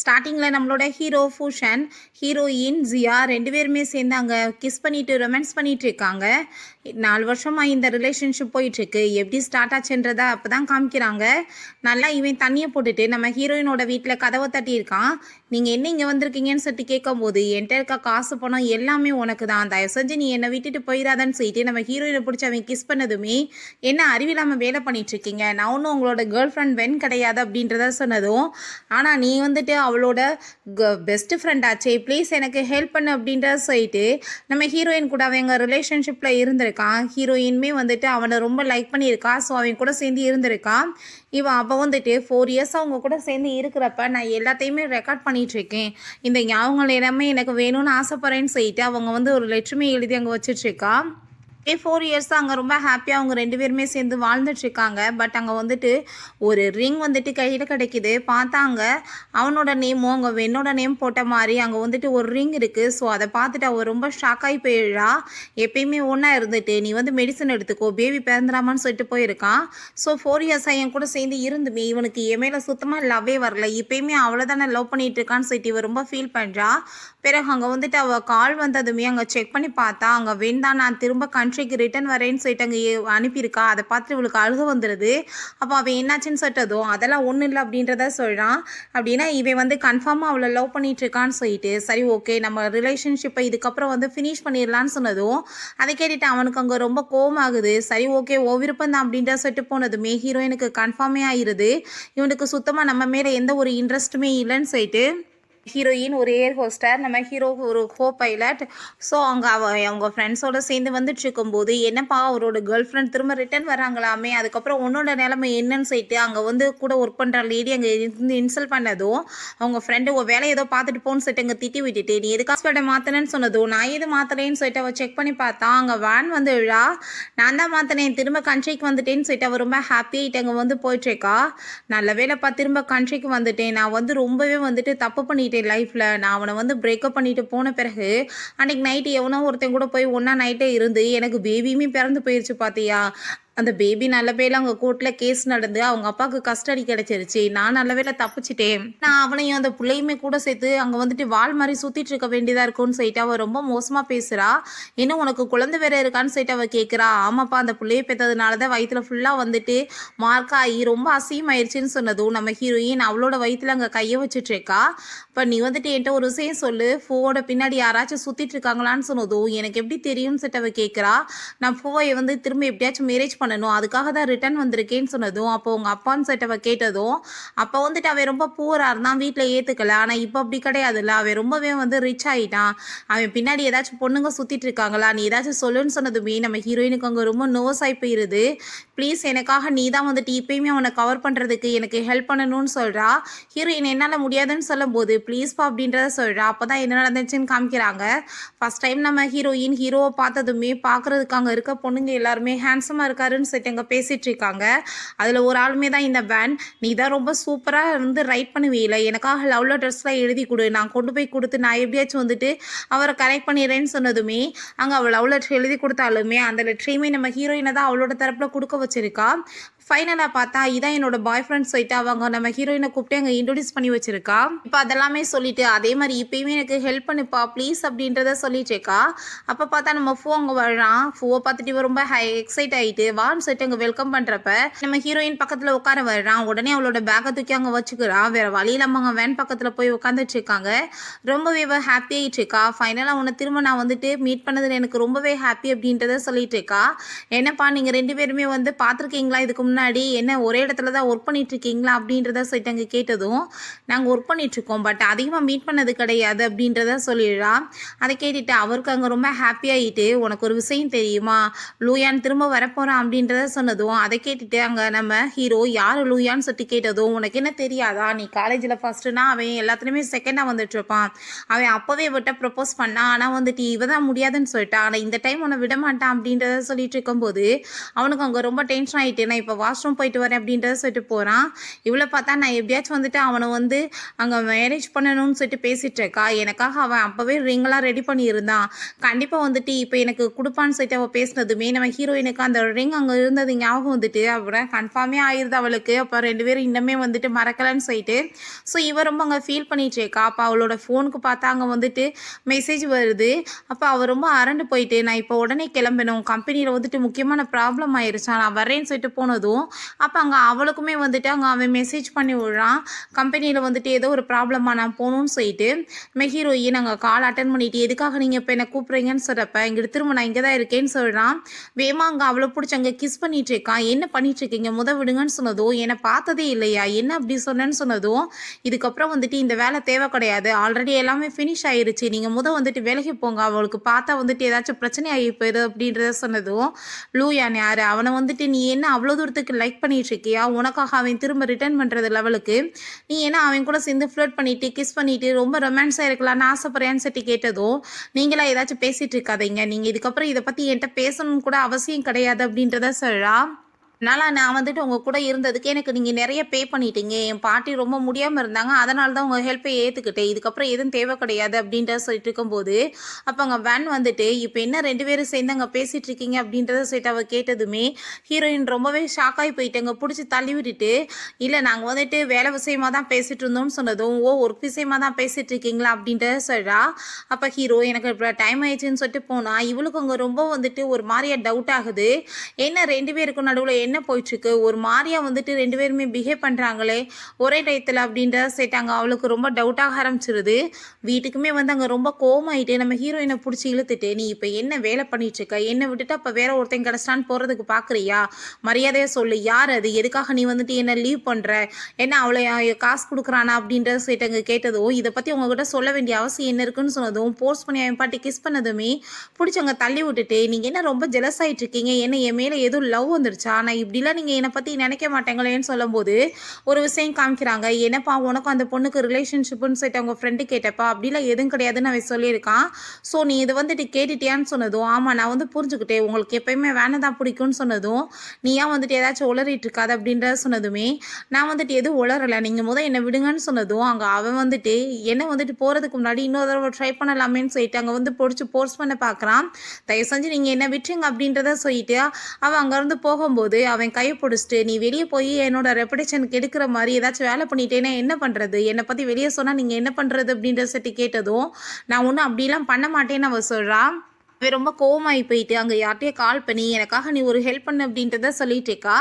ஸ்டார்டிங்கில் நம்மளோட hero ஃபூஷன், heroine ஜியா 2 பேருமே சேர்ந்து அங்கே கிஸ் பண்ணிட்டு ரொமான்ஸ் பண்ணிட்டு இருக்காங்க. 4 வருஷமாக இந்த ரிலேஷன்ஷிப் போயிட்டுருக்கு. எப்படி ஸ்டார்ட் ஆச்சுன்றதை அப்போ தான் காமிக்கிறாங்க. நல்லா இவன் தண்ணியை போட்டுட்டு நம்ம ஹீரோயினோட வீட்டில் கதவை தட்டியிருக்கான். நீங்கள் என்ன இங்கே வந்திருக்கீங்கன்னு சொல்லிட்டு கேட்கும்போது, என்கிட்ட இருக்க காசு பணம் எல்லாமே உனக்கு தான், தயவு செஞ்சு நீ என்னை விட்டுட்டு போயிடாதன்னு சொல்லிட்டு நம்ம ஹீரோயினை பிடிச்சி அவன் கிஸ் பண்ணதுமே, என்ன அறிவில்லாமல் வேலை பண்ணிட்டுருக்கீங்க, நான் ஒன்றும் உங்களோட கேர்ள் ஃப்ரெண்ட் வென் கிடையாது அப்படின்றத சொன்னதும், ஆனால் நீ வந்துட்டு அவளோட பெஸ்ட் ஃப்ரெண்ட் ஆச்சே, ப்ளீஸ் எனக்கு ஹெல்ப் பண்ணு அப்படின்றத சொல்லிட்டு நம்ம ஹீரோயின் கூட அவங்க ரிலேஷன்ஷிப்பில் இருந்திருக்கான். ஹீரோயினுமே வந்துட்டு அவனை ரொம்ப லைக் பண்ணியிருக்கா. ஸோ அவன் கூட சேர்ந்து இருந்திருக்கான். இவன் அப்போ வந்துட்டு 4 இயர்ஸ் அவங்க கூட சேர்ந்து இருக்கிறப்ப நான் எல்லாத்தையுமே ரெக்கார்ட் பண்ணிகிட்ருக்கேன், இந்த ஞாபகங்கள் எல்லாமே எனக்கு வேணும்னு ஆசைப்பட்றேன்னு சொல்லிட்டு அவங்க வந்து ஒரு லெட்டருமே எழுதி அங்கே வச்சிட்ருக்கா. 4 இயர்ஸ் அங்கே ரொம்ப ஹாப்பியாக அவங்க 2 பேருமே சேர்ந்து வாழ்ந்துட்டுருக்காங்க. பட் அங்கே வந்துட்டு ஒரு ரிங் வந்துட்டு கையில் கிடைக்கிது. பார்த்தாங்க அவனோட நேமும் அவங்க வெண்ணோட நேம் போட்ட மாதிரி அங்கே வந்துட்டு ஒரு ரிங் இருக்குது. ஸோ அதை பார்த்துட்டு அவள் ரொம்ப ஷாக்காகி போயிடுறா. எப்பயுமே ஒன்றா இருந்துட்டு நீ வந்து மெடிசன் எடுத்துக்கோ, பேபி பிறந்துடாமான்னு சொல்லிட்டு போயிருக்கான். ஸோ 4 இயர்ஸ் என் கூட சேர்ந்து இருந்துமே இவனுக்கு என் மேலே சுத்தமாக லவ்வே வரல, இப்போயுமே அவளை தானே லவ் பண்ணிகிட்டு இருக்கான்னு சொல்லிட்டு இவன் ரொம்ப ஃபீல் பண்ணுறா. பிறகு அங்கே வந்துட்டு அவள் கால் வந்ததுமே அங்கே செக் பண்ணி பார்த்தா அங்கே வெந்தான் நான் திரும்ப கண்ட்ரிக்கு ரிட்டர்ன் வரேன்னு சொல்லிட்டு அங்கே அனுப்பியிருக்கா. அதை பார்த்துட்டு இவளுக்கு அழுக வந்துடுது. அப்போ அவன் என்னாச்சுன்னு சொல்லிட்டதும் அதெல்லாம் ஒன்றும் இல்லை அப்படின்றத சொல்கிறான். அப்படின்னா இவன் வந்து கன்ஃபார்மாக அவளை லவ் பண்ணிட்டு இருக்கான்னு சொல்லிட்டு, சரி ஓகே நம்ம ரிலேஷன்ஷிப்பை இதுக்கப்புறம் வந்து ஃபினிஷ் பண்ணிடலான்னு சொன்னதும் அதை கேட்டுட்டு அவனுக்கு அங்கே ரொம்ப கோவமாகுது. சரி ஓகே ஓ விருப்பம் தான் அப்படின்ற சொல்லிட்டு போனதுமே ஹீரோயினுக்கு கன்ஃபார்மே ஆயிடுது இவனுக்கு சுத்தமாக நம்ம மேலே எந்த ஒரு இன்ட்ரெஸ்ட்டுமே இல்லைன்னு சொல்லிட்டு. ஹீரோயின் ஒரு ஏர் ஹோஸ்டர், நம்ம ஹீரோ ஒரு கோ பைலட். ஸோ அங்கே அவங்க ஃப்ரெண்ட்ஸோடு சேர்ந்து வந்துட்டு இருக்கும்போது, என்னப்பா அவரோட கேர்ள் ஃப்ரெண்ட் திரும்ப ரிட்டர்ன் வராங்களாமே, அதுக்கப்புறம் உன்னோட நிலைமை என்னன்னு சொல்லிட்டு அங்கே வந்து கூட ஒர்க் பண்ணுற லேடி அங்கே இருந்து இன்சல்ட் பண்ணதும் அவங்க ஃப்ரெண்டு வேலை ஏதோ பார்த்துட்டு போன்னு சொல்லிட்டு அங்கே திட்டி விட்டுட்டு, நீ எது ஹாஸ்பிட்டலை மாற்றினேன்னு சொன்னதும் நான் எது மாற்றலேன்னு சொல்லிட்டு அவள் செக் பண்ணி பார்த்தா அங்கே வேன் வந்து விழா, நான் தான் மாற்றினேன் திரும்ப கண்ட்ரிக்கு வந்துட்டேன்னு சொல்லிட்டு அவள் ரொம்ப ஹாப்பியாகிட்டு அங்கே வந்து போயிட்டுருக்கா. நல்ல வேலைப்பா திரும்ப கண்ட்ரிக்கு வந்துட்டேன், நான் வந்து ரொம்பவே வந்துட்டு தப்பு பண்ணிட்டேன் லைஃப்பில், நான் அவனை வந்து பிரேக்கப் பண்ணிட்டு போன பிறகு அன்றைக்கி நைட்டு எவனோ ஒருத்தன் கூட போய் ஒன்றா நைட்டே இருந்து எனக்கு பேபியுமே பிறந்து போயிடுச்சு பார்த்தியா. அந்த பேபி நல்ல வேலை அவங்க கோர்ட்டில் கேஸ் நடந்து அவங்க அப்பாவுக்கு கஸ்டடி கிடச்சிருச்சு, நான் நல்ல வேலை தப்பிச்சிட்டேன், நான் அவனையும் அந்த பிள்ளையுமே கூட சேர்த்து அங்கே வந்துட்டு வால் மாதிரி சுற்றிட்டு இருக்க வேண்டியதாக இருக்கும்னு சொல்லிட்டு அவள் ரொம்ப மோசமாக பேசுகிறா. இன்னும் உனக்கு குழந்தை வேற இருக்கான்னு சொல்லிட்டு அவள் கேட்குறா. ஆமாப்பா அந்த பிள்ளையை பெற்றதுனால தான் வயிற்றில் ஃபுல்லாக வந்துட்டு மார்க்காகி ரொம்ப அசிங்கமாயிருச்சுன்னு சொன்னதும் நம்ம ஹீரோயின் அவளோட வயிற்றில் அங்கே கையை வச்சுட்ருக்கா. இப்போ நீ வந்துட்டு என்கிட்ட ஒரு விஷயம் சொல்லு, ஃபோவோட பின்னாடி யாராச்சும் சுற்றிட்டு இருக்காங்களான்னு சொன்னதும் எனக்கு எப்படி தெரியும்னு சொல்லிட்டு அவள் கேட்குறா. நான் ஃபோவை வந்து திரும்ப எப்படியாச்சும் மேரேஜ் பண்ணணும், அதுக்காக தான் ரிட்டர்ன் வந்திருக்கேன்னு சொன்னதும் அப்போ உங்கள் அப்பான்னு சொல்லிட்டு அவள் கேட்டதும், அப்போ வந்துட்டு அவன் ரொம்ப பூவராக இருந்தான், வீட்டில் ஏற்றுக்கல. ஆனால் இப்போ அப்படி கிடையாதுல்ல, அவன் ரொம்பவே வந்து ரிச் ஆகிட்டான், அவன் பின்னாடி ஏதாச்சும் பொண்ணுங்க சுற்றிட்டு இருக்காங்களா, நீ ஏதாச்சும் சொல்லுன்னு சொன்னதுமே நம்ம ஹீரோயினுக்கு அங்கே ரொம்ப நோஸ் ஆகி போயிருது. ப்ளீஸ் எனக்காக நீ தான் வந்துட்டு இப்போயுமே அவனை கவர் பண்ணுறதுக்கு எனக்கு ஹெல்ப் பண்ணணும்னு சொல்கிறா. ஹீரோயின் என்னால் முடியாதுன்னு சொல்லும்போது ப்ளீஸ்ப்பா அப்படின்றத சொல்கிறா. அப்போ தான் என்ன நடந்துச்சுன்னு காமிக்கிறாங்க. ஃபஸ்ட் டைம் நம்ம ஹீரோயின் ஹீரோவை பார்த்ததுமே பார்க்குறதுக்கு அங்கே இருக்க பொண்ணுங்க எல்லாருமே ஹேண்ட்ஸமாக இருக்காருன்னு சொல்லிட்டு அங்கே பேசிகிட்டு இருக்காங்க. அதில் ஒரு ஆளுமே தான் இந்த வேன், நீ தான் ரொம்ப சூப்பராக வந்து ரைட் பண்ணுவீல, எனக்காக லவ் லெட்டர்ஸ்லாம் எழுதி கொடு, நான் கொண்டு போய் கொடுத்து நான் எப்படியாச்சும் வந்துட்டு அவரை கரெக்ட் பண்ணிடுறேன்னு சொன்னதுமே அங்கே அவள் லவ் லெட்டர் எழுதி கொடுத்தாலுமே அந்த லெட்டரையுமே நம்ம ஹீரோயினை தான் அவளோட தரப்பில் கொடுக்க வச்சிருக்கா. ஃபைனலாக பார்த்தா இதான் என்னோட பாய் ஃப்ரெண்ட் சொல்லிட்டு அவங்க நம்ம ஹீரோயினை கூப்பிட்டு அங்கே இன்ட்ரடியூஸ் பண்ணி வச்சிருக்கா. இப்போ அதெல்லாமே சொல்லிட்டு அதே மாதிரி இப்போயுமே எனக்கு ஹெல்ப் பண்ணுப்பா ப்ளீஸ் அப்படின்றத சொல்லிட்டுருக்கா. அப்போ பார்த்தா நம்ம ஃபோ அங்கே வர்றான். ஃபோவை பார்த்துட்டு இவ ரொம்ப எக்ஸைட் ஆகிட்டு வான்னு சொல்லிட்டு அங்கே வெல்கம் பண்ணுறப்ப நம்ம ஹீரோயின் பக்கத்தில் உட்கார வர்றான். உடனே அவளோட பேக்கை தூக்கி அங்கே வச்சுக்கிறான். வேறு வழியில் அவங்க வேன் பக்கத்தில் போய் உட்காந்துட்டு இருக்காங்க. ரொம்பவே இவ ஹாப்பி ஆகிட்டு இருக்கா. ஃபைனலாக உன்னை திரும்ப நான் வந்துட்டு மீட் பண்ணதில் எனக்கு ரொம்பவே ஹாப்பி அப்படின்றத சொல்லிட்டு இருக்கா. என்னப்பா நீங்கள் 2 பேருமே வந்து பார்த்துருக்கீங்களா இதுக்கு முன்னாடி, என்ன ஒரே இடத்துல தான் ஒர்க் பண்ணிட்டு இருக்கீங்களா அப்படின்றத சொல்லிட்டு அங்கே கேட்டதும் நாங்கள் ஒர்க் பண்ணிட்டுருக்கோம் பட் அதிகமாக மீட் பண்ணது கிடையாது அப்படின்றத சொல்லிடுறா. அதை கேட்டுட்டு அவருக்கு அங்கே ரொம்ப ஹாப்பியாகிட்டு, உனக்கு ஒரு விஷயம் தெரியுமா, லூயான் திரும்ப வரப்போகிறான் அப்படின்றத சொன்னதும் அதை கேட்டுட்டு அங்கே நம்ம ஹீரோ யார் லூயான்னு சொல்லிட்டு கேட்டதும், உனக்கு என்ன தெரியாதா, நீ காலேஜில் ஃபஸ்ட்டுனா அவன் எல்லாத்துலேயுமே செகண்டாக வந்துட்டு இருப்பான், அவன் அப்போவே விட்ட ப்ரப்போஸ் பண்ணான், ஆனால் வந்துட்டு இவ தான் முடியாதுன்னு சொல்லிட்டான், ஆனால் இந்த டைம் உன்னை விட மாட்டான் அப்படின்றத சொல்லிட்டு இருக்கும்போது அவனுக்கு அங்கே ரொம்ப டென்ஷன் ஆகிட்டு, நான் இப்போ வாஷ்ரூம் போயிட்டு வரேன் அப்படின்றத சொல்லிட்டு போகிறான். இவ்வளோ பார்த்தா நான் எப்படியாச்சும் வந்துட்டு அவனை வந்து அங்கே மேரேஜ் பண்ணணும்னு சொல்லிட்டு பேசிகிட்டு இருக்கா. எனக்காக அவன் அப்போவே ரிங்கெல்லாம் ரெடி பண்ணியிருந்தான். கண்டிப்பாக வந்துட்டு இப்போ எனக்கு கொடுப்பான்னு சொல்லிட்டு அவள் பேசினதுமே நம்ம ஹீரோயினுக்கு அந்த ரிங் அங்கே இருந்தது ஞாபகம் வந்துட்டு அப்புறம் கன்ஃபார்மே ஆயிருது அவளுக்கு. அப்போ 2 பேரும் இன்னமே வந்துட்டு மறக்கலன்னு சொல்லிட்டு ஸோ இவ ரொம்ப அங்கே ஃபீல் பண்ணிட்டு இருக்கா. அப்போ அவளோட ஃபோனுக்கு பார்த்தா அங்கே வந்துட்டு மெசேஜ் வருது. அப்போ அவள் ரொம்ப அரண்டு போயிட்டு நான் இப்போ உடனே கிளம்பணும், கம்பெனியில் வந்துட்டு முக்கியமான ப்ராப்ளம் ஆயிடுச்சா, நான் வரேன்னு சொல்லிட்டு போனதும் அப்போ அங்கே அவளுக்குமே வந்துட்டு அங்கே அவன் மெசேஜ் பண்ணி விடுறான். கம்பெனியில் வந்துட்டு ஏதோ ஒரு ப்ராப்ளமாக நான் போகணும்னு சொல்லிட்டு நம்ம ஹீரோயின் அங்கே கால் அட்டன் பண்ணிட்டு எதுக்காக நீங்கள் இப்போ என்ன கூப்பிட்றீங்கன்னு சொல்கிறப்ப இங்கே திரும்ப நான் இங்கே தான் இருக்கேன்னு சொல்கிறான். வேமா அங்கே அவளை பிடிச்சி அங்கே கிஸ் பண்ணிட்டு இருக்கான். என்ன பண்ணிட்டு இருக்கீங்க, விடுங்கன்னு சொன்னதும் என்னை பார்த்ததே இல்லையா, என்ன அப்படி சொன்னேன்னு சொன்னதும் இதுக்கப்புறம் வந்துட்டு இந்த வேலை தேவை கிடையாது, ஆல்ரெடி எல்லாமே ஃபினிஷ் ஆயிருச்சு, நீங்கள் வந்துட்டு வேலைக்கு போங்க, அவளுக்கு பார்த்தா வந்துட்டு ஏதாச்சும் பிரச்சனை ஆகி போயிரு அப்படின்றத சொன்னதும் லூயான் யார், அவனை வந்துட்டு நீ என்ன அவ்வளோ தூரத்துக்கு லைக் பண்ணிட்டு இருக்கியா, உனக்காக அவன் திரும்ப ரிட்டர்ன் பண்ணுறது லெவலுக்கு நீ என்ன அவன் கூட சேர்ந்து ஃப்ளர்ட் பண்ணிட்டு கிஸ் பண்ணிட்டு ரொம்ப ரொமான்ஸாக இருக்கலாம்னு ஆசைப்படுறேன்னு சொல்லி கேட்டதும் நீங்களா ஏதாச்சும் பேசிட்டு இருக்காதீங்க, நீங்கள் இதுக்கப்புறம் இதை பற்றி என்கிட்ட பேசணும்னு கூட அவசியம் கிடையாது அப்படின்றத சொல்றா. அதனால் நான் வந்துட்டு உங்கள் கூட இருந்ததுக்கு எனக்கு நீங்கள் நிறைய பே பண்ணிட்டீங்க, என் பாட்டி ரொம்ப முடியாமல் இருந்தாங்க, அதனால தான் உங்கள் ஹெல்ப்பை ஏற்றுக்கிட்டேன், இதுக்கப்புறம் எதுவும் தேவை கிடையாது அப்படின்றத சொல்லிட்டு இருக்கும்போது அப்போ அங்கே வேன் வந்துட்டு இப்போ என்ன 2 பேரும் சேர்ந்து அங்கே பேசிகிட்டு இருக்கீங்க அப்படின்றத சொல்லிட்டு அவள் கேட்டதுமே ஹீரோயின் ரொம்பவே ஷாக்காகி போயிட்டாங்க. பிடிச்சி தள்ளி விட்டுட்டு இல்லை நாங்கள் வந்துட்டு வேலை விஷயமாக தான் பேசிகிட்டு இருந்தோம்னு சொன்னதும் ஒர்க் விஷயமாக தான் பேசிகிட்டு இருக்கீங்களா அப்படின்றத சொல்கிறா. அப்போ ஹீரோ எனக்கு இப்போ டைம் ஆயிடுச்சுன்னு சொல்லிட்டு போனால் இவளுக்கு அங்கே ரொம்ப வந்துட்டு ஒரு மாதிரியா டவுட் ஆகுது. என்ன 2 பேருக்கும் நடுவில் என்ன போயிட்டுருக்கு, ஒரு மாதிரியா வந்துட்டு 2 பேருமே பிஹேவ் பண்ணுறாங்களே ஒரே டயத்தில் அப்படின்றத சேர்த்தாங்க. அவளுக்கு ரொம்ப டவுட்டாக ஆரம்பிச்சிருது. வீட்டுக்குமே வந்து அங்கே ரொம்ப கோவமாயிட்டு நம்ம ஹீரோயினை பிடிச்சி இழுத்துட்டு நீ இப்போ என்ன வேலை பண்ணிட்டுருக்க, என்னை விட்டுட்டு அப்போ வேற ஒருத்தன் கிடச்சிட்டான்னு போகிறதுக்கு பார்க்குறியா, மரியாதையாக சொல்லு, யார் அது, எதுக்காக நீ வந்துட்டு என்ன லீவ் பண்ணுற, என்ன அவளை காசு கொடுக்குறானா அப்படின்றத சேர்த்தாங்க. கேட்டதும் இதை பற்றி உங்ககிட்ட சொல்ல வேண்டிய அவசியம் என்ன இருக்குன்னு சொன்னதும் போர்ஸ் பண்ணி அவன் பாட்டி கிஸ் பண்ணதுமே பிடிச்சவங்க தள்ளி விட்டுட்டு நீங்கள் என்ன ரொம்ப ஜெலஸ் ஆகிட்டு இருக்கீங்க, என்ன என் மேலே எதுவும் லவ் வந்துருச்சா, நான் இப்படிலாம் நீங்கள் என்னை பற்றி நினைக்க மாட்டேங்களேன்னு சொல்லும்போது ஒரு விஷயம் காமிக்கிறாங்க. என்னப்பா உனக்கும் அந்த பொண்ணுக்கு ரிலேஷன்ஷிப்புன்னு சொல்லிட்டு அவங்க ஃப்ரெண்டு கேட்டப்பா அப்படிலாம் எதுவும் கிடையாதுன்னு அவன் சொல்லியிருக்கான். ஸோ நீ இதை வந்துட்டு கேட்டுட்டியான்னு சொன்னதும் ஆமாம் நான் வந்து புரிஞ்சுக்கிட்டேன், உங்களுக்கு எப்பயுமே வேனை தான் பிடிக்கும்னு சொன்னதும் நீ ஏன் வந்துட்டு ஏதாச்சும் உளறிட்டு இருக்காது அப்படின்றத சொன்னதுமே நான் வந்துட்டு எதுவும் உளரலை, நீங்கள் என்னை விடுங்கன்னு சொன்னதும் அங்கே அவன் வந்துட்டு என்ன வந்துட்டு போகிறதுக்கு முன்னாடி இன்னொரு தடவை ட்ரை பண்ணலாமேன்னு சொல்லிட்டு அங்கே வந்து பிடிச்சி போர்ஸ் பண்ண பார்க்குறான். தயவு செஞ்சு நீங்கள் என்ன விட்டுருங்க அப்படின்றத சொல்லிட்டு அவன் அங்கேருந்து போகும்போது அவன் கையை பிடிச்சிட்டு நீ வெளியே போய் என்னோட ரெப்புடேஷன் கெடுக்கிற மாதிரி ஏதாச்சும் வேலை பண்ணிட்டேன்னா என்ன பண்ணுறது, என்னை பற்றி வெளியே சொன்னால் நீங்கள் என்ன பண்ணுறது அப்படின்ற சட்டி கேட்டதும் நான் ஒன்றும் அப்படிலாம் பண்ண மாட்டேன்னு அவள் சொல்கிறான். அவன் ரொம்ப கோவமாகி போயிட்டு அங்கே யார்கிட்டயே கால் பண்ணி எனக்காக நீ ஒரு ஹெல்ப் பண்ணு அப்படின்றத சொல்லிட்டு இருக்கா.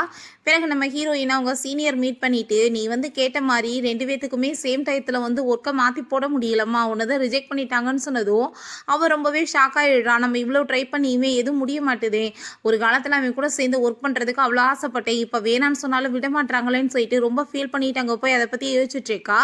பிறகு நம்ம ஹீரோயின் அவங்க சீனியர் மீட் பண்ணிவிட்டு நீ வந்து கேட்ட மாதிரி 2 பேத்துக்குமே சேம் டயத்தில் வந்து ஒர்க்கை மாற்றி போட முடியலம்மா, உன்னதை ரிஜெக்ட் பண்ணிட்டாங்கன்னு சொன்னதும் அவள் ரொம்பவே ஷாக் ஆகிடுறான். நம்ம இவ்வளோ ட்ரை பண்ணியுமே எதுவும் முடிய மாட்டுதே, ஒரு காலத்தில் அவன் கூட சேர்ந்து ஒர்க் பண்ணுறதுக்கு அவ்வளோ ஆசைப்பட்டேன், இப்போ வேணான்னு சொன்னாலும் விட மாட்டாங்களேன்னு சொல்லிட்டு ரொம்ப ஃபீல் பண்ணிட்டு அங்கே போய் அதை பற்றி யோசிச்சுட்ருக்கா.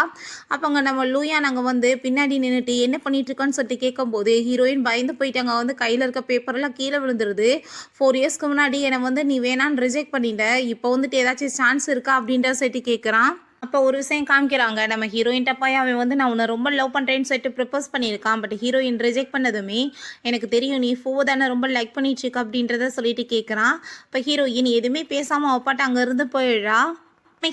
அப்போ அங்கே நம்ம லூயான் அங்கே வந்து பின்னாடி நின்றுட்டு என்ன பண்ணிட்டுருக்கான்னு சொல்லிட்டு கேட்கும்போது ஹீரோயின் பயந்து போயிட்டு அங்கே வந்து கையில் இருக்க பேப்பரெல்லாம் கீழே விழுந்துருது. 4 இயர்ஸ்க்கு முன்னாடி என்னை வந்து நீ வேணான்னு ரிஜெக்ட் பண்ணிட்ட, இப்போ வந்துட்டு ஏதாச்சும் சான்ஸ் இருக்கா அப்படின்ற சொல்லிட்டு கேட்குறான். அப்போ ஒரு விஷயம் காமிக்கிறாங்க. நம்ம ஹீரோயின்ட்ட போய் அவன் வந்து நான் உன்னை ரொம்ப லவ் பண்ணுறேன்னு சொல்லிட்டு ப்ரப்போஸ் பண்ணியிருக்கான். பட் ஹீரோயின் ரிஜெக்ட் பண்ணதுமே எனக்கு தெரியும் நீ தானே ரொம்ப லைக் பண்ணிட்டு இருக்க அப்படின்றத சொல்லிட்டு கேட்குறான். இப்போ ஹீரோயின் எதுவுமே பேசாமல் அப்பாட்ட அங்கேருந்து போயிடுறா.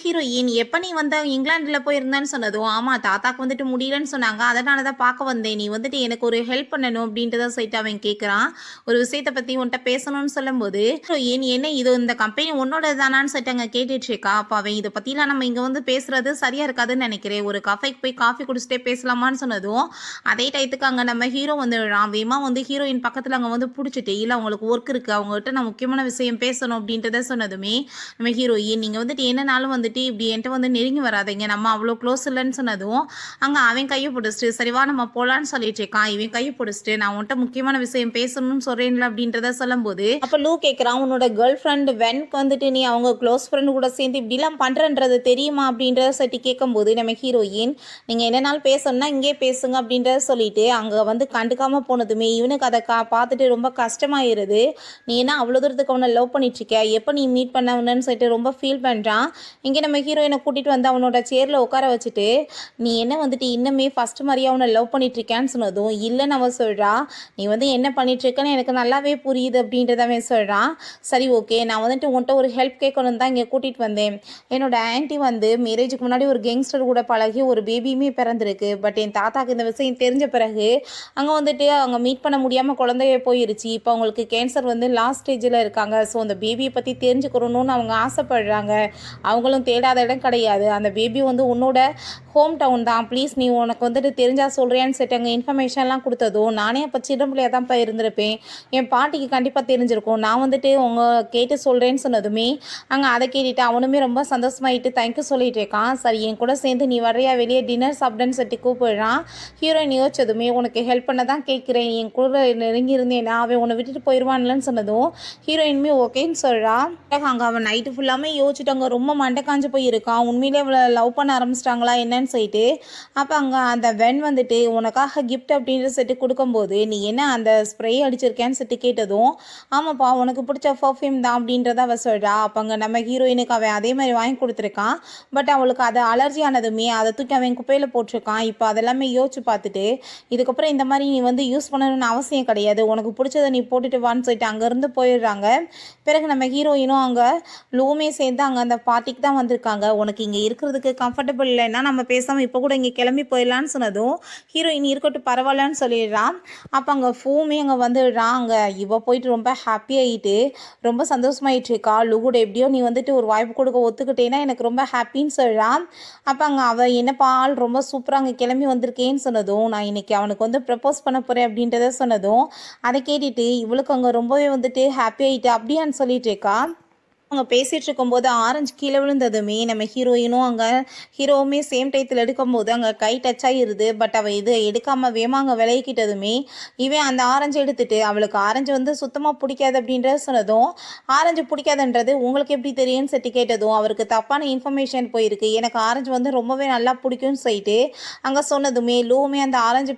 ஹீரோயின் எப்போ நீ வந்து இங்கிலாண்டில் போயிருந்தான்னு சொன்னதும் ஆமாம் தாத்தாக்கு வந்துட்டு முடியலன்னு சொன்னாங்க, அதனால தான் பார்க்க வந்தேன், நீ வந்துட்டு எனக்கு ஒரு ஹெல்ப் பண்ணணும் அப்படின்றத சொல்லிட்டு அவன் கேட்குறான். ஒரு விஷயத்தை பற்றி உன்கிட்ட பேசணும்னு சொல்லும்போது ஹீரோயின் என்ன இது இந்த கம்பெனி உன்னோட தானான்னு சொல்லிட்டு அங்கே கேட்டுட்டு இருக்கா. அப்போ அவன் இதை பற்றிலாம் நம்ம இங்கே வந்து பேசுறது சரியாக இருக்காதுன்னு நினைக்கிறேன், ஒரு கஃபைக்கு போய் காஃபி குடிச்சிட்டே பேசலாமான்னு சொன்னதும் அதே டயத்துக்கு அங்கே நம்ம ஹீரோ வந்துடுறான். வேமா வந்து ஹீரோயின் பக்கத்தில் அங்கே வந்து பிடிச்சிட்டு இல்லை அவங்களுக்கு ஒர்க் இருக்குது, அவங்ககிட்ட நான் முக்கியமான விஷயம் பேசணும் அப்படின்றத சொன்னதுமே நம்ம ஹீரோயின் நீங்கள் வந்துட்டு என்னனாலும் வந்துட்டு இப்படி என்கிட்ட வந்து நெருங்கி வராதிங்க, நம்ம அவ்வளோ க்ளோஸ் இல்லைன்னு சொன்னதும் அங்கே அவன் கையை பிடிச்சிட்டு சரிவா நம்ம போகலான்னு சொல்லிட்டு இருக்கான். இவன் கையை பிடிச்சிட்டு நான் உன்கிட்ட முக்கியமான விஷயம் பேசணும்னு சொல்கிறேன்ல அப்படின்றத சொல்லும்போது அப்போ லூ கேட்குறான் உன்னோட கேர்ள் ஃப்ரெண்டு வென்க்கு வந்துட்டு நீ அவங்க க்ளோஸ் ஃப்ரெண்டு கூட சேர்ந்து இப்படிலாம் பண்ணுறன்றது தெரியுமா அப்படின்றத சொல்லி கேட்கும்போது நம்ம ஹீரோயின் நீங்கள் என்னனாலும் பேசணும்னா இங்கே பேசுங்க அப்படின்றத சொல்லிட்டு அங்கே வந்து கண்டுக்காமல் போனதுமே இவனுக்கு அதை பார்த்துட்டு ரொம்ப கஷ்டமாயிருது. நீ என்ன அவ்வளோ தூரத்துக்கு அவனை லவ் பண்ணிட்டு இருக்க, எப்போ நீ மீட் பண்ணவனு சொல்லிட்டு ரொம்ப ஃபீல் பண்ணுறான். இங்கே நம்ம ஹீரோயினை கூட்டிகிட்டு வந்து அவனோட சேரில் உட்கார வச்சுட்டு, நீ என்ன வந்துட்டு இன்னுமே ஃபஸ்ட்டு மாதிரியே அவனை லவ் பண்ணிகிட்ருக்கேன்னு சொன்னதும், இல்லைன்னு அவன் சொல்கிறா, நீ வந்து என்ன பண்ணிகிட்ருக்கன்னு எனக்கு நல்லாவே புரியுது அப்படின்றத அவன் சொல்கிறான். சரி ஓகே, நான் வந்துட்டு உன்கிட்ட ஒரு ஹெல்ப் கேட்கணுன்னு தான் இங்கே கூட்டிகிட்டு வந்தேன். என்னோடய ஆன்ட்டி வந்து மேரேஜுக்கு முன்னாடி ஒரு கேங்ஸ்டர் கூட பழகி ஒரு பேபியுமே பிறந்திருக்கு. பட் என் தாத்தாக்கு இந்த விஷயம் தெரிஞ்ச பிறகு அங்கே வந்துட்டு அவங்க மீட் பண்ண முடியாமல் குழந்தைய போயிருச்சு. இப்போ அவங்களுக்கு கேன்சர் வந்து லாஸ்ட் ஸ்டேஜில் இருக்காங்க. ஸோ அந்த பேபியை பற்றி தெரிஞ்சுக்கணுன்னு அவங்க ஆசைப்படுறாங்க. அவங்களும் தேடாத இடம் கிடையாது. அந்த பேபி வந்து உன்னோட ஹோம் டவுன் தான். ப்ளீஸ் நீ உனக்கு வந்துட்டு தெரிஞ்சால் சொல்கிறேன்னு சொல்லிட்டு அங்கே இன்ஃபர்மேஷன்லாம் கொடுத்ததும், நானே அப்போ சின்ன பிள்ளையாக தான்ப்பா இருந்திருப்பேன். என் பாட்டிக்கு கண்டிப்பாக தெரிஞ்சிருக்கும். நான் வந்துட்டு உங்கள் கேட்டு சொல்கிறேன்னு சொன்னதுமே அங்கே அதை கேட்டுட்டு அவனுமே ரொம்ப சந்தோஷமாயிட்டு தேங்க்யூ சொல்லிட்டு இருக்கான். சரி என் கூட சேர்ந்து நீ வரையா வெளியே டின்னர் சாப்பிடுன்னு சொல்லிட்டு கூப்பிடுறான். ஹீரோயின் யோசிச்சதுமே உனக்கு ஹெல்ப் பண்ண தான் கேட்குறேன், என் கூட நெருங்கி இருந்தேன்னா அவன் உன்னை விட்டுட்டு போயிடுவான்லன்னு சொன்னதும் ஹீரோயினுமே ஓகேன்னு சொல்கிறான். அங்கே அவன் நைட்டு ஃபுல்லாமே யோசிச்சுட்டு அங்கே ரொம்ப மண்டை காஞ்சு போயிருக்கான். உண்மையிலே அவளை லவ் பண்ண ஆரம்பிச்சிட்டாங்களா என்னன்னு சொல்லிட்டு. அப்போ அங்கே அந்த வென் வந்துட்டு உனக்காக கிஃப்ட் அப்படின்ற செட்டு கொடுக்கும்போது நீ என்ன அந்த ஸ்ப்ரே அடிச்சிருக்கேன்னு சொல்லிட்டு கேட்டதும், ஆமாப்பா உனக்கு பிடிச்ச பர்ஃப்யூம் தான் அப்படின்றத அவள் சொல்கிறா. அப்போ அங்கே நம்ம ஹீரோயினுக்கு அவன் அதே மாதிரி வாங்கி கொடுத்துருக்கான். பட் அவளுக்கு அது அலர்ஜி ஆனதுமே அதை தூக்கி அவன் குப்பையில் போட்டிருக்கான். இப்போ அதெல்லாமே யோசிச்சு பார்த்துட்டு, இதுக்கப்புறம் இந்த மாதிரி நீ வந்து யூஸ் பண்ணணும்னு அவசியம் கிடையாது, உனக்கு பிடிச்சதை நீ போட்டுட்டு வான்னு சொல்லிட்டு அங்கேருந்து போயிடுறாங்க. பிறகு நம்ம ஹீரோயினும் அங்கே லூமே சேர்ந்து அங்கே அந்த பார்ட்டிக்கு தான் வந்திருக்காங்க. உனக்கு இங்கே இருக்கிறதுக்கு கம்ஃபர்டபுள் இல்லைன்னா நம்ம பேசாமல் இப்போ கூட இங்கே கிளம்பி போயிடலான்னு சொன்னதும் ஹீரோயின் இருக்கட்டும் பரவாயில்லன்னு சொல்லிடுறான். அப்போ அங்கே ஃபூமே அங்கே வந்துடுறான். அங்கே இவ போயிட்டு ரொம்ப ஹாப்பி ஆகிட்டு ரொம்ப சந்தோஷமாயிட்டு இருக்கா. லூகூட எப்படியோ நீ வந்துட்டு ஒரு வாய்ப்பு கொடுக்க ஒத்துக்கிட்டேன்னா எனக்கு ரொம்ப ஹாப்பின்னு சொல்கிறான். அப்போ அங்கே அவள் என்னப்பா ஆள் ரொம்ப சூப்பராக அங்கே கிளம்பி வந்திருக்கேன்னு சொன்னதும், நான் இன்னைக்கு அவனுக்கு வந்து ப்ரப்போஸ் பண்ண போகிறேன் அப்படின்றத சொன்னதும் அதை கேட்டுட்டு இவளுக்கு அங்கே ரொம்பவே வந்துட்டு ஹாப்பி ஆகிட்டு அப்படியான்னு சொல்லிட்டு இருக்கா. அவங்க பேசிகிட்டு இருக்கும்போது ஆரஞ்சு கீழே விழுந்ததுமே நம்ம ஹீரோயினும் அங்கே ஹீரோவுமே சேம் டயத்தில் எடுக்கும்போது அங்கே கை டச் ஆகிடுது. பட் அவள் இது எடுக்காமல் வேமா அங்கே விளையிக்கிட்டதுமே இவன் அந்த ஆரஞ்சு எடுத்துட்டு அவளுக்கு ஆரஞ்சு வந்து சுத்தமாக பிடிக்காது அப்படின்றத சொன்னதும், ஆரஞ்சு பிடிக்காதுன்றது உங்களுக்கு எப்படி தெரியும்னு செட்டு கேட்டதும் அவருக்கு தப்பான இன்ஃபர்மேஷன் போயிருக்கு. எனக்கு ஆரஞ்சு வந்து ரொம்பவே நல்லா பிடிக்கும்னு சொல்லிட்டு அங்கே சொன்னதுமே லூவுமே அந்த ஆரஞ்சு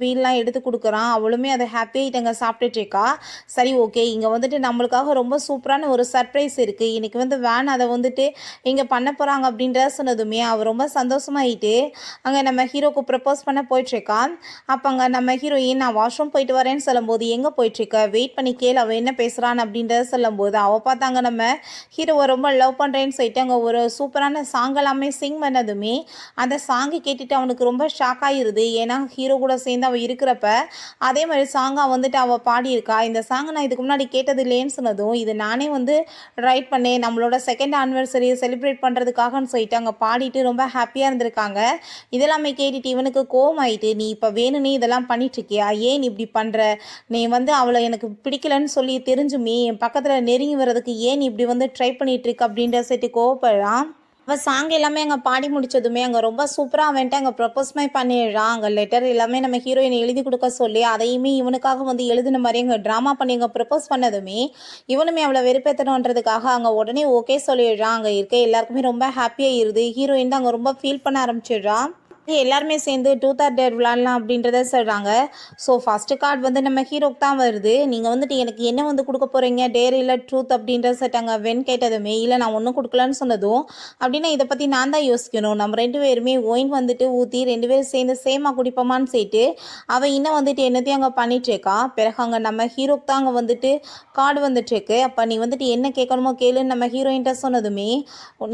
பீல்லாம் எடுத்து கொடுக்குறான். அவளுமே அதை ஹாப்பியாகிட்டு அங்கே சாப்பிட்டுட்டு இருக்கா. சரி ஓகே, இங்கே வந்துட்டு நம்மளுக்காக ரொம்ப சூப்பரான ஒரு சர்ப்ரைஸ் இருக்குது, இன்னைக்கு வந்து வேன் அதை வந்துட்டு இங்கே பண்ண போகிறாங்க அப்படின்றத சொன்னதுமே அவள் ரொம்ப சந்தோஷமாயிட்டு அங்கே நம்ம ஹீரோக்கு ப்ரப்போஸ் பண்ண போயிட்டுருக்கான். அப்போ அங்கே நம்ம ஹீரோயின் நான் வாஷ்ரூம் போயிட்டு வரேன்னு சொல்லும்போது எங்கே போயிட்டுருக்க வெயிட் பண்ணி கேள் அவள் என்ன பேசுகிறான் அப்படின்றத சொல்லும்போது அவள் பார்த்தாங்க நம்ம ஹீரோவை ரொம்ப லவ் பண்ணுறேன்னு சொல்லிட்டு அங்கே ஒரு சூப்பரான சாங் எல்லாமே சிங் பண்ணதுமே அந்த சாங்கை கேட்டுட்டு அவனுக்கு ரொம்ப ஷாக் ஆகிருது. ஏன்னா ஹீரோ கூட சேர்ந்து அவள் இருக்கிறப்ப அதே மாதிரி சாங்கை வந்துட்டு அவள் பாடியிருக்கா. இந்த சாங்கை நான் இதுக்கு முன்னாடி கேட்டது இல்லைன்னு சொன்னதும், இது நானே வந்து ரைட் பண்ணேன் நம்மளோட செகண்ட் ஆனிவர்சரியை செலிப்ரேட் பண்ணுறதுக்காகன்னு சொல்லிட்டு அங்கே பாடிட்டு ரொம்ப ஹாப்பியாக இருந்திருக்காங்க. இதெல்லாமே கேட்டுட்டு இவனுக்கு கோவம் ஆகிட்டு, நீ இப்போ வேணும்னே இதெல்லாம் பண்ணிட்டுருக்கியா, ஏன் இப்படி பண்ணுற, நீ வந்து அவளை எனக்கு பிடிக்கலன்னு சொல்லி தெரிஞ்சுமே என் பக்கத்தில் நெருங்கி வர்றதுக்கு ஏன் இப்படி வந்து ட்ரை பண்ணிகிட்ருக்கு அப்படின்ற சொல்லிட்டு கோவப்படுறான். அவள் சாங் எல்லாமே அங்கே பாடி முடித்ததுமே அங்கே ரொம்ப சூப்பராக வந்துட்டு அங்கே ப்ரப்போஸ்மே பண்ணிடுறான். அங்கே லெட்டர் எல்லாமே நம்ம ஹீரோயினை எழுதி கொடுக்க சொல்லி அதையுமே இவனுக்காக வந்து எழுதின மாதிரி அங்கே ட்ராமா பண்ணி அங்கே ப்ரப்போஸ் பண்ணதுமே இவனுமே அவளை வெறுப்பேற்றணுன்றதுக்காக அங்கே உடனே ஓகே சொல்லிடுறான். அங்கே இருக்க எல்லாருக்குமே ரொம்ப ஹாப்பியாக இருது. ஹீரோயின் தான் அங்கே ரொம்ப ஃபீல் பண்ண ஆரம்பிச்சிடுறான். எல்லாருமே சேர்ந்து ட்ரூத் ஆர் டேர் விளாட்லாம் அப்படின்றத சொல்கிறாங்க. ஸோ ஃபஸ்ட்டு கார்டு வந்து நம்ம ஹீரோக்கு தான் வருது. நீங்கள் வந்துட்டு எனக்கு என்ன வந்து கொடுக்க போகிறீங்க, டேர் இல்லை ட்ரூத் அப்படின்றத செட்டாங்க வென் கேட்டதுமே இல்லை நான் ஒன்றும் கொடுக்கலன்னு சொன்னதும், அப்படின்னா இதை பற்றி நான் தான் யோசிக்கணும், நம்ம 2 பேருமே ஒயின் வந்துட்டு ஊற்றி 2 பேரும் சேர்ந்து சேமாக குடிப்போமான்னு சொல்லிட்டு அவள் இன்னும் வந்துட்டு என்னத்தையும் அங்கே பண்ணிகிட்ருக்கா. பிறகு அங்கே நம்ம ஹீரோக்கு தான் அங்கே வந்துட்டு கார்டு வந்துட்டுருக்கு. அப்போ நீ வந்துட்டு என்ன கேட்கணுமோ கேளுன்னு நம்ம ஹீரோயின்ட்ட சொன்னதுமே,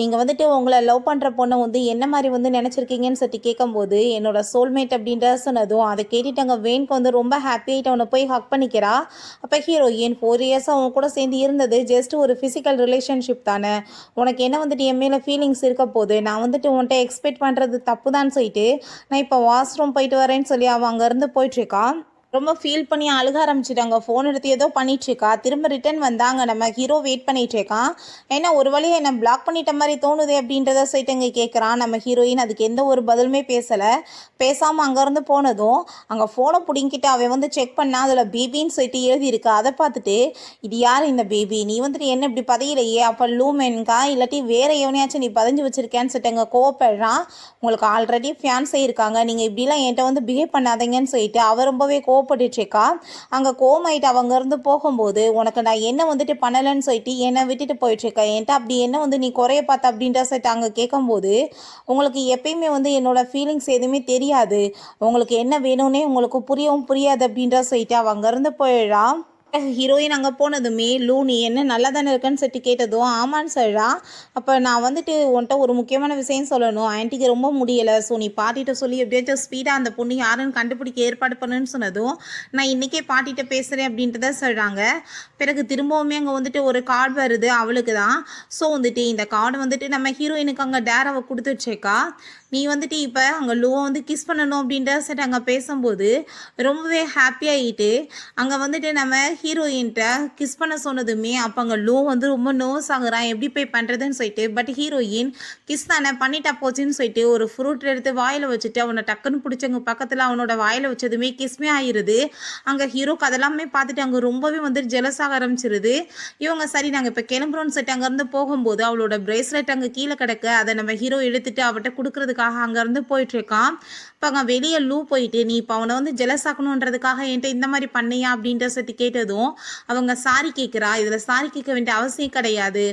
நீங்கள் வந்துட்டு உங்களை லவ் பண்ணுற பொண்ணை வந்து என்ன மாதிரி வந்து நினச்சிருக்கீங்கன்னு சொல்லிட்டு கேட்கும்போது என்னோட சோல்மேட் அப்படின்ற சொன்னதும் அதை கேட்டுட்டு அங்கே வேனுக்கு வந்து ரொம்ப ஹாப்பியாகிட்டு அவனை போய் ஹக் பண்ணிக்கிறா. அப்போ ஹீரோயின் 4 இயர்ஸாக அவன் கூட சேர்ந்து இருந்தது ஜஸ்ட் ஒரு ஃபிசிக்கல் ரிலேஷன்ஷிப் தானே, உனக்கு என்ன வந்துட்டு என் மேலே ஃபீலிங்ஸ் இருக்க போது, நான் வந்துட்டு உன்கிட்ட எக்ஸ்பெக்ட் பண்ணுறது தப்பு தான் சொல்லிட்டு நான் இப்போ வாஷ்ரூம் போயிட்டு வரேன்னு சொல்லி அவன் அங்கேருந்து போயிட்டுருக்கான். ரொம்ப ஃபீல் பண்ணி அழுக ஆரம்பிச்சிட்டாங்க. ஃபோன் எடுத்து ஏதோ பண்ணிகிட்ருக்கா. திரும்ப ரிட்டன் வந்தாங்க. நம்ம ஹீரோ வெயிட் பண்ணிகிட்ருக்கான். ஏன்னா ஒரு வழியை என்னை பிளாக் பண்ணிட்ட மாதிரி தோணுது அப்படின்றத சொல்லிட்டு இங்கே கேட்குறான். நம்ம ஹீரோயின் அதுக்கு எந்த ஒரு பதிலுமே பேசலை. பேசாமல் அங்கேருந்து போனதும் அங்கே ஃபோனை பிடிங்கிட்டு அவன் வந்து செக் பண்ணால் அதில் பேபின்னு சொல்லிட்டு எழுதியிருக்கா. அதை பார்த்துட்டு இது யார் இந்த பேபி, நீ வந்துட்டு என்ன இப்படி பதையிலையே, அப்போ லூமென்கா இல்லாட்டி வேறு எவனையாச்சும் நீ பதிஞ்சு வச்சுருக்கேன்னு சொல்லிட்டு அங்கே கோவப்படுறான். உங்களுக்கு ஆல்ரெடி ஃபியான்ஸே இருக்காங்க, நீங்கள் இப்படிலாம் என்கிட்ட வந்து பிஹேவ் பண்ணாதீங்கன்னு சொல்லிட்டு அவர் ரொம்பவே கோவப்பட்டுட்ருக்கா. அங்கே கோவமாயிட்டு அவங்க இருந்து போகும்போது, உனக்கு நான் என்ன வந்துட்டு பண்ணலைன்னு சொல்லிட்டு என்னை விட்டுட்டு போயிட்டுருக்க, என்கிட்ட அப்படி என்ன வந்து நீ குறைய பார்த்த அப்படின்ற சொல்லிட்டு அங்கே கேட்கும்போது, உங்களுக்கு எப்பயுமே வந்து என்னோட ஃபீலிங்ஸ் எதுவுமே தெரியாது, உங்களுக்கு என்ன வேணும்னே உங்களுக்கு புரியவும் புரியாது அப்படின்ற சொல்லிட்டு அவ அங்கேருந்து போயிடுறா. ஹீரோயின் அங்கே போனதுமே லூ நீ என்ன நல்லா தானே இருக்கன்னு சொல்லிட்டு கேட்டதும் ஆமான்னு சொல்கிறா. அப்போ நான் வந்துட்டு உன்கிட்ட ஒரு முக்கியமான விஷயம் சொல்லணும், ஆன்ட்டிக்கு ரொம்ப முடியலை, ஸோ நீ பாட்டிகிட்ட சொல்லி எப்படியாச்சும் ஸ்பீடாக அந்த பொண்ணு யாருன்னு கண்டுபிடிக்க ஏற்பாடு பண்ணுன்னு சொன்னதும் நான் இன்றைக்கே பாட்டிகிட்ட பேசுகிறேன் அப்படின்ட்டு தான் சொல்கிறாங்க. பிறகு திரும்பவுமே அங்கே வந்துட்டு ஒரு கார்டு வருது அவளுக்கு தான். ஸோ வந்துட்டு இந்த கார்டு வந்துட்டு நம்ம ஹீரோயினுக்கு அங்கே டேரவை கொடுத்துட்ருக்கா. நீ வந்துட்டு இப்போ அங்கே லூவை வந்து கிஸ் பண்ணணும் அப்படின்ற சரி அங்கே பேசும்போது ரொம்பவே ஹாப்பியாகிட்டு அங்கே வந்துட்டு நம்ம ஹீரோயின்கிட்ட கிஸ் பண்ண சொன்னதுமே அப்போ அங்கே லூ வந்து ரொம்ப நர்வஸ் ஆகுறான், எப்படி போய் பண்ணுறதுன்னு சொல்லிட்டு. பட் ஹீரோயின் கிஸ் தானே பண்ணிட்டா போச்சுன்னு சொல்லிட்டு ஒரு ஃப்ரூட் எடுத்து வாயில் வச்சுட்டு அவனை டக்குன்னு பிடிச்சவங்க பக்கத்தில் அவனோட வாயில் வச்சதுமே கிஸ்மே ஆகிருது. அங்கே ஹீரோக்கு அதெல்லாமே பார்த்துட்டு அங்கே ரொம்பவே வந்துட்டு ஜெலஸ் ஆக ஆரம்பிச்சிருது. இவங்க சரி நாங்கள் இப்போ கிளம்புறோன்னு சொல்லிட்டு அங்கேருந்து போகும்போது அவளோட பிரேஸ்லெட் அங்கே கீழே கிடக்க அதை நம்ம ஹீரோ எடுத்துட்டு அவட்ட கொடுக்குறதுக்காக அங்கேருந்து போயிட்டுருக்கான். இப்போ அங்கே வெளியே லூ போயிட்டு நீ இப்போ அவனை வந்து ஜெலஸ் ஆக்கணுன்றதுக்காக என்கிட்ட இந்த மாதிரி பண்ணியா அப்படின்ற சட்டி கேட்டதும் அவங்க சாரி கேட்குறா. இதில் சாரி கேட்க வேண்டிய அவசியம் கிடையாது,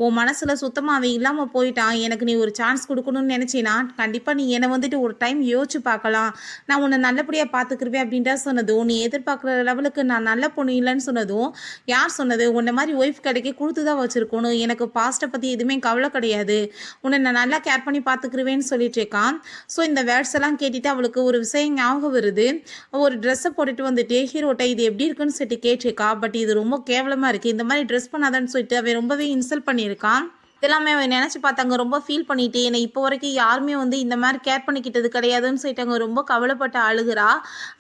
உன் மனசில் சுத்தமாகவே இல்லாமல் போயிட்டான், எனக்கு நீ ஒரு சான்ஸ் கொடுக்கணும்னு நினச்சினா கண்டிப்பாக நீ என்னை வந்துட்டு ஒரு டைம் யோசிச்சு பார்க்கலாம், நான் உன்னை நல்லபடியாக பார்த்துக்குருவேன் அப்படின்றா சொன்னதும் நீ எதிர்பார்க்குற லெவலுக்கு நான் நல்ல பொண்ணு இல்லைன்னு சொன்னதும் யார் சொன்னது, உன்னை மாதிரி ஒய்ஃப் கிடைக்க கொடுத்து தான் வச்சுருக்கணும், எனக்கு பாஸ்ட்டை பற்றி எதுவுமே கவலை கிடையாது, உன்னை நான் நல்லா கேர் பண்ணி பார்த்துக்குருவேன்னு சொல்லிட்டு இருக்கான். ஸோ இந்த வேர்ட்ஸ் எல்லாம் கேட்டுட்டு அவளுக்கு ஒரு விஷயம் ஞாபகம் வருது. ஒரு ட்ரெஸ்ஸை போட்டுட்டு வந்துட்டு ஹீரோட்ட இது எப்படி இருக்குன்னு சொல்லிட்டு கேட்டிருக்கா. பட் இது ரொம்ப கேவலமாக இருக்குது, இந்த மாதிரி ட்ரெஸ் பண்ணாதான்னு சொல்லிட்டு அவன் ரொம்பவே இன்சல்ட் பண்ணியிருக்கான். இதெல்லாமே அவன் நினச்சி பார்த்தாங்க ரொம்ப ஃபீல் பண்ணிட்டு என்னை இப்போ வரைக்கும் யாருமே வந்து இந்த மாதிரி கேர் பண்ணிக்கிட்டது கிடையாதுன்னு சொல்லிட்டாங்க, ரொம்ப கவலைப்பட்டு அழுகிறா.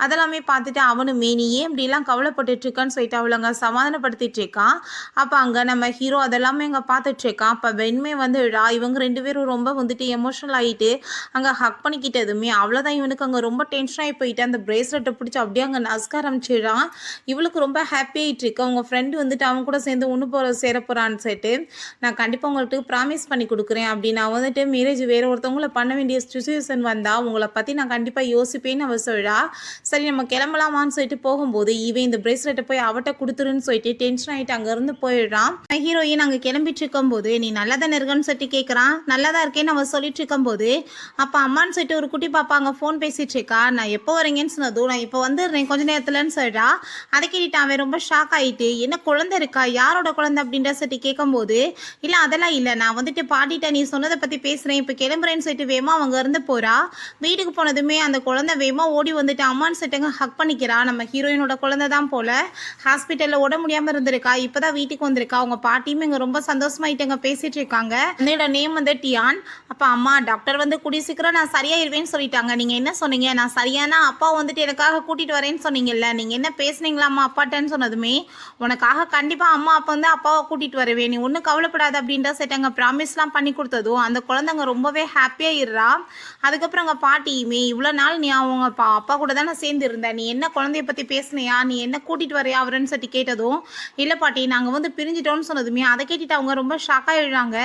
அதெல்லாமே பார்த்துட்டு அவனுமே நீ ஏன் இப்படிலாம் கவலைப்பட்டுட்ருக்கான்னு சொல்லிட்டு அவளை அங்கே சமாதானப்படுத்திட்டு இருக்கான். அப்போ அங்கே நம்ம ஹீரோ அதெல்லாமே அங்கே பார்த்துட்ருக்கான். அப்போ வெண்மை வந்து இவங்க ரெண்டு பேரும் ரொம்ப வந்துட்டு எமோஷனல் ஆகிட்டு அங்கே ஹக் பண்ணிக்கிட்டதுமே அவ்வளோதான் இவனுக்கு அங்கே ரொம்ப டென்ஷன் ஆகி போயிட்டு அந்த பிரேஸ்லெட்டை பிடிச்சி அப்படியே அங்கே நசுக்க ஆரம்பிச்சிடுறான். இவளுக்கு ரொம்ப ஹாப்பி ஆகிட்டு இருக்கு, அவங்க ஃப்ரெண்டு வந்துட்டு அவங்க கூட சேர்ந்து ஒன்று சேர போகிறான்னு சொல்லிட்டு நான் கண்டிப்பாக உங்களுக்கு ப்ராமிஸ் பண்ணி கொடுக்குறேன் அப்படி நான் வந்துட்டு மேரேஜ் வேறு ஒருத்தவங்கள பண்ண வேண்டிய சுச்சுவேஷன் வந்தால் உங்களை பற்றி நான் கண்டிப்பாக யோசிப்பேன்னு அவள் சொல்கிறா. சரி நம்ம கிளம்பலாமான்னு சொல்லிட்டு போகும்போது இவன் இந்த பிரேஸ்லெட்டை போய் அவட்ட கொடுத்துருன்னு சொல்லிட்டு டென்ஷன் ஆகிட்டு அங்கேருந்து போயிடுறான். ஹீரோயின் அங்கே கிளம்பிட்டு இருக்கும்போது நீ நல்லா தானே இருக்கன்னு சொல்லிட்டு கேட்குறான். நல்லா தான் இருக்கேன்னு அவள் சொல்லிட்டு இருக்கும்போது அப்போ அம்மான்னு சொல்லிட்டு ஒரு குட்டி பாப்பா அங்கே ஃபோன் பேசிகிட்டு இருக்கா. நான் எப்போ வரீங்கன்னு சொன்னதும் நான் இப்போ வந்துடுறேன் கொஞ்ச நேரத்துலன்னு சொல்கிறா. அதை கேட்டுட்டு அவன் ரொம்ப ஷாக் ஆகிட்டு என்ன குழந்தை இருக்கா, யாரோட குழந்தை அப்படின்ற சொல்லிட்டு கேட்கும்போது இல்லை அதெல்லாம் இல்லை, நான் வந்துட்டு பாட்டிட்ட நீ சொன்னதை பற்றி பேசுகிறேன் இப்போ கிளம்புறேன்னு சொல்லிட்டு வேமா அவங்க இருந்து போகிறா. வீட்டுக்கு போனதுமே அந்த குழந்தை வேமா ஓடி வந்துட்டு அம்மான்னு சொல்லிட்டுங்க ஹக் பண்ணிக்கிறா. நம்ம ஹீரோயினோட குழந்தை தான் போல் ஹாஸ்பிட்டலில் உட முடியாமல் இருந்திருக்கா, இப்போ தான் வீட்டுக்கு வந்திருக்கா. அவங்க பாட்டியுமே இங்கே ரொம்ப சந்தோஷமாயிட்டு பேசிகிட்டு இருக்காங்க. என்னோட நேம் வந்து டியான். அப்போ அம்மா டாக்டர் வந்து கூடிய சீக்கிரம் நான் சரியாயிருவேன்னு சொல்லிட்டாங்க, நீங்கள் என்ன சொன்னீங்க, நான் சரியானா அப்பா வந்துட்டு எனக்காக கூட்டிகிட்டு வரேன்னு சொன்னீங்கல்ல, நீங்கள் என்ன பேசுனீங்களா அம்மா அப்பாட்டன்னு சொன்னதுமே உனக்காக கண்டிப்பாக அம்மா அப்பா வந்து அப்பாவை கூட்டிகிட்டு வருவேன், நீ ஒன்றும் கவலைப்படாது அப்படின்ற செட்டாங்க ப்ராமிஸ்லாம் பண்ணி கொடுத்ததும் அந்த குழந்தைங்க ரொம்பவே ஹாப்பியாக இருறா. அதுக்கப்புறம் அங்கே பாட்டியுமே இவ்வளோ நாள் நீ அவங்க அப்பா கூட தானே சேர்ந்து இருந்த, நீ என்ன குழந்தைய பற்றி பேசுனியா, நீ என்ன கூட்டிகிட்டு வரையா அவருன்னு சொல்லி கேட்டதும் இல்லை பாட்டி நாங்கள் வந்து பிரிஞ்சிட்டோன்னு சொன்னதுமே அதை கேட்டுட்டு அவங்க ரொம்ப ஷாக்காக எழுறாங்க.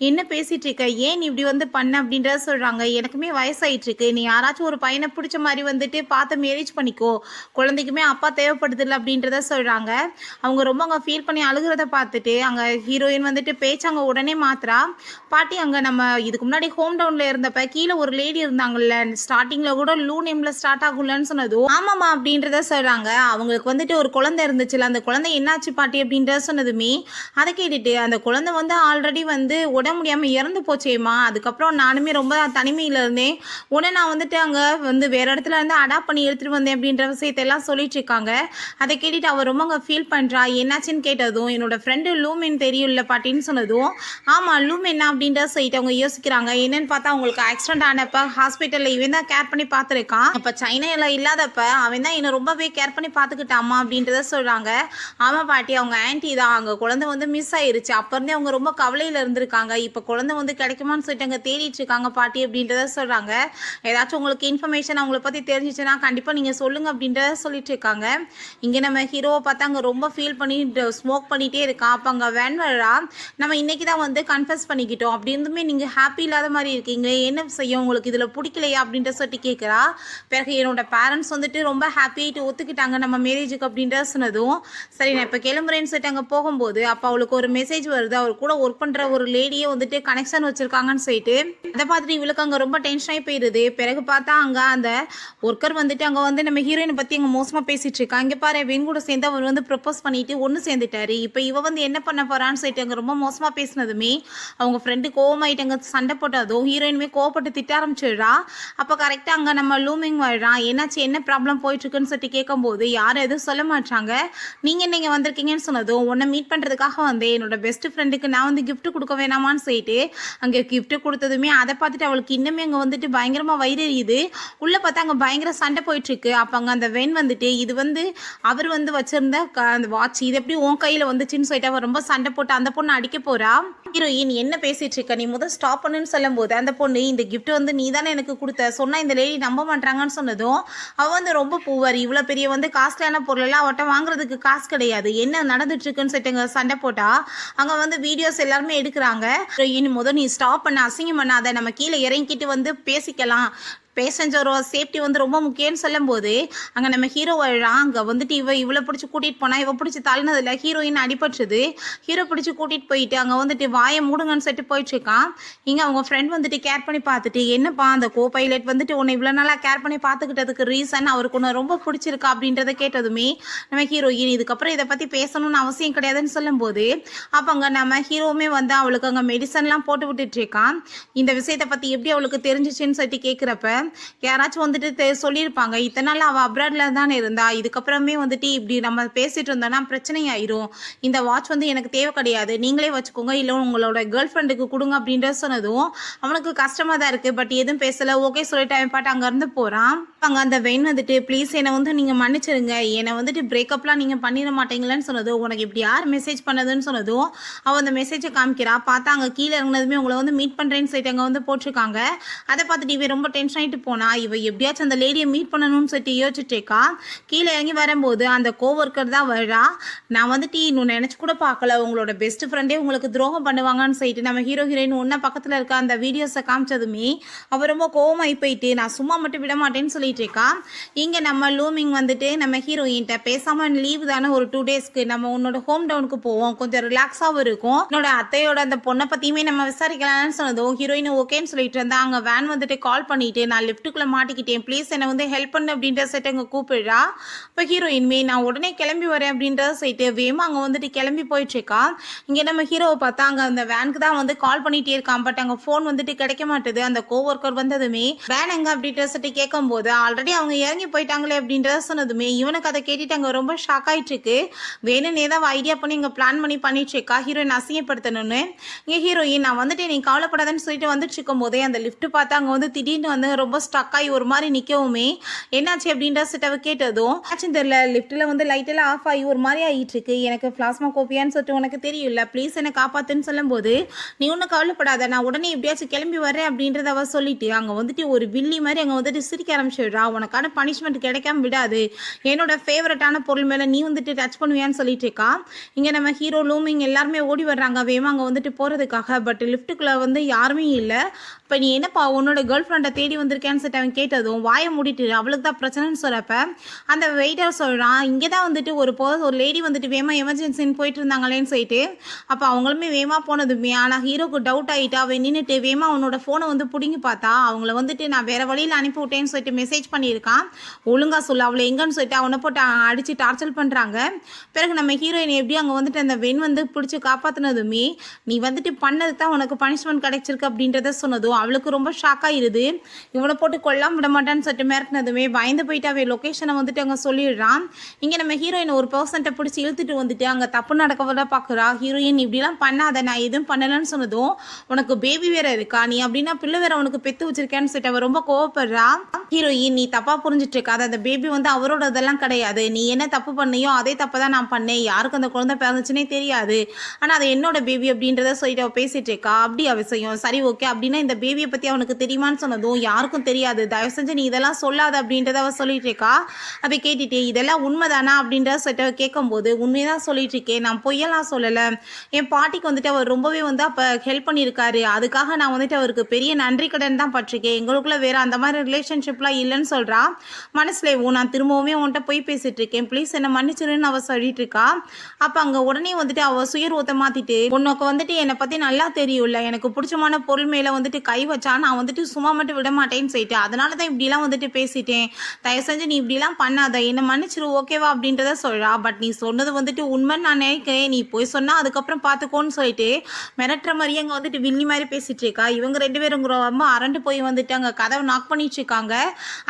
என்ன பேசிகிட்டு இருக்க, ஏன் நீ இப்படி வந்து பண்ண அப்படின்றத சொல்கிறாங்க. எனக்குமே வயசாகிட்டுருக்கு, நீ யாராச்சும் ஒரு பையனை பிடிச்ச மாதிரி வந்துட்டு பார்த்து மேரேஜ் பண்ணிக்கோ, குழந்தைக்குமே அப்பா தேவைப்படுதில்லை அப்படின்றத சொல்கிறாங்க. அவங்க ரொம்ப அங்கே ஃபீல் பண்ணி அழுகிறத பார்த்துட்டு அங்கே ஹீரோயின் வந்துட்டு பேச்சாங்க உடனே மாத்திரா. பாட்டி அங்கே நம்ம இதுக்கு முன்னாடி ஹோம் டவுனில் இருந்தப்ப கீழே ஒரு லேடி இருந்தாங்கல்ல, ஸ்டார்டிங்கில் கூட லூ நேமில் ஸ்டார்ட் ஆகும்லன்னு சொன்னதும் ஆமாம்மா அப்படின்றத சொல்கிறாங்க. அவங்களுக்கு வந்துட்டு ஒரு குழந்தை இருந்துச்சுல, அந்த குழந்தை என்னாச்சு பாட்டி அப்படின்றத சொன்னதுமே அதை கேட்டுட்டு அந்த குழந்தை வந்து ஆல்ரெடி வந்து உட முடியாமல் இறந்து போச்சேம்மா, அதுக்கப்புறம் நானுமே ரொம்ப தனிமையில் இருந்தேன், உடனே நான் வந்துட்டு அங்கே வந்து வேறு இடத்துல இருந்து அடாப்ட் பண்ணி எடுத்துகிட்டு வந்தேன் அப்படின்ற விஷயத்தெல்லாம் சொல்லிட்டு இருக்காங்க. அதை கேட்டுட்டு அவள் ரொம்ப அங்கே ஃபீல் பண்ணுறா. என்னாச்சுன்னு கேட்டதும் என்னோட ஃப்ரெண்டு லூமின் தெரியும்ல பாட்டின்னு சொன்னதும் ஆமாம் லூம் என்ன அப்படின்ற சொல்லிட்டு அவங்க யோசிக்கிறாங்க. என்னன்னு பார்த்தா அவங்களுக்கு ஆக்சிடென்ட் ஆனப்ப ஹாஸ்பிட்டலில் இவன் தான் கேர் பண்ணி பார்த்துருக்கான், அப்போ சைனாவில் இல்லாதப்ப அவன் தான் என்னை ரொம்பவே கேர் பண்ணி பார்த்துக்கிட்டாமா அப்படின்றத சொல்கிறாங்க. ஆமாம் பாட்டி அவங்க ஆன்ட்டி தான், அங்கே குழந்தை வந்து மிஸ் ஆயிருச்சு, அப்போ இருந்தே அவங்க ரொம்ப கவலையில் இருந்திருக்காங்க, இப்போ குழந்தை வந்து கிடைக்குமான்னு சொல்லிட்டு அங்கே தேடிட்டு இருக்காங்க பாட்டி அப்படின்றத சொல்கிறாங்க. ஏதாச்சும் உங்களுக்கு இன்ஃபர்மேஷன் அவங்கள பற்றி தெரிஞ்சிச்சுன்னா கண்டிப்பாக நீங்கள் சொல்லுங்கள் அப்படின்றத சொல்லிட்டு இருக்காங்க. இங்கே நம்ம ஹீரோவை பார்த்தா அங்கே ரொம்ப ஃபீல் பண்ணி ஸ்மோக் பண்ணிகிட்டே இருக்கான். அப்போ அங்கே வேன் வரா, நம்ம இன்றைக்கி தான் தான் வந்து கன்ஃபஸ் பண்ணிக்கிட்டோம். அப்படி இருந்துமே நீங்கள் ஹாப்பி இல்லாத மாதிரி இருக்கீங்க, என்ன செய்ய உங்களுக்கு இதில் பிடிக்கலையா அப்படின்ற சொல்லிட்டு கேட்குறா. பிறகு என்னோட பேரண்ட்ஸ் வந்துட்டு ரொம்ப ஹாப்பியாகிட்டு ஒத்துக்கிட்டாங்க நம்ம மேரேஜுக்கு அப்படின்ற சொன்னதும், சரி நான் இப்போ கிளம்புறேன்னு சொல்லிட்டு அங்கே போகும்போது அப்போ அவளுக்கு ஒரு மெசேஜ் வருது. அவர் கூட ஒர்க் பண்ணுற ஒரு லேடியே வந்துட்டு கனெக்ஷன் வச்சுருக்காங்கன்னு சொல்லிட்டு அதை பார்த்துட்டு இவளுக்கு அங்கே ரொம்ப டென்ஷன் ஆகி போயிடுது. பிறகு பார்த்தா அங்கே அந்த ஒர்க்கர் வந்துட்டு அங்கே வந்து நம்ம ஹீரோயினை பற்றி அங்கே மோசமாக பேசிகிட்டு இருக்கா. இங்கே பாரு வென் கூட சேர்ந்து அவர் வந்து ப்ரப்போஸ் பண்ணிட்டு ஒன்று சேர்ந்துட்டாரு. இப்போ இவ வந்து என்ன பண்ண போகிறான்னு சொல்லிட்டு அங்கே ரொம்ப மோசமாக பேசினதுமே அவங்க ஃப்ரெண்டு கோவமாயிட்டு அங்கே சண்டை போட்டதும் ஹீரோயினுமே கோவப்பட்டு திட்ட ஆரம்பிச்சிடுறா. அப்போ கரெக்டாக அங்கே நம்ம லூமிங் வாழ்றான். என்னாச்சு, என்ன ப்ராப்ளம் போயிட்டுருக்குன்னு சொல்லிட்டு கேட்கும்போது யாரும் எதுவும் சொல்ல மாட்டாங்க. நீங்கள் என்னங்க வந்திருக்கீங்கன்னு சொன்னதும் உன்னை மீட் பண்ணுறதுக்காக வந்து என்னோட பெஸ்ட் ஃப்ரெண்டுக்கு நான் வந்து கிஃப்ட் கொடுக்க வேணாமான்னு சொல்லிட்டு அங்கே கிஃப்ட் கொடுத்ததுமே அதை பார்த்துட்டு அவளுக்கு இன்னுமே அங்கே வந்துட்டு பயங்கரமாக வயிறு எரியுது. உள்ளே பார்த்தா அங்கே பயங்கர சண்டை போயிட்டுருக்கு. அப்போ அங்கே அந்த வென் வந்துட்டு இது வந்து அவர் வந்து வச்சிருந்த அந்த வாட்ச் இது எப்படி உன் கையில் வந்துச்சுன்னு சொல்லிட்டு அவள் ரொம்ப சண்டை போட்டு அந்த பொண்ணை அடிக்க போகிறா. ஹீரோயின் என்ன பேசிட்டு இருக்க, நீ முதல் ஸ்டாப் பண்ணுன்னு சொல்லும் போது அந்த பொண்ணு இந்த கிஃப்ட் வந்து நீ தானே எனக்கு கொடுத்த, சொன்னால் இந்த லேடி நம்ப மாட்டாங்கன்னு சொன்னதும் அவள் வந்து ரொம்ப பூவார். இவ்வளோ பெரிய வந்து காஸ்ட்லியான பொருளெல்லாம் அவட்ட வாங்குறதுக்கு காசு கிடையாது, என்ன நடந்துட்டு இருக்குன்னு சொல்லிட்டு சண்டை போட்டா. அங்கே வந்து வீடியோஸ் எல்லாருமே எடுக்கிறாங்க. ஹீரோயின் முதல் நீ ஸ்டாப் பண்ண, அசிங்கம் பண்ணாத, நம்ம கீழே இறங்கிட்டு வந்து பேசிக்கலாம், பேசஞ்சரோட சேஃப்டி வந்து ரொம்ப முக்கியம்னு சொல்லும் போது அங்கே நம்ம ஹீரோ வர்றான். அங்கே வந்துட்டு இவ்வளோ பிடிச்சி கூட்டிகிட்டு போனால் இவ பிடிச்சி தள்ளினதில் ஹீரோயின் அடிபட்டுது. ஹீரோ பிடிச்சி கூட்டிகிட்டு போயிட்டு அங்கே வந்துட்டு வாயை மூடுங்கன்னு சொல்லிட்டு போயிட்டுருக்கான். இங்கே அவங்க ஃப்ரெண்ட் வந்துட்டு கேர் பண்ணி பார்த்துட்டு என்னப்பா அந்த கோ பைலட் வந்துட்டு உன்னை இவ்வளோ நாளாக கேர் பண்ணி பார்த்துக்கிட்டதுக்கு ரீசன் அவருக்கு ஒன்று ரொம்ப பிடிச்சிருக்கா அப்படின்றத கேட்டதுமே நம்ம ஹீரோயின் இதுக்கப்புறம் இதை பற்றி பேசணும்னு அவசியம் கிடையாதுன்னு சொல்லும்போது அப்போ அங்கே நம்ம ஹீரோவுமே வந்து அவளுக்கு அங்கே மெடிசன்லாம் போட்டு விட்டுட்ருக்கான். இந்த விஷயத்தை பற்றி எப்படி அவளுக்கு தெரிஞ்சிச்சுன்னு சொல்லிட்டு கேட்குறப்ப யாராச்சும் வந்துட்டு சொல்லியிருப்பாங்க, இத்தனை நாள் அவள் அப்ராட்ல தானே இருந்தா, இதுக்கப்புறமே வந்துட்டு இப்படி நம்ம பேசிட்டு இருந்தோம்னா பிரச்சனை ஆயிரும், இந்த வாட்ச் வந்து எனக்கு தேவை கிடையாது, நீங்களே வச்சுக்கோங்க, இல்லை உங்களோட கேர்ள் ஃப்ரெண்டுக்கு கொடுங்க அப்படின்ற சொன்னதும் அவனுக்கு கஷ்டமாக தான் இருக்குது. பட் எதுவும் பேசலை, ஓகே சொல்லிட்டு அவன் பாட்டு அங்கேருந்து போகிறான். அங்கே அந்த வெயின் வந்துட்டு ப்ளீஸ் என்னை வந்து நீங்கள் மன்னிச்சிருங்க, என்னை வந்துட்டு பிரேக்கப்லாம் நீங்கள் பண்ணிட மாட்டீங்களேன்னு சொன்னதும் உனக்கு இப்படி யார் மெசேஜ் பண்ணதுன்னு சொன்னதும் அவள் அந்த மெசேஜை காமிக்கிறா. பார்த்தா அங்கே கீழே இறங்கினதுமே உங்களை வந்து மீட் பண்ணுறேன்னு சொல்லிட்டு அங்கே வந்து போட்டிருக்காங்க. அதை பார்த்துட்டு இவன் ரொம்ப டென்ஷன் ஆகிட்டு போனா. இவ எப்படியாச்சும் அந்த லேடியை மீட் பண்ணணும்னு சொல்லிட்டு யோசிச்சுட்டேக்கா. கீழே இறங்கி வரும்போது அந்த கோவொர்க்கர் தான் வரா. நான் வந்துட்டு இன்னும் நினச்சி கூட பார்க்கல உங்களோட பெஸ்ட் ஃப்ரெண்டே உங்களுக்கு துரோகம் பண்ணுவாங்கன்னு சொல்லிட்டு நம்ம ஹீரோ ஹீரோயின் ஒன்றா பக்கத்தில் இருக்க அந்த வீடியோஸை காமிச்சதுமே அவர் ரொம்ப கோவமாகி போயிட்டு நான் சும்மா மட்டும் விட மாட்டேன்னு சொல்லிட்டு இருக்கா. இங்கே நம்ம லூமிங் வந்துட்டு நம்ம ஹீரோயின்ட்ட பேசாமல் லீவு தானே ஒரு 2 டேஸ்க்கு நம்ம உன்னோட ஹோம் டவுனுக்கு போவோம், கொஞ்சம் ரிலாக்ஸாகவும் இருக்கும், என்னோட அத்தையோட அந்த பொண்ணை பற்றியுமே நம்ம விசாரிக்கலாம்னு சொன்னதும் ஹீரோயின் ஓகேன்னு சொல்லிட்டு இருந்தா. அங்கே வேன் வந்துட்டு கால் பண்ணிட்டு நான் லிஃப்ட்டுக்குள்ளே மாட்டிக்கிட்டேன், ப்ளீஸ் என்னை வந்து ஹெல்ப் பண்ணு அப்படின்ற சைட்டு அங்கே கூப்பிடுறா. இப்போ ஹீரோயின்மே நான் உடனே கிளம்பி வரேன் அப்படின்ற சைட்டு வேமா அங்கே வந்துட்டு கிளம்பி போயிட்டுருக்கா. இங்கே நம்ம ஹீரோவை பார்த்தா அங்கே அந்த வேனுக்கு தான் வந்து கால் பண்ணிகிட்டே இருக்கான். பட் அங்கே ஃபோன் வந்துட்டு கிடைக்க மாட்டுது. அந்த கோவொர்க்கர் வந்ததுமே வேன் எங்கே அப்படின்ற சைட்டு கேட்கும்போது ஆல்ரெடி அவங்க இறங்கி போயிட்டாங்களே அப்படின்றத சொன்னதுமே இவனுக்கு அதை கேட்டுட்டு அங்கே ரொம்ப ஷாக் ஆகிட்டு இருக்கு. வேணும்னே தான் ஐடியா பண்ணி இங்கே பிளான் பண்ணிட்டு இருக்கா ஹீரோயின் அசிங்கப்படுத்தணும்னு. இங்கே ஹீரோயின் நான் வந்துட்டு நீ கவலைப்படாதன்னு சொல்லிட்டு வந்துட்டு இருக்கும் போதே அந்த லிஃப்ட் பார்த்தா அங்கே வந்து திடீர்னு வந்து ரொம்ப ஸ்டக் ஆகி ஒரு மாதிரி நிற்கவுமே என்னாச்சு அப்படின்ற சிட்டவை கேட்டதும் ஆச்சுன்னு தெரியல, லிஃப்ட்டில் வந்து லைட்டெல்லாம் ஆஃப் ஆகி ஒரு மாதிரி ஆகிட்டு இருக்கு, எனக்கு பிளாஸ்மா கோப்பியான்னு சொல்லிட்டு உனக்கு தெரியல, ப்ளீஸ் என்னை காப்பாத்துன்னு சொல்லும்போது நீ ஒன்றும் கவலைப்படாத நான் உடனே எப்படியாச்சும் கிளம்பி வரேன் அப்படின்றத அவ சொல்லிட்டு அங்கே வந்துட்டு ஒரு வில்லி மாதிரி அங்கே வந்துட்டு சிரிக்க ஆரம்பிச்சிடுறா. உனக்கான பனிஷ்மெண்ட் கிடைக்காம விடாது, என்னோட ஃபேவரட்டான பொருள் மேலே நீ வந்துட்டு டச் பண்ணுவியான்னு சொல்லிட்டு இருக்கா. இங்கே நம்ம ஹீரோ லூமிங் எல்லாருமே ஓடி வர்றாங்க வேமா அங்கே வந்துட்டு போகிறதுக்காக. பட் லிஃப்ட்டுக்குள்ளே வந்து யாருமே இல்லை. இப்போ நீ என்னப்பா உன்னோட கேர்ள் ஃப்ரெண்டை தேடி வந்திருக்கேன்னு சொல்லிட்டு அவன் கேட்டதும் வாயை மூடிட்டு அவளுக்கு தான் பிரச்சனைன்னு சொல்கிறப்ப அந்த வெயிட்டர் சொல்கிறான் இங்கே தான் வந்துட்டு ஒரு லேடி வந்துட்டு வேமா எமர்ஜென்சின்னு போயிட்டு இருந்தாங்களேன்னு சொல்லிட்டு. அப்போ அவங்களுமே வேமா போனதுமே ஆனால் ஹீரோக்கு டவுட் ஆகிட்டு அவன் நின்றுட்டு வேமா அவனோட ஃபோனை வந்து பிடிங்கி பார்த்தா அவங்கள வந்துட்டு நான் வேறு வழியில் அனுப்பி விட்டேன்னு சொல்லிட்டு மெசேஜ் பண்ணியிருக்கான். ஒழுங்காக சொல்ல அவளை எங்கன்னு சொல்லிட்டு அவனை போட்டு அடித்து டார்ச்சர் பண்ணுறாங்க. பிறகு நம்ம ஹீரோயின் எப்படி அங்கே வந்துட்டு அந்த வென் வந்து பிடிச்சி காப்பாற்றினதுமே நீ வந்துட்டு பண்ணதுக்கு தான் உனக்கு பனிஷ்மெண்ட் கிடைச்சிருக்கு அப்படின்றத சொன்னதும் அவளுக்கு ரொம்ப ஷாக் ஆகிடுது. இவனை போட்டு கொல்லாம விட மாட்டான்னு சொல்லிட்டு மிரட்டினதுமே பயந்து போயிட்டு அவன் லொக்கேஷனை வந்துட்டு அங்கே சொல்லிடுறான். இங்கே நம்ம ஹீரோயின் ஒரு பர்சன்ட்டை பிடிச்சி இழுத்துட்டு வந்துட்டு அங்கே தப்பு நடக்கவத பார்க்குறா. ஹீரோயின் இப்படிலாம் பண்ணாத நான் எதுவும் பண்ணலன்னு சொன்னதும் உனக்கு பேபி வேற இருக்கா, நீ அப்படின்னா பிள்ளை வேற உனக்கு பெற்று வச்சிருக்கேன்னு சொல்லிட்டு அவன் ரொம்ப கோவப்படுறா. ஹீரோயின், "நீ தப்பா புரிஞ்சுட்டு இருக்காத. அந்த பேபி வந்து அவரோடதெல்லாம் கிடையாது. நீ என்ன தப்பு பண்ணியோ, அதே தப்ப தான் நான் பண்ணேன். யாருக்கு அந்த குழந்தை பிறந்துச்சுன்னே தெரியாது. ஆனா அது என்னோட பேபி" அப்படின்றத சொல்லிட்டு அவ பேசிட்டு இருக்கா. "அப்படியா விஷயம்? சரி ஓகே. அப்படின்னா இந்த பேபிய பத்தி அவனுக்கு தெரியுமான்னு சொன்னதும், "யாருக்கும் தெரியாது. தயவு செஞ்சு நீ இதெல்லாம் சொல்லாத" அப்படின்றத அவ சொல்லிட்டு இருக்கா. அப்ப கேட்டுட்டு, "இதெல்லாம் உண்மைதானா?" அப்படின்றத சொல்லிட்டு அவ கேட்கும்போது, "உண்மைய தான் சொல்லிட்டு இருக்கேன். நான் பொய்யெல்லாம் சொல்லல. என் பாட்டிக்கு வந்துட்டு அவர் ரொம்பவே வந்து அப்ப ஹெல்ப் பண்ணியிருக்காரு. அதுக்காக நான் வந்துட்டு அவருக்கு பெரிய நன்றி கடன் தான் பட்டிருக்கேன். எங்களுக்குள்ள வேற அந்த மாதிரி ரிலேஷன்ஷிப்லாம் இல்லைன்னு சொல்றா. மனசுலயும் நான் திரும்பவுமே உன்கிட்ட போய் பேசிட்டு இருக்கேன். ப்ளீஸ் என்ன மன்னிச்சிருன்னு அவ சொல்லிட்டு இருக்கா. அப்ப அங்க உடனே வந்துட்டு அவ சுயரூபத்தை மாத்திட்டு, "உனக்கு வந்துட்டு என்னை பத்தி நல்லா தெரியும்ல. எனக்கு பிடிச்சமான பொருள் மேல வந்துட்டு கை வச்சா நான் வந்துட்டு சும்மா மட்டும் விட மாட்டேன்னு சொல்லிட்டு, அதனால தான் இப்படிலாம் வந்துட்டு பேசிட்டேன். தயவு செஞ்சு நீ இப்படிலாம் பண்ணாத. என்ன மன்னிச்சிரு ஓகேவா?" அப்படின்றத சொல்றா. பட் நீ சொன்னது வந்துட்டு உண்மைன்னு நான் நினைக்கிறேன். நீ போய் சொன்னா அதுக்கப்புறம் பார்த்துக்கோன்னு சொல்லிட்டு மிரட்டுற மாதிரியே அங்க வந்துட்டு வில்லி மாதிரி பேசிட்டு இருக்கா. இவங்க 2 பேரும் ரொம்ப அரண்டு போய் வந்துட்டு அங்க கதவை நாக் பண்ணிட்டு இருக்காங்க.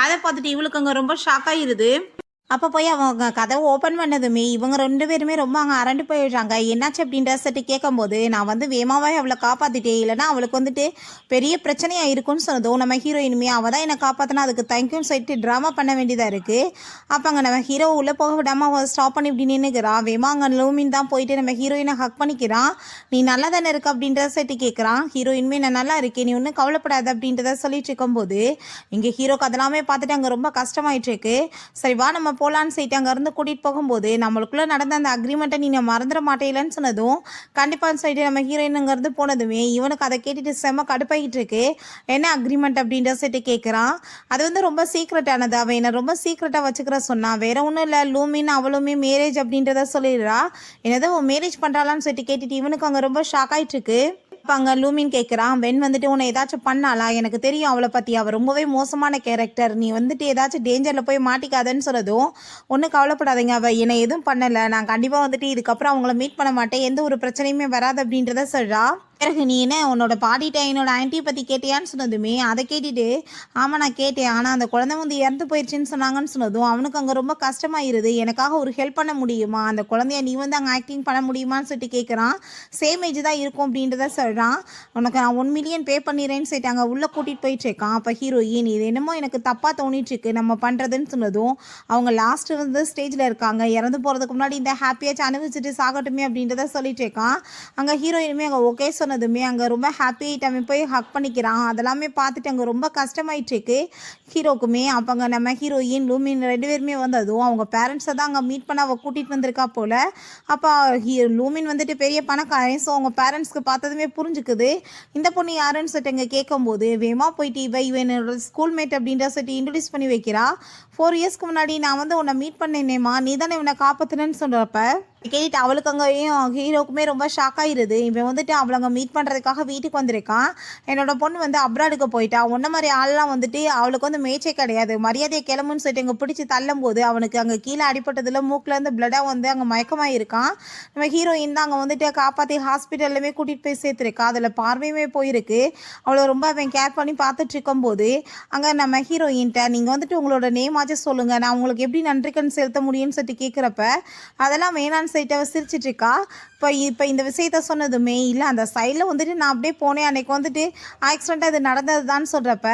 அதை பார்த்துட்டு இவளுக்கு அங்க ரொம்ப ஷாக் ஆயிருது. அப்போ போய் அவங்க கதவை ஓப்பன் பண்ணதுமே இவங்க 2 பேருமே ரொம்ப அங்கே அரண்டு போயிடுறாங்க. என்னாச்சு அப்படின்ற சொல்லிட்டு கேட்கும்போது, "நான் வந்து வேகமாவே அவளை காப்பாற்றிட்டேன். இல்லைனா அவளுக்கு வந்துட்டு பெரிய பிரச்சனையாக இருக்குன்னு சொன்னதும் நம்ம ஹீரோயினுமே அவள் தான் என்னை காப்பாற்றினா அதுக்கு தேங்க்யூன்னு சொல்லிட்டு ட்ராமா பண்ண வேண்டியதாக இருக்குது." அப்போ அங்கே நம்ம ஹீரோ உள்ளே போக விடாமல் அவள் ஸ்டாப் பண்ணி இப்படி நின்றுக்கிறான். வேகமாக அங்கே லூமின் தான் போயிட்டு நம்ம ஹீரோயினை ஹக் பண்ணிக்கிறான். "நீ நல்லா தானே இருக்க?" அப்படின்றத சொல்லிட்டு கேட்குறான். ஹீரோயினுமே, "நான் நல்லா இருக்கேன். நீ ஒன்றும் கவலைப்படாத" அப்படின்றத சொல்லிட்டு இருக்கும்போது இங்கே ஹீரோக்கு அதெல்லாமே பார்த்துட்டு அங்கே ரொம்ப கஷ்டமாயிட்டு இருக்கு. "சரி வா நம்ம போகலான்னு சொல்லிட்டு அங்கேருந்து கூட்டிகிட்டு போகும்போது நம்மளுக்குள்ளே நடந்த அந்த அக்ரிமெண்ட்டை நீ மறந்துட மாட்டேலன்னு சொன்னதும், கண்டிப்பான்னு சொல்லிட்டு நம்ம ஹீரோயின் அங்கேருந்து போனதுமே இவனுக்கு அதை கேட்டுட்டு செம்ம கடுப்பாகிட்டு இருக்கு. "என்ன அக்ரிமெண்ட்?" அப்படின்ற சொல்லிட்டு கேட்குறான். "அது வந்து ரொம்ப சீக்ரெட்டானது. அவன் என்னை ரொம்ப சீக்ரெட்டாக வச்சுக்கிற சொன்னான். வேற ஒன்றும் இல்லை. லூமின் அவளுமே மேரேஜ் அப்படின்றத சொல்லிடுறா." "என்னது உன் மேரேஜ் பண்ணுறாளான்னு சொல்லிட்டு கேட்டுட்டு இவனுக்கு அங்கே ரொம்ப ஷாக் ஆகிட்டு இருக்கு. அப்போ அங்கே லூமின் கேட்குறான், "வென் வந்துட்டு உன்னை ஏதாச்சும் பண்ணாளா? எனக்கு தெரியும் அவளை பற்றி. அவள் ரொம்பவே மோசமான கேரக்டர். நீ வந்துட்டு ஏதாச்சும் டேஞ்சரில் போய் மாட்டிக்காதன்னு சொன்னதும், ஒன்றும் கவலைப்படாதீங்க. அவள் என்னை எதுவும் பண்ணலை. நான் கண்டிப்பாக வந்துட்டு இதுக்கப்புறம் அவங்கள மீட் பண்ண மாட்டேன். எந்த ஒரு பிரச்சனையுமே வராது" அப்படின்றத சொல்கிறா. பிறகு, "நீ என்ன உன்னோட பாட்டிட்ட என்னோட ஆன்ட்டியை பற்றி கேட்டியான்னு சொன்னதுமே அதை கேட்டுட்டு, "ஆமாம் நான் கேட்டேன். ஆனால் அந்த குழந்தை வந்து இறந்து போயிடுச்சுன்னு சொன்னாங்கன்னு" சொன்னதும் அவனுக்கு அங்கே ரொம்ப கஷ்டமாயிருது. "எனக்காக ஒரு ஹெல்ப் பண்ண முடியுமா? அந்த குழந்தைய நீ வந்து அங்கே ஆக்டிங் பண்ண முடியுமான்னு சொல்லிட்டு கேட்குறான். சேம் ஏஜ் தான் இருக்கும் அப்படின்றத சொல்கிறான். "உனக்கு நான் 1 மில்லியன் பே பண்ணிடுறேன்னு" சொல்லிட்டு அங்கே உள்ளே கூட்டிகிட்டு போயிட்டுருக்கான். அப்போ ஹீரோயின், "இது என்னமோ எனக்கு தப்பாக தோணிட்டுருக்கு நம்ம பண்ணுறதுன்னு" சொன்னதும் அவங்க லாஸ்ட்டு வந்து ஸ்டேஜில் இருக்காங்க. இறந்து போகிறதுக்கு முன்னாடி இந்த ஹாப்பியாச்சும் அனுபவிச்சுட்டு சாகட்டுமே அப்படின்றத சொல்லிட்டு இருக்கான். அங்கே ஹீரோயினுமே அங்கே ஓகே சொன்னதுமே அங்கே ரொம்ப ஹாப்பி ஆகிட்டு அவன் போய் ஹக் பண்ணிக்கிறான். அதெல்லாமே பார்த்துட்டு அங்கே ரொம்ப கஷ்டமாயிட்டுருக்கு ஹீரோக்குமே. அப்போ அங்கே நம்ம ஹீரோயின் லூமின் 2 பேருமே வந்ததும் அவங்க பேரண்ட்ஸை தான் அங்கே மீட் பண்ண அவள் கூட்டிகிட்டு வந்திருக்கா போல். அப்போ லூமின் வந்துட்டு பெரிய பணக்காரன். ஸோ அவங்க பேரண்ட்ஸ்க்கு பார்த்ததுமே புரிஞ்சுக்குது. இந்த பொண்ணு யாருன்னு சொல்லிட்டு இங்கே கேட்கும்போது வேகமாக போயிட்டு இவன் என்னோட ஸ்கூல்மேட் அப்படின்ற சொல்லிட்டு இன்ட்ரடியூஸ் பண்ணி வைக்கிறா. 4 இயர்ஸ்க்கு முன்னாடி நான் வந்து உன்னை மீட் பண்ணேனேம்மா, நீ தானே இவனை காப்பாற்றுனேன்னு சொல்கிறப்ப கேட்டு அவளுக்கு அங்கேயும் ஹீரோக்குமே ரொம்ப ஷாக் ஆகிருது. இவன் வந்துட்டு அவளை அங்கே மீட் பண்ணுறதுக்காக வீட்டுக்கு வந்திருக்கான். "என்னோட பொண்ணு வந்து அப்ராடுக்கு போயிட்டா. உன்ன மாதிரி ஆள்லாம் வந்துட்டு அவளுக்கு வந்து மேய்ச்சே கிடையாது. மரியாதையை கிளம்புன்னு சொல்லிட்டு இங்கே பிடிச்சி தள்ளும் போது அவனுக்கு அங்கே கீழே அடிப்பட்டதில் மூக்கிலேருந்து பிளட்டாக வந்து அங்கே மயக்கமாக இருக்கான். நம்ம ஹீரோயின் தான் அங்கே வந்துட்டு காப்பாற்றி ஹாஸ்பிட்டல்லுமே கூட்டிகிட்டு போய் சேர்த்துருக்கா. அதில் பார்வையுமே போயிருக்கு. அவளை ரொம்ப அவன் கேர் பண்ணி பார்த்துட்டு இருக்கும்போது அங்கே நம்ம ஹீரோயின்ட்ட, "நீங்கள் வந்துட்டு உங்களோட நேம் ஆச்சும் சொல்லுங்கள், நான் உங்களுக்கு எப்படி நன்றிக்கடன் செலுத்த முடியும்னு" சொல்லிட்டு கேட்குறப்ப அதெல்லாம் வேணான்னு சொல்லிட்டு அவள் சிரிச்சிட்டு இருக்கா. இப்போ இந்த விஷயத்த சொன்னதுமே, "இல்லை அந்த சைடில் வந்துட்டு நான் அப்படியே போனேன். அன்னைக்கு வந்துட்டு ஆக்சிடெண்ட்டாக இது நடந்தது தான்" சொல்கிறப்ப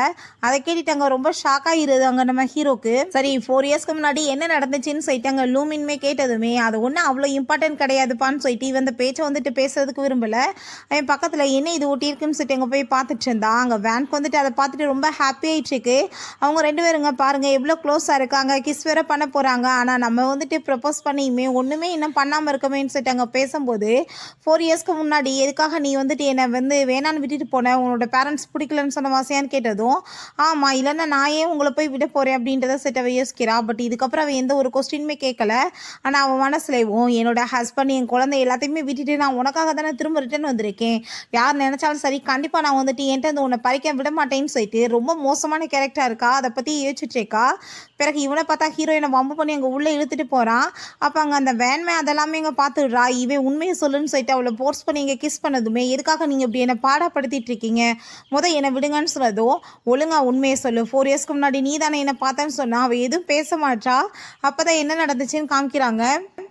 அதை கேட்டுட்டு அங்கே ரொம்ப ஷாக் ஆகிடுது அங்கே நம்ம ஹீரோக்கு. சரி 4 இயர்ஸ்க்கு முன்னாடி என்ன நடந்துச்சுன்னு சொல்லிட்டு அங்கே லூமின்மே கேட்டதுமே, "அது ஒன்றும் அவ்வளோ இம்பார்ட்டன்ட் கிடையாதுப்பான்னு" சொல்லிட்டு இவன் அந்த பேச்சை வந்துட்டு பேசுறதுக்கு விரும்பலை. அவன் பக்கத்தில் என்ன இது ஒட்டியிருக்குன்னு சொல்லிட்டு அங்கே போய் பார்த்துட்டு இருந்தா. அங்கே வேனுக்கு வந்துட்டு அதை பார்த்துட்டு ரொம்ப ஹாப்பி ஆகிட்டுருக்கு. அவங்க 2 பேருங்க பாருங்கள் எவ்வளோ க்ளோஸாக இருக்காங்க. கிஸ் வேற பண்ண போகிறாங்க. ஆனால் நம்ம வந்துட்டு ப்ரப்போஸ் பண்ணியுமே ஒன்றுமே இன்னும் பண்ணாமல் இருக்கமேன்னு சொல்லிட்டு அங்கே பேசும்போது, 4 இயர்ஸ்க்கு முன்னாடி எதுக்காக நீ வந்துட்டு என்னை வந்து வேணான்னு விட்டுட்டு போன? உன்னோட பேரண்ட்ஸ் பிடிக்கலன்னு சொன்ன வாசியான்னு கேட்டதும், "ஆமாம், இல்லைன்னா நான் ஏன் உங்களை போய் விட போகிறேன்" அப்படின்றத செட் அவள் யோசிக்கிறா. பட் இதுக்கப்புறம் அவள் எந்த ஒரு கொஸ்டினுமே கேட்கல. ஆனால் அவன் மனசுலேயும், "என்னோட ஹஸ்பண்ட் என் குழந்தை எல்லாத்தையுமே விட்டுட்டு நான் உனக்காக தானே திரும்ப ரிட்டர்ன் வந்திருக்கேன். யார் நினச்சாலும் சரி கண்டிப்பாக நான் வந்துட்டு என்கிட்ட வந்து உன்னை பறிக்க விட மாட்டேன்னு" சொல்லிட்டு ரொம்ப மோசமான கேரக்டராக இருக்கா. அதை பற்றி யோசிச்சுட்டு இருக்கா. பிறகு இவனை பார்த்தா ஹீரோயினை வம்பு பண்ணி அங்கே உள்ளே இழுத்துட்டு போகிறான். அப்போ அங்கே அந்த வேன்மே அதெல்லாம் அதெல்லாமே இங்கே பார்த்துடுறா. இவன் உண்மையை சொல்லுன்னு சொல்லிட்டு அவளை ஃபோர்ஸ் பண்ணி இங்கே கிஸ் பண்ணதுமே, எதுக்காக நீங்கள் இப்படி என்னை பாடப்படுத்திட்டு இருக்கீங்க, என்னை விடுங்கன்னு சொன்னதும், ஒழுங்கா உண்மையை சொல்லு, 4 இயர்ஸ்க்கு முன்னாடி நீ தானே என்னை பார்த்தேன்னு சொன்னா. அவள் எதுவும் பேச மாட்டா. அப்போ தான் என்ன நடந்துச்சுன்னு காமிக்கிறாங்க.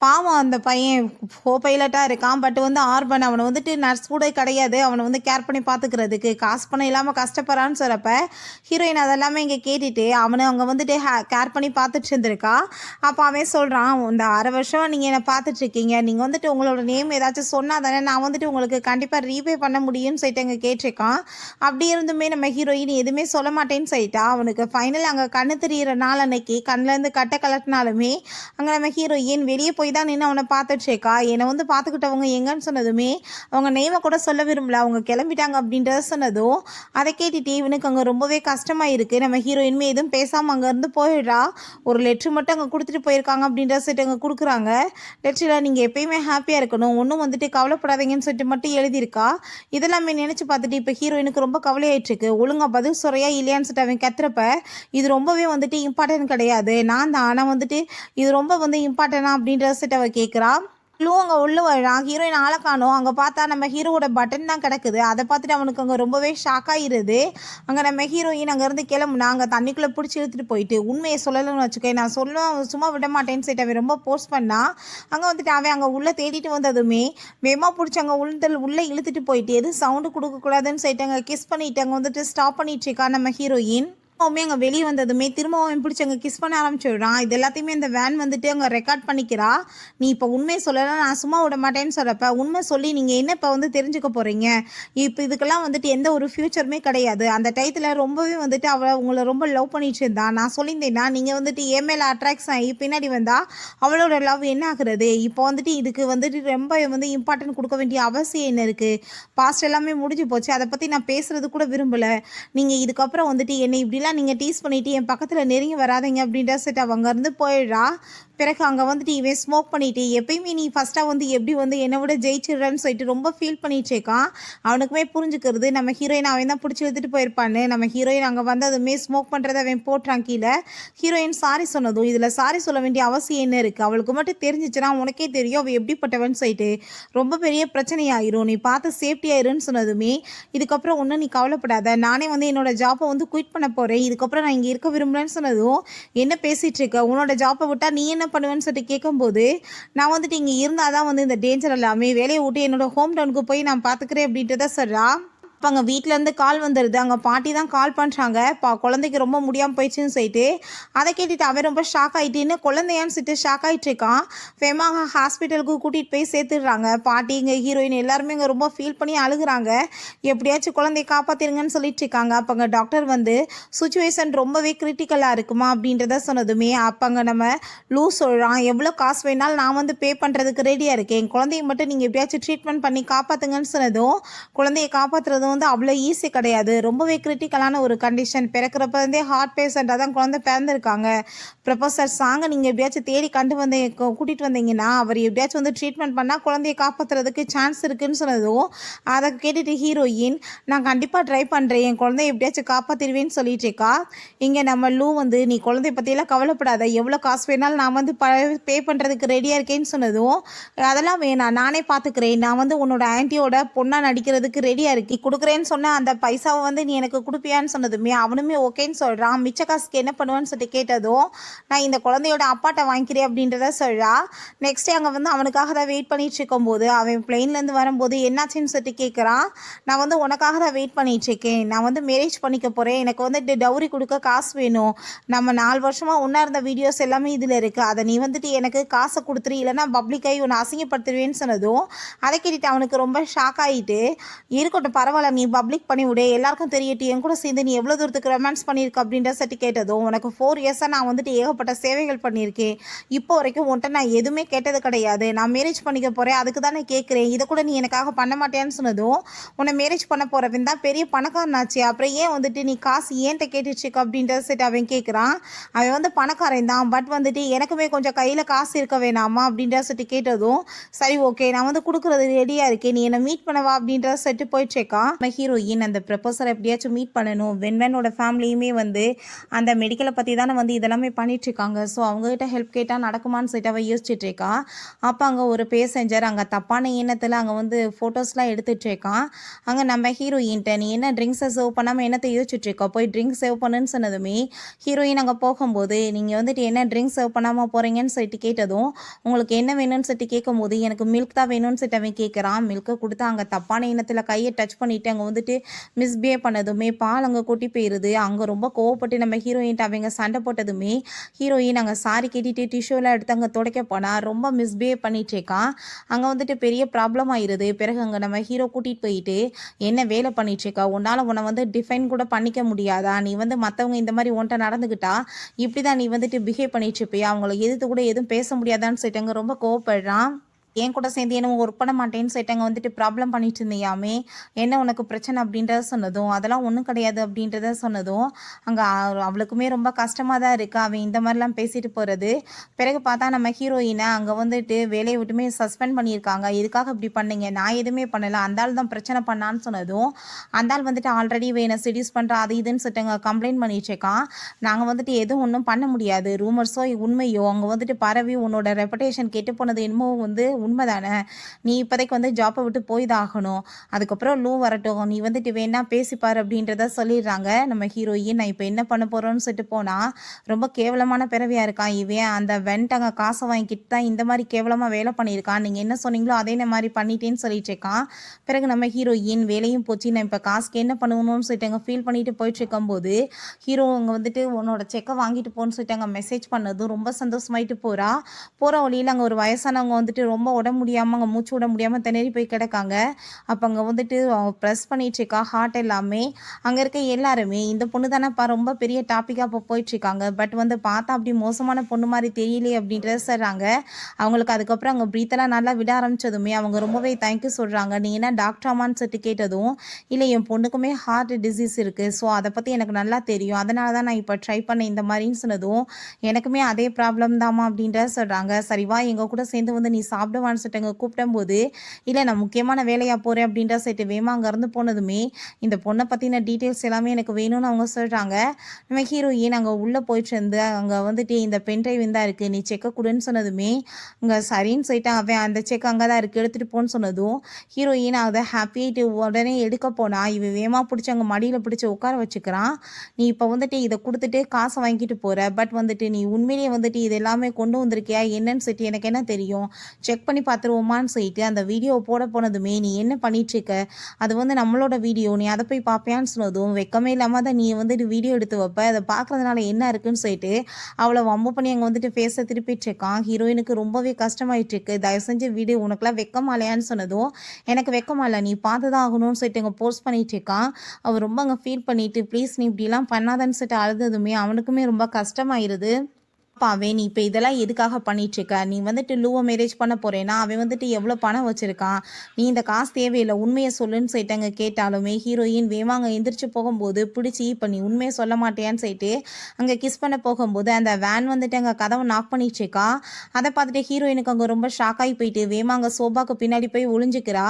பாவம் அந்த பையன் பைலட்டாக இருக்கான். பட் ஆர்பன் அவனை நர்ஸ் கூட கிடையாது, அவனை கேர் பண்ணி பார்த்துக்கிறதுக்கு காசு பணம் இல்லாமல் கஷ்டப்படுறான்னு சொல்கிறப்ப ஹீரோயின் அதெல்லாமே இங்கே கேட்டுட்டு அவனை அங்கே கேர் பண்ணி பார்த்துட்டு இருந்திருக்கா. அப்போ அவன் சொல்கிறான், இந்த 6 வருஷம் நீங்கள் என்னை பார்த்துட்ருக்கீங்க, நீங்கள் உங்களோட நேம் ஏதாச்சும் சொன்னால் தானே நான் உங்களுக்கு கண்டிப்பாக ரீபே பண்ண முடியும்னு சொல்லிட்டு அங்கே கேட்டிருக்கான். அப்படி இருந்துமே நம்ம ஹீரோயின் எதுவுமே சொல்ல மாட்டேன்னு சொல்லிட்டா. அவனுக்கு ஃபைனல் அங்கே கண்ணு தெரியிற நாள் அன்னைக்கு கண்ணிலேருந்து கட்டை கலட்டினாலுமே அங்கே நம்ம ஹீரோயின் வெளியே போய் தான் நின்று அவனை பார்த்துட்ருக்கா. என்னை பார்த்துக்கிட்டவங்க எங்கன்னு சொன்னதுமே அவங்க நேமை கூட சொல்ல விரும்பல, அவங்க கிளம்பிட்டாங்க அப்படின்றத சொன்னதும் அதை கேட்டுட்டு இவனுக்கு அங்கே ரொம்பவே கஷ்டமாக இருக்குது. நம்ம ஹீரோயின்மே எதுவும் பேசாமல் அங்கேருந்து போயிடுறா. ஒரு லெட்ரு மட்டும் அங்கே கொடுத்துட்டு போயிருக்காங்க அப்படின்ற சொல்லிட்டு அங்கே கொடுக்குறாங்க. லெட்டரில் நீங்கள் எப்பயுமே ஹாப்பியாக இருக்கணும், ஒன்றும் கவலைப்படாதீங்கன்னு சொல்லிட்டு மட்டும் எழுதியிருக்கா. இதெல்லாமே நினச்சி பார்த்துட்டு இப்போ ஹீரோயினுக்கு ரொம்ப கவலையாயிட்டுருக்கு. ஒழுங்காக பதில் சொல்றியா இல்லையான்னு சொல்லிட்டு அவன் கத்துறப்ப, இது ரொம்பவே இம்பார்ட்டன்ட் கிடையாது, நான் தான், ஆனால் இது ரொம்ப இம்பார்ட்டனா அப்படின்ற சொல்லிட்டு அவள் கேட்குறா. அங்கே உள்ள வரான். ஹீரோயின் ஆளை காணோம். அங்கே பார்த்தா நம்ம ஹீரோவோட பட்டன் தான் கிடக்குது. அதை பார்த்துட்டு அவனுக்கு அங்கே ரொம்பவே ஷாக் ஆகிடுது. அங்கே நம்ம ஹீரோயின் அங்கேருந்து கிளம்புனா அங்கே தண்ணிக்குள்ளே பிடிச்சி இழுத்துட்டு போயிட்டு உண்மையை சொல்லணும்னு வச்சுக்கோ, நான் சும்மா விட மாட்டேன்னு சொல்லிட்டு அவன் ரொம்ப போஸ்ட் பண்ணான். அங்கே அவன் அங்கே உள்ளே தேடிட்டு வந்ததுமே வேமா பிடிச்சி அங்கே உள்ளே இழுத்துட்டு போயிட்டு எதுவும் சவுண்டு கொடுக்கக்கூடாதுன்னு சொல்லிட்டு அங்கே கிஸ் பண்ணிட்டு அங்கே ஸ்டாப் பண்ணிட்டு இருக்கா நம்ம ஹீரோயின். அங்கே வெளியே வந்ததுமே திரும்பவும் பிடிச்சி அங்கே கிஸ் பண்ண ஆரம்பிச்சிடுறான். இது எல்லாத்தையுமே இந்த வேன் அங்கே ரெக்கார்ட் பண்ணிக்கிறா. நீ இப்போ உண்மையை சொல்லலாம், நான் சும்மா விட மாட்டேன்னு சொல்கிறப்ப, உண்மை சொல்லி நீங்கள் என்ன இப்போ தெரிஞ்சுக்க போகிறீங்க, இப்போ இதுக்கெல்லாம் எந்த ஒரு ஃப்யூச்சருமே கிடையாது. அந்த டயத்தில் ரொம்பவே அவள் உங்களை ரொம்ப லவ் பண்ணிட்டு இருந்தா. நான் சொல்லியிருந்தேன்னா நீங்கள் என் மேலே அட்ராக்ஷன் ஆகி பின்னாடி வந்தால் அவளோட லவ் என்ன ஆகுறது. இப்போ இதுக்கு ரொம்ப இம்பார்ட்டன்ட் கொடுக்க வேண்டிய அவசியம் என்ன இருக்குது, பாஸ்ட் எல்லாமே முடிஞ்சு போச்சு, அதை பற்றி நான் பேசுகிறது கூட விரும்பலை. நீங்கள் இதுக்கப்புறம் என்னை இப்படி நீங்கள் டீஸ் பண்ணிவிட்டு என் பக்கத்தில் நெருங்கி வராதிங்க அப்படின்ற செட் அவங்க இருந்து போயிடுறா. பிறகு அங்கே இவன் ஸ்மோக் பண்ணிவிட்டு எப்பயுமே நீ ஃபஸ்ட்டாக எப்படி என்னை விட ஜெயிச்சிடுறேன்னு சொல்லிட்டு ரொம்ப ஃபீல் பண்ணிட்டு இருக்கான். அவனுக்குமே புரிஞ்சுக்கிறது நம்ம ஹீரோயின் அவன் தான் பிடிச்சி எடுத்துகிட்டு போயிருப்பான்னு. நம்ம ஹீரோயின் அங்கே அதுவுமே ஸ்மோக் பண்ணுறதை அவன் போட்டுறான் கீழே. ஹீரோயின் சாரி சொன்னதும் இதில் சாரி சொல்ல வேண்டிய அவசியம் என்ன இருக்குது, அவளுக்கு மட்டும் தெரிஞ்சிச்சுன்னா உனக்கே தெரியும் அவள் எப்படிப்பட்டவன்னு சொல்லிட்டு ரொம்ப பெரிய பிரச்சனையாயிரும், நீ பார்த்து சேஃப்டி ஆயிருன்னு சொன்னதுமே இதுக்கப்புறம் ஒன்றும் நீ கவலைப்படாத, நானே என்னோட ஜாப்பை குயிட் பண்ண போகிறேன், இதுக்கப்புறம் நான் இங்கே இருக்க விரும்பலன்னு சொன்னதும் என்ன பேசிகிட்டு இருக்க, உன்னோட ஜாப்பை விட்டால் நீ என்ன பண்ணுவேன்னு சொல்லிட்டு கேட்கும்போது நான் இங்கே இருந்தால் தான் இந்த டேஞ்சர் எல்லாமே வேலையை விட்டு என்னோட ஹோம் டவுனுக்கு போய் நான் பார்த்துக்கிறேன் அப்படின்றத சொல்கிறா. அப்போ அங்கே வீட்டிலேருந்து கால் வந்துடுது. அங்கே பாட்டி தான் கால் பண்ணுறாங்க, குழந்தைக்கு ரொம்ப முடியாமல் போயிடுச்சுன்னு சொல்லிட்டு. அதை கேட்டுட்டு அவன் ரொம்ப ஷாக் ஆகிட்டேன்னு குழந்தையான்னு சொல்லிட்டு ஷாக் ஆகிட்டு இருக்கான். ஃபேமாக ஹாஸ்பிட்டலுக்கு கூட்டிகிட்டு போய் சேர்த்துடுறாங்க. பாட்டி இங்கே ஹீரோயின் எல்லாருமே இங்கே ரொம்ப ஃபீல் பண்ணி அழுகுறாங்க. எப்படியாச்சும் குழந்தைய காப்பாற்றிருங்கன்னு சொல்லிட்டு இருக்காங்க. அப்போ அங்கே டாக்டர் சுச்சுவேஷன் ரொம்பவே கிரிட்டிக்கலாக இருக்குமா அப்படின்றத சொன்னதுமே அப்போ அங்கே நம்ம சொல்கிறான், எவ்வளோ காசு வேணாலும் நான் பே பண்ணுறதுக்கு ரெடியாக இருக்கேன், குழந்தைய மட்டும் நீங்கள் எப்படியாச்சும் ட்ரீட்மெண்ட் பண்ணி காப்பாற்றுங்கன்னு சொன்னதும் குழந்தைய காப்பாற்றுறது அவ்வளோ ஈஸி கிடையாது, ரொம்பவே கிரிட்டிக்கலான ஒரு கண்டிஷன், பிறக்கிறப்ப ஹார்ட் பேஷண்ட்டாக தான் குழந்தை பிறந்திருக்காங்க. ப்ரொஃபஸர் சாங்கை நீங்கள் எப்படியாச்சும் தேடி கூட்டிகிட்டு வந்தீங்கன்னா அவர் எப்படியாச்சும் ட்ரீட்மெண்ட் பண்ணால் குழந்தைய காப்பாற்றுறதுக்கு சான்ஸ் இருக்குதுன்னு சொன்னதும் அதை கேட்டுட்டு ஹீரோயின் நான் கண்டிப்பாக ட்ரை பண்ணுறேன், என் குழந்தைய எப்படியாச்சும் காப்பாற்றிடுவேன்னு சொல்லிட்டு இருக்கா. இங்கே நம்ம நீ குழந்தைய பற்றியெல்லாம் கவலைப்படாத, எவ்வளோ காசு வேணாலும் நான் பே பண்ணுறதுக்கு ரெடியாக இருக்கேன்னு சொன்னதும் அதெல்லாம் வேணாம், நானே பார்த்துக்கிறேன், நான் உன்னோட ஆன்ட்டியோட பொண்ணாக நடிக்கிறதுக்கு ரெடியாக இருக்கேன், கொடுக்குறேன்னு சொன்ன அந்த பைசாவை நீ எனக்கு கொடுப்பியான்னு சொன்னதுமே அவனுமே ஓகேன்னு சொல்கிறான். மிச்ச காசுக்கு என்ன பண்ணுவேன்னு சொல்லிட்டு கேட்டதும் நான் இந்த குழந்தையோட அப்பாட்ட வாங்கிக்கிறேன் அப்படின்றத சொல்கிறா. நெக்ஸ்ட் அங்கே அவனுக்காக தான் வெயிட் பண்ணிட்டு இருக்கும்போது அவன் பிளெயின்லேருந்து வரும்போது என்னாச்சுன்னு சொல்லிட்டு கேட்குறான். நான் உனக்காக தான் வெயிட் பண்ணிட்டு இருக்கேன், நான் மேரேஜ் பண்ணிக்க போகிறேன், எனக்கு டவுரி கொடுக்க காசு வேணும், நம்ம 4 வருஷமாக ஒன்றா இருந்த வீடியோஸ் எல்லாமே இதில் இருக்குது, அதை நீ எனக்கு காசை கொடுத்துரு, இல்லைனா பப்ளிக்காகி உன்னை அசிங்கப்படுத்துருவேன்னு சொன்னதும் அதை கேட்டுட்டு அவனுக்கு ரொம்ப ஷாக் ஆகிட்டு இருக்கட்டும் பரவாயில்ல நீ பப்ளிக் பண்ணி விடு, எல்லாருக்கும் தெரியட்டு, என் கூட சேர்ந்து நீ எவ்வளோ தூரத்துக்கு ரொமான்ஸ் பண்ணியிருக்க அப்படின்ற சட்டி கேட்டதும் உனக்கு 4 இயர்ஸாக நான் ஏகப்பட்ட சேவைகள் பண்ணியிருக்கேன், இப்போ வரைக்கும் உன்ட்ட நான் எதுவுமே கேட்டது கிடையாது, நான் மேரேஜ் பண்ணிக்க போகிறேன் அதுக்கு தான் நான் கேட்குறேன், இதை கூட நீ எனக்காக பண்ண மாட்டேன்னு சொன்னதும் உன்னை மேரேஜ் பண்ண போகிறவன் தான் பெரிய பணக்காரனாச்சு, அப்புறம் ஏன் நீ காசு ஏன்ட்ட கேட்டுச்சுக்க அப்படின்ற சட்டி அவன் கேட்குறான். அவன் பணக்காரன் தான், பட் எனக்குமே கொஞ்சம் கையில் காசு இருக்க வேணாமா அப்படின்ற சட்டி கேட்டதும் சரி ஓகே நான் கொடுக்குறது ரெடியாக இருக்கேன், நீ என்னை மீட் பண்ணவா அப்படின்ற செட்டு போயிட்டுருக்கான். ஹீரோயின் அந்த ப்ரப்போசரை எப்படியாச்சும் மீட் பண்ணணும். வென்வெனோட ஃபேமிலியுமே வந்து அந்த மெடிக்கலை பற்றி தானே வந்து இதெல்லாமே பண்ணிகிட்ருக்காங்க. ஸோ அவங்ககிட்ட ஹெல்ப் கேட்டால் நடக்குமான்னு சொல்லிட்டு அவள் யோசிச்சுட்ருக்கா. அப்போ அங்கே ஒரு பேசஞ்சர் அங்கே தப்பான எண்ணத்தில் அங்கே வந்து ஃபோட்டோஸ்லாம் எடுத்துகிட்ருக்கான். அங்கே நம்ம ஹீரோயின்ட்ட நீ என்ன ட்ரிங்க்ஸை சர்வ் பண்ணாமல் என்னத்தை யோசிச்சுட்ருக்கா, போய் ட்ரிங்க்ஸ் சர்வ் பண்ணுன்னு சொன்னதுமே ஹீரோயின் அங்கே போகும்போது நீங்கள் வந்துட்டு என்ன ட்ரிங்க்ஸ் சர்வ் பண்ணாமல் போகிறீங்கன்னு சொல்லிட்டு கேட்டதும் உங்களுக்கு என்ன வேணும்னு சொல்லிட்டு கேட்கும்போது எனக்கு மில்க் தான் வேணும்னு சொல்லிட்டு அவன் கேட்குறான். மில்க்கை கொடுத்து அங்கே தப்பான எண்ணத்தில் கையை டச் பண்ணிவிட்டு அங்கே வந்துட்டு மிஸ்பிஹேவ் பண்ணதுமே பால் அங்கே கொட்டி போயிடுது. அங்கே ரொம்ப கோவப்பட்டு நம்ம ஹீரோயின்ட்டு அவங்க சண்டை போட்டதுமே ஹீரோயின் அங்கே சாரி கேட்டுட்டு டிஷ்யூலாம் எடுத்து அங்கே துடைக்க போனால் ரொம்ப மிஸ்பிஹேவ் பண்ணிட்டு இருக்கான். அங்கே வந்துட்டு பெரிய ப்ராப்ளம் ஆயிடுது. பிறகு அங்கே நம்ம ஹீரோ கூட்டிகிட்டு போயிட்டு என்ன வேலை பண்ணிட்டு இருக்கா, உன்னால் உன்னை வந்து டிஃபைன் கூட பண்ணிக்க முடியாதா, நீ வந்து மற்றவங்க இந்த மாதிரி உன்ட்ட நடந்துக்கிட்டா இப்படி தான் நீ வந்துட்டு பிஹேவ் பண்ணிட்டு இருப்பியா, அவங்கள எதிர்த்து கூட எதுவும் பேச முடியாதான்னு சொல்லிட்டு அங்கே ரொம்ப கோவப்படுறான். என் கூட சேர்ந்து என்ன ஒர்க் பண்ண மாட்டேன்னு சொல்லிட்டு அங்கே வந்துட்டு ப்ராப்ளம் பண்ணிட்டு இருந்தியாமே, என்ன உனக்கு பிரச்சனை அப்படின்றத சொன்னதும் அதெல்லாம் ஒன்றும் கிடையாது அப்படின்றத சொன்னதும் அங்கே அவளுக்குமே ரொம்ப கஷ்டமாக தான் இருக்குது அவன் இந்த மாதிரிலாம் பேசிட்டு போகிறது. பிறகு பார்த்தா நம்ம ஹீரோயினை அங்கே வந்துட்டு வேலையை விட்டுமே சஸ்பெண்ட் பண்ணியிருக்காங்க. எதுக்காக இப்படி பண்ணீங்க, நான் எதுவுமே பண்ணலை, அந்த ஆள் தான் பிரச்சனை பண்ணான்னு சொன்னதும் அந்த ஆள் வந்துட்டு ஆல்ரெடி வேணை செடியூஸ் பண்ணுற அது இதுன்னு சொல்லிட்டு அங்கே கம்ப்ளைண்ட் பண்ணிட்டுருக்கான். நாங்கள் வந்துட்டு எதுவும் ஒன்றும் பண்ண முடியாது, ரூமர்ஸோ உண்மையோ அங்கே வந்துட்டு பரவி உன்னோட ரெப்புடேஷன் கெட்டு போனது என்னமோ வந்து உண்மை தானே, நீ இப்போதைக்கு வந்து ஜாப்பை விட்டு போய் தான் ஆகணும், அதுக்கப்புறம் லூ வரட்டும், நீ வந்துட்டு வேணா பேசிப்பார் அப்படின்றத சொல்லிடுறாங்க. நம்ம ஹீரோயின் நான் இப்போ என்ன பண்ண போகிறோன்னு சொல்லிட்டு போனால் ரொம்ப கேவலமான பிறவியாக இருக்கான் இவன், அந்த வென்ட் காசை வாங்கிக்கிட்டு தான் இந்த மாதிரி கேவலமாக வேலை பண்ணியிருக்கான், நீங்கள் என்ன சொன்னீங்களோ அதே மாதிரி பண்ணிட்டேன்னு சொல்லிட்டு இருக்கான். பிறகு நம்ம ஹீரோயின் வேலையும் போச்சு, நான் இப்போ காசுக்கு என்ன பண்ணணும்னு சொல்லிட்டு அங்கே ஃபீல் பண்ணிட்டு போயிட்டு இருக்கும்போது ஹீரோ அங்கே வந்துட்டு உன்னோட செக்கை வாங்கிட்டு போன்னு சொல்லிட்டு அங்கே மெசேஜ் பண்ணதும் ரொம்ப சந்தோஷமாயிட்டு போகிற வழியில் அங்கே ஒரு வயசானவங்க வந்துட்டு ரொம்ப உடம்பு முடியாமல் அங்கே மூச்சு விட முடியாமல் திணறி போய் கிடக்காங்க. அப்போ அங்கே வந்துட்டு ப்ரெஸ் பண்ணிகிட்ருக்கா ஹார்ட் எல்லாமே. அங்கே இருக்க எல்லாருமே இந்த பொண்ணு தானேப்பா ரொம்ப பெரிய டாப்பிக்காக இப்போ போயிட்டுருக்காங்க, பட் வந்து பார்த்தா அப்படி மோசமான பொண்ணு மாதிரி தெரியலையே அப்படின்றத சொல்கிறாங்க. அவங்களுக்கு அதுக்கப்புறம் அங்கே ப்ரீத்தெல்லாம் நல்லா விட ஆரம்பித்ததுமே அவங்க ரொம்பவே தேங்க்யூ சொல்கிறாங்க. நீ என்ன டாக்டராமான்னு சொல்லிட்டு கேட்டதும் இல்லை என் பொண்ணுக்குமே ஹார்ட் டிசீஸ் இருக்குது, ஸோ அதை பற்றி எனக்கு நல்லா தெரியும், அதனால தான் நான் இப்போ ட்ரை பண்ணேன் இந்த மாதிரின்னு சொன்னதும் எனக்குமே அதே ப்ராப்ளம் தாம்மா அப்படின்றத சொல்கிறாங்க. சரிவா எங்கள் கூட சேர்ந்து வந்து நீ சாப்பிடுவான்னு சொல்லிட்டு அங்கே கூப்பிடும்போது இல்லை நான் முக்கியமான வேலையாக போகிறேன் அப்படின்ற சொல்லிட்டு வேமா அங்கேருந்து போனதுமே இந்த பொண்ணை பற்றின டீட்டெயில்ஸ் எல்லாமே எனக்கு வேணும்னு அவங்க சொல்கிறாங்க. நம்ம ஹீரோயின் அங்கே உள்ளே போயிட்டு இருந்து அங்கே வந்துட்டு இந்த பென்ட்ரைவ் தான் இருக்குது, நீ செக்கை கொடுன்னு சொன்னதுமே இங்கே சரின்னு சொல்லிட்டு அவன் அந்த செக் அங்கே தான் இருக்குது எடுத்துகிட்டு போன்னு சொன்னதும் ஹீரோயின் அதை ஹாப்பியாகிட்டு உடனே எடுக்க போனால் இவன் வேமா பிடிச்சி அங்கே மடியில் பிடிச்சி உட்கார வச்சுக்கிறான். நீ இப்போ வந்துட்டு இதை கொடுத்துட்டு காசை வாங்கிட்டு போகிற, பட் வந்துட்டு நீ உண்மையிலேயே வந்துட்டு இது எல்லாமே கொண்டு வந்திருக்கியா என்னன்னு சொல்லிட்டு எனக்கு என்ன தெரியும், செக் பண்ணி பார்த்துருவோமான்னு சொல்லிட்டு அந்த வீடியோ போட போனதுமே நீ என்ன பண்ணிட்டுருக்க, அது வந்து நம்மளோட வீடியோ, நீ அதை போய் பார்ப்பியான்னு சொன்னதும் வெக்கமே இல்லாமல் தான் நீ வந்துட்டு வீடியோ எடுத்து வைப்ப, அதை பார்க்குறதுனால என்ன இருக்குன்னு சொல்லிட்டு அவளை வம்பு பண்ணி அங்கே வந்துட்டு ஃபேஸை திருப்பிட்டு இருக்கான். ஹீரோயினுக்கு ரொம்பவே கஷ்டமாயிட்டு இருக்கு. தயவு செஞ்சு வீடியோ உனக்குலாம் வெக்கமா இல்லையான்னு சொன்னதும் எனக்கு வெக்கமா இல்லை, நீ பார்த்து தான் ஆகணும்னு சொல்லிட்டு அங்கே போஸ்ட் பண்ணிட்டு இருக்கான். அவர் ரொம்ப அங்கே ஃபீல் பண்ணிட்டு ப்ளீஸ் நீ இப்படிலாம் பண்ணாதன்னு சொல்லிட்டு அழுததுமே அவனுக்குமே ரொம்ப கஷ்டமாயிருது. அப்பாவே நீ இப்போ இதெல்லாம் எதுக்காக பண்ணிகிட்ருக்க, நீ வந்துட்டு லூவை மேரேஜ் பண்ண போகிறேன்னா அவன் வந்துட்டு எவ்வளோ பணம் வச்சுருக்கான், நீ இந்த காசு தேவையில்லை உண்மையை சொல்லுன்னு சொல்லிட்டு அங்கே கேட்டாலுமே ஹீரோயின் வேமாங்க எந்திரிச்சு போகும்போது பிடிச்சி இப்போ நீ உண்மையை சொல்ல மாட்டேன்னு சொல்லிட்டு அங்கே கிஸ் பண்ண போகும்போது அந்த வேன் வந்துட்டு அங்கே கதவை நாக் பண்ணிட்டுருக்கா. அதை பார்த்துட்டு ஹீரோயினுக்கு அங்கே ரொம்ப ஷாக் ஆகி போயிட்டு வேமாங்க சோபாக்கு பின்னாடி போய் ஒளிஞ்சிக்கிறா.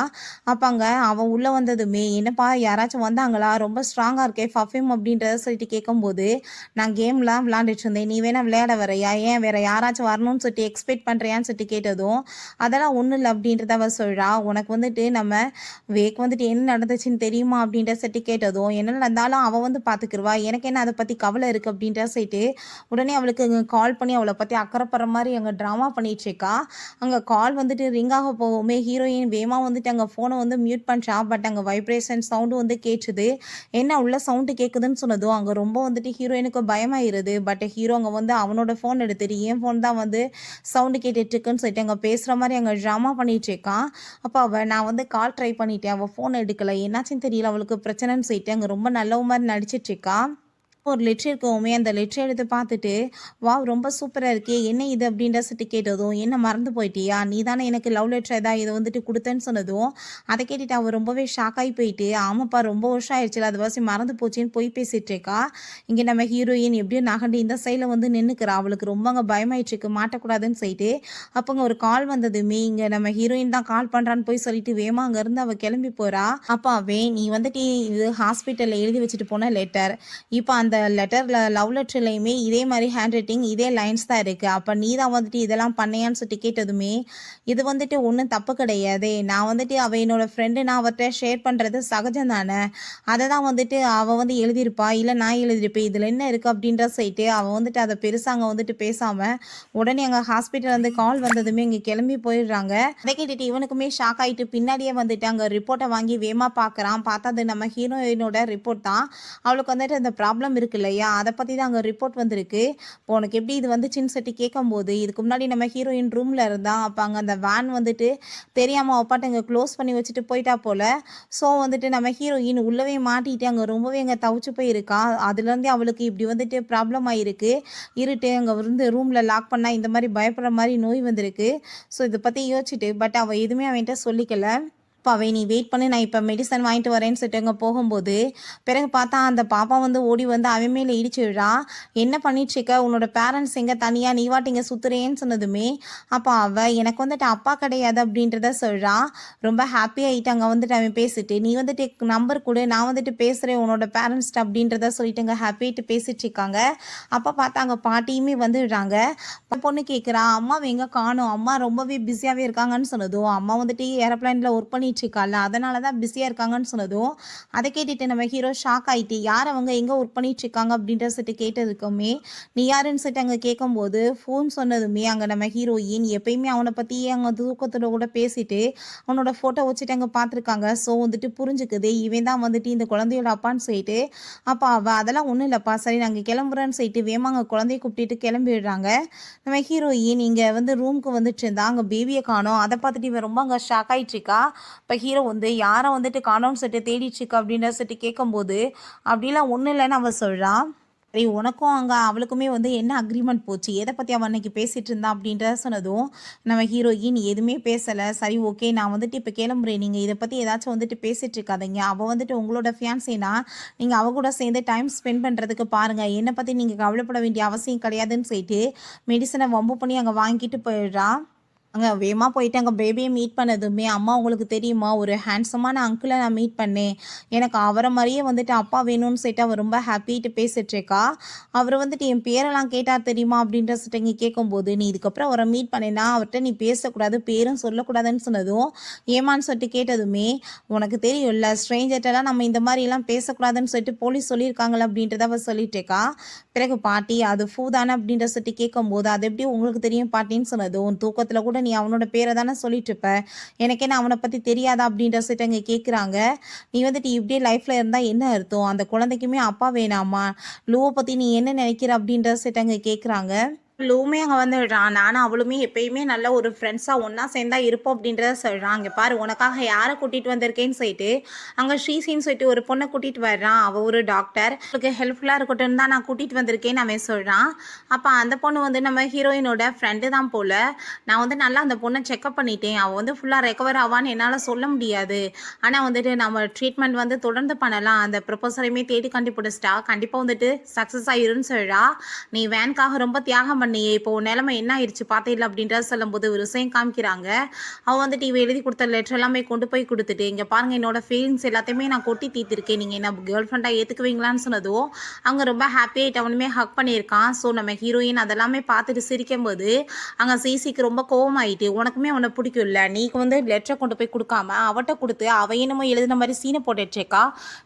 அப்போ அங்கே அவன் உள்ளே வந்ததுமே என்னப்பா யாராச்சும் வந்தாங்களா, ரொம்ப ஸ்ட்ராங்காக இருக்கே பர்ஃப்யூம் அப்படின்றத சொல்லிட்டு கேட்கும்போது நான் கேம்லாம் விளாண்டுட்டு இருந்தேன், நீ வேணா விளையாட வர, ஏன் வேற யாராச்சும் வரணும்னு சொல்லிட்டு எக்ஸ்பெக்ட் பண்ணுறியான்னு சொல்லிட்டு கேட்டதும் அதெல்லாம் ஒன்றும் இல்லை அப்படின்றத அவ சொல்கிறா. உனக்கு வந்துட்டு நம்ம வேக் வந்துட்டு என்ன நடந்துச்சுன்னு தெரியுமா அப்படின்ற சொல்லிட்டு கேட்டதும் என்ன நடந்தாலும் அவள் வந்து பார்த்துக்கிருவா, எனக்கு என்ன அதை பற்றி கவலை இருக்குது அப்படின்ற சொல்லிட்டு உடனே அவளுக்கு கால் பண்ணி அவளை பற்றி அக்கறைப்படுற மாதிரி அங்கே ட்ராமா பண்ணிட்டு இருக்கா. அங்கே கால் வந்துட்டு ரிங் ஆக போகுமே ஹீரோயின் வேமா வந்துட்டு அங்கே ஃபோனை வந்து மியூட் பண்ணுறா. பட் அங்கே வைப்ரேஷன் சவுண்டு வந்து கேட்டுது. என்ன உள்ள சவுண்டு கேட்குதுன்னு சொன்னதும் அங்கே ரொம்ப வந்துட்டு ஹீரோயினுக்கு பயமாயிருது. பட் ஹீரோ அங்கே வந்து அவனோட ஃபோன் எடுத்துட்டு என் ஃபோன் தான் வந்து சவுண்டு கேட்டுட்ருக்குன்னு சொல்லிட்டு அங்கே பேசுகிற மாதிரி அங்கே ட்ராமா பண்ணிகிட்ருக்கான். அப்போ அவள் நான் வந்து கால் ட்ரை பண்ணிட்டேன், அவள் ஃபோன் எடுக்கலை, என்னாச்சுன்னு தெரியல, அவளுக்கு பிரச்சனைன்னு சொல்லிட்டு அங்கே ரொம்ப நல்ல மாதிரி நடிச்சிட்ருக்கா. ஒரு லெட்டர் இருக்கவுமே அந்த லெட்டர் எடுத்து பார்த்துட்டு, வாவ்! ரொம்ப சூப்பரா இருக்கே! என்ன இது அப்படின்ற சொல்லிட்டு கேட்டதும், என்ன மறந்து போயிட்டியா? நீ தானே எனக்கு லவ் லெட்டர் இத வந்துட்டு குடுத்தேன்னு சொன்னதும், அத கேட்டுட்டு அவ ரொம்பவே ஷாக் ஆயி போயிட்டு, ஆமாப்பா ரொம்ப வருஷம் ஆயிடுச்சுல, அதுவாசி மறந்து போச்சேன்னு பொய் பேசிட்டு இருக்கா. இங்க நம்ம ஹீரோயின் எப்படியோ நகண்டு இந்த சைட்ல வந்து நின்னுக்கிறா. அவளுக்கு ரொம்ப அங்க பயமாயிட்டுருக்கு. மாட்டக்கூடாதுன்னு சொல்லிட்டு. அப்ப அங்க ஒரு கால் வந்ததுமே, இங்க நம்ம ஹீரோயின் தான் கால் பண்றான்னு போய் சொல்லிட்டு வேகமா அங்கருந்து அவ கிளம்பி போறா. அப்ப அவன், "நீ வந்துட்டு இது ஹாஸ்பிட்டல்ல எழுதி வச்சுட்டு போன லெட்டர். இப்ப அந்த லெட்டர்ல லவ் லெட்டர்லயுமே இதே மாரி ஹேண்ட் ரைட்டிங், இதே லைன்ஸ் தான் இருக்கு. அப்ப நீ தான் வந்துட்டு இதெல்லாம் பண்ணையான்னு சொல்லிட்டு கேட்டதுமே, இது வந்துட்டு ஒண்ணும் தப்பு கிடையாதே. நான் வந்துட்டு அவ என்னோட ஃப்ரெண்டு. நான் அவட்ட ஷேர் பண்றது சகஜம் தானே. அத தான் வந்துட்டு அவ வந்து எழுதியிருப்பா. இல்ல நான் எழுதியிருப்பேன். இதுல என்ன இருக்கு அப்படின்ற சொல்லிட்டு அவ வந்துட்டு அத பெருசா அங்க வந்துட்டு பேசாம, உடனே அங்க ஹாஸ்பிட்டல்ல இருந்து கால் வந்ததுமே இங்க கிளம்பி போயிடுறாங்க. அத கேட்டுட்டு இவனுக்குமே ஷாக் ஆயிட்டு பின்னாடியே வந்துட்டு அங்க ரிப்போர்ட்ட வாங்கி வேகமா பார்க்குறான். பார்த்தா அது நம்ம ஹீரோயினோட ரிப்போர்ட் தான். அவளுக்கு வந்துட்டு அந்த ப்ராப்ளம் இருக்கு இல்லையா? அத பத்தி தான் அங்க ரிப்போர்ட் வந்திருக்கு. இப்போ உனக்கு எப்படி இது வந்துச்சுன்னு சொல்லிட்டு கேட்கும்போது, இதுக்கு முன்னாடி நம்ம ஹீரோயின் ரூம்ல இருந்தா. அப்ப அங்க அந்த வேன் வந்துட்டு தெரியாம அவ பாட்டுக்கு அங்க க்ளோஸ் பண்ணி வச்சுட்டு போயிட்டா போல. ஸோ வந்துட்டு நம்ம ஹீரோயின் உள்ளவே மாட்டிட்டு அங்க ரொம்பவே அங்க தவிச்சு போய் இருக்கா. அதுலேருந்தே அவளுக்கு இப்படி வந்துட்டு ப்ராப்ளம் ஆயிருக்கு. இருட்டு அங்க இருந்து ரூம்ல லாக் பண்ணா இந்த மாரி பயப்படுற மாரி நோய் வந்திருக்கு. ஸோ இத பத்தி யோசிச்சுட்டு அவ எதுவுமே அவன்ட்ட சொல்லிக்கல. "அப்பாவே நீ வெயிட் பண்ணு. நான் இப்ப மெடிசன் வாங்கிட்டு வரேன்னு" சொல்லிட்டு அங்க போகும்போது, பிறகு பார்த்தா அந்த பாப்பா வந்து ஓடி வந்து அவன் மேல இடிச்சு விழறா. "என்ன பண்ணிட்டுருக்க? உன்னோட பேரண்ட்ஸ் எங்க? தனியா நீ பாட்டு இங்க சுத்துறேன்னு" சொன்னதுமே, அப்ப அவ "எனக்கு வந்துட்டு அப்பா கிடையாது" அப்படின்றத சொல்றா. ரொம்ப ஹாப்பி ஆயிட்டு அங்க வந்துட்டு அவன் பேசிட்டு, "நீ வந்துட்டு நம்பர் குடு. நான் வந்துட்டு பேசுறேன் உன்னோட பேரண்ட்ஸ்ட்ட" அப்படின்றத சொல்லிட்டு அங்க ஹாப்பி ஆயிட்டு பேசிட்டு இருக்காங்க. அப்ப பார்த்தா அங்க பாட்டியுமே வந்துடுறாங்க. பொண்ணு கேட்குறா, "அம்மாவ எங்க காணோம்? அம்மா ரொம்பவே பிஸியாவே இருக்காங்கன்னு" சொன்னதும், அம்மா வந்துட்டு ஏரோப்ளேன்ல ஒர்க் பண்ணிட்டு இருக்கால்ல, அதனால தான் பிஸியா இருக்காங்கன்னு சொன்னதும், அத கேட்டுட்டு நம்ம ஹீரோ ஷாக் ஆயிட்டு, "யார் அவங்க? எங்க ஒர்க் பண்ணிட்டு இருக்காங்க?" அப்படின்ற சொல்லிட்டு கேட்டதுக்குமே, "நீ யாருன்னு?" சொல்லிட்டு அங்க கேட்கும்போது, ஃபோன் சொன்னதுமே அங்க நம்ம ஹீரோயின் எப்பயுமே அவன பத்தியே அங்க தூக்கத்துல கூட பேசிட்டு, அவனோட ஃபோட்டோ வச்சுட்டு அங்க பார்த்துருக்காங்க. ஸோ வந்துட்டு புரிஞ்சுக்குது, இவன் தான் வந்துட்டு இந்த குழந்தையோட அப்பான்னு சொல்லிட்டு. அப்ப அவ, "அதெல்லாம் ஒண்ணும் இல்லப்பா. சரி நாங்க கிளம்புறோன்னு" சொல்லிட்டு வேகமா அங்க குழந்தைய கூப்பிட்டுட்டு கிளம்பிடுறாங்க. நம்ம ஹீரோயின் இங்க வந்து ரூமுக்கு வந்துட்டு இருந்தா. அங்க பேபிய காணோம். அத பார்த்துட்டு இவ ரொம்ப அங்க ஷாக் ஆயிட்டு இருக்கா. இப்ப ஹீரோ வந்து யார வந்துட்டு காணோம்னு சொல்லிட்டு தேடிட்டு இருக்க அப்படின்ற சொல்லிட்டு கேட்கும்போது, அப்படிலாம் ஒண்ணும் இல்லன்னு அவ சொல்றா. சரி உனக்கும் அங்க அவளுக்குமே வந்து என்ன அக்ரீமெண்ட் போச்சு? எத பத்தி அவ அன்னைக்கு பேசிட்டு இருந்தா அப்படின்றத சொன்னதும், நம்ம ஹீரோயின் எதுவுமே பேசல. சரி ஓகே நான் வந்துட்டு இப்ப கிளம்புறேன். நீங்க இத பத்தி ஏதாச்சும் வந்துட்டு பேசிட்டு இருக்காதீங்க. அவ வந்துட்டு உங்களோட ஃபியான்சேனா, நீங்க அவ கூட சேர்ந்து டைம் ஸ்பெண்ட் பண்றதுக்கு பாருங்க. என்ன பத்தி நீங்க கவலைப்பட வேண்டிய அவசியம் கிடையாதுன்னு சொல்லிட்டு, மெடிசன வம்பு பண்ணி அங்க வாங்கிட்டு போயிடுறா. அங்க வேகமா போயிட்டு அங்க பேபிய மீட் பண்ணதுமே, "அம்மா உங்களுக்கு தெரியுமா? ஒரு ஹேண்ட்ஸமான அங்கிள நான் மீட் பண்ணேன். எனக்கு அவர மாரியே வந்துட்டு அப்பா வேணும்னு" சொல்லிட்டு அவ ரொம்ப ஹாப்பிட்டு பேசிட்டுருக்கா. அவரு வந்துட்டு, "என் பேரெல்லாம் கேட்டார் தெரியுமா?" அப்படின்ற சொல்லிட்டு இங்க கேட்கும்போது, "நீ இதுக்கப்புறம் அவர மீட் பண்ணேன்னா, அவர்ட்ட நீ பேசக்கூடாது. பேரும் சொல்லக்கூடாதுன்னு" சொன்னதும், ஏம்மான்னு சொல்லிட்டு கேட்டதுமே, "உனக்கு தெரியும்ல, ஸ்ட்ரேஞ்சர்ட்டலாம் நம்ம இந்த மாரிலாம் பேசக்கூடாதுன்னு சொல்லிட்டு போலீஸ் சொல்லியிருக்காங்கல்ல" அப்படின்றத அவ சொல்லிட்டுருக்கா. பிறகு பாட்டி, "அது ஃபூ தானே" அப்படின்ற சொல்லிட்டு கேட்கும்போது, "அது எப்படி உங்களுக்கு தெரியும் பாட்டின்னு" சொன்னதும், "தூக்கத்துல கூட நீ அவனோட பேர தானே சொல்லிட்டுருப்ப. எனக்கு என்ன அவன பத்தி தெரியாதா?" அப்படின்ற சொல்லிட்டு அங்க கேட்குறாங்க. "நீ வந்துட்டு இப்படியே லைஃப்ல இருந்தா என்ன அர்த்தம்? அந்த குழந்தைக்குமே அப்பா வேணாமா? லூவ பத்தி நீ என்ன நினைக்கிற?" அப்படின்ற சொல்லிட்டு அங்க கேட்குறாங்க. லூமே அங்க வந்துடுறான். நானும் அவளுமே எப்பயுமே நல்ல ஒரு ஃப்ரெண்ட்ஸா ஒண்ணா சேர்ந்தா இருப்போம் அப்படின்றத சொல்றான். "இங்க பாரு உனக்காக யார கூட்டிட்டு வந்திருக்கேன்னு" சொல்லிட்டு, அங்க ஸ்ரீசின்னு சொல்லிட்டு ஒரு பொண்ண கூட்டிட்டு வர்றான். அவ ஒரு டாக்டர். அவளுக்கு ஹெல்ப்ஃபுல்லா இருக்கட்டும்னு தான் நான் கூட்டிட்டு வந்திருக்கேன்னு அவன் சொல்றான். அப்ப அந்த பொண்ணு வந்து நம்ம ஹீரோயினோட ஃப்ரெண்டு தான் போல. நான் வந்து நல்லா அந்த பொண்ண செக்கப் பண்ணிட்டேன். அவ வந்து ஃபுல்லா ரெக்கவர் ஆவான்னு என்னால சொல்ல முடியாது. ஆனா வந்துட்டு நம்ம ட்ரீட்மெண்ட் வந்து தொடர்ந்து பண்ணலாம். அந்த ப்ரொபோசரையுமே தேடி கண்டுபிடிச்சிட்டா. கண்டிப்பா வந்துட்டு சக்சஸ் ஆயிரும்னு சொல்றா. "நீ வேன்க்காக ரொம்ப தியாகம் பண்ணியே. இப்போ உன் நிலைமை என்ன ஆயிருச்சு பார்த்தீல்ல" அப்படின்றத சொல்லும்போது ஒரு விஷயம் காமிக்கிறாங்க. அவ வந்துட்டு இவ எழுதி குடுத்த லெட்டர் எல்லாமே கொண்டு போய் குடுத்துட்டு, "இங்க பாருங்க என்னோட ஃபீலிங்ஸ் எல்லாத்தையுமே நான் கொட்டி தீர்த்திருக்கேன். நீங்க என்ன கேர்ள் ஃப்ரெண்டா ஏத்துக்குவீங்களான்னு" சொன்னதும், அங்க ரொம்ப ஹாப்பி ஆயிட்டு அவனுமே ஹக் பண்ணியிருக்கான். ஸோ நம்ம ஹீரோயின் அதெல்லாமே பார்த்துட்டு சிரிக்கும்போது, அங்க சிசிக்கு ரொம்ப கோவமாயிட்டு, "உனக்குமே அவன பிடிக்கும்ல. நீ வந்து லெட்டர கொண்டு போய் குடுக்காம அவட்ட குடுத்து, அவ என்னமோ எழுதின மாரி சீன போட்டுட்டு இருக்கா.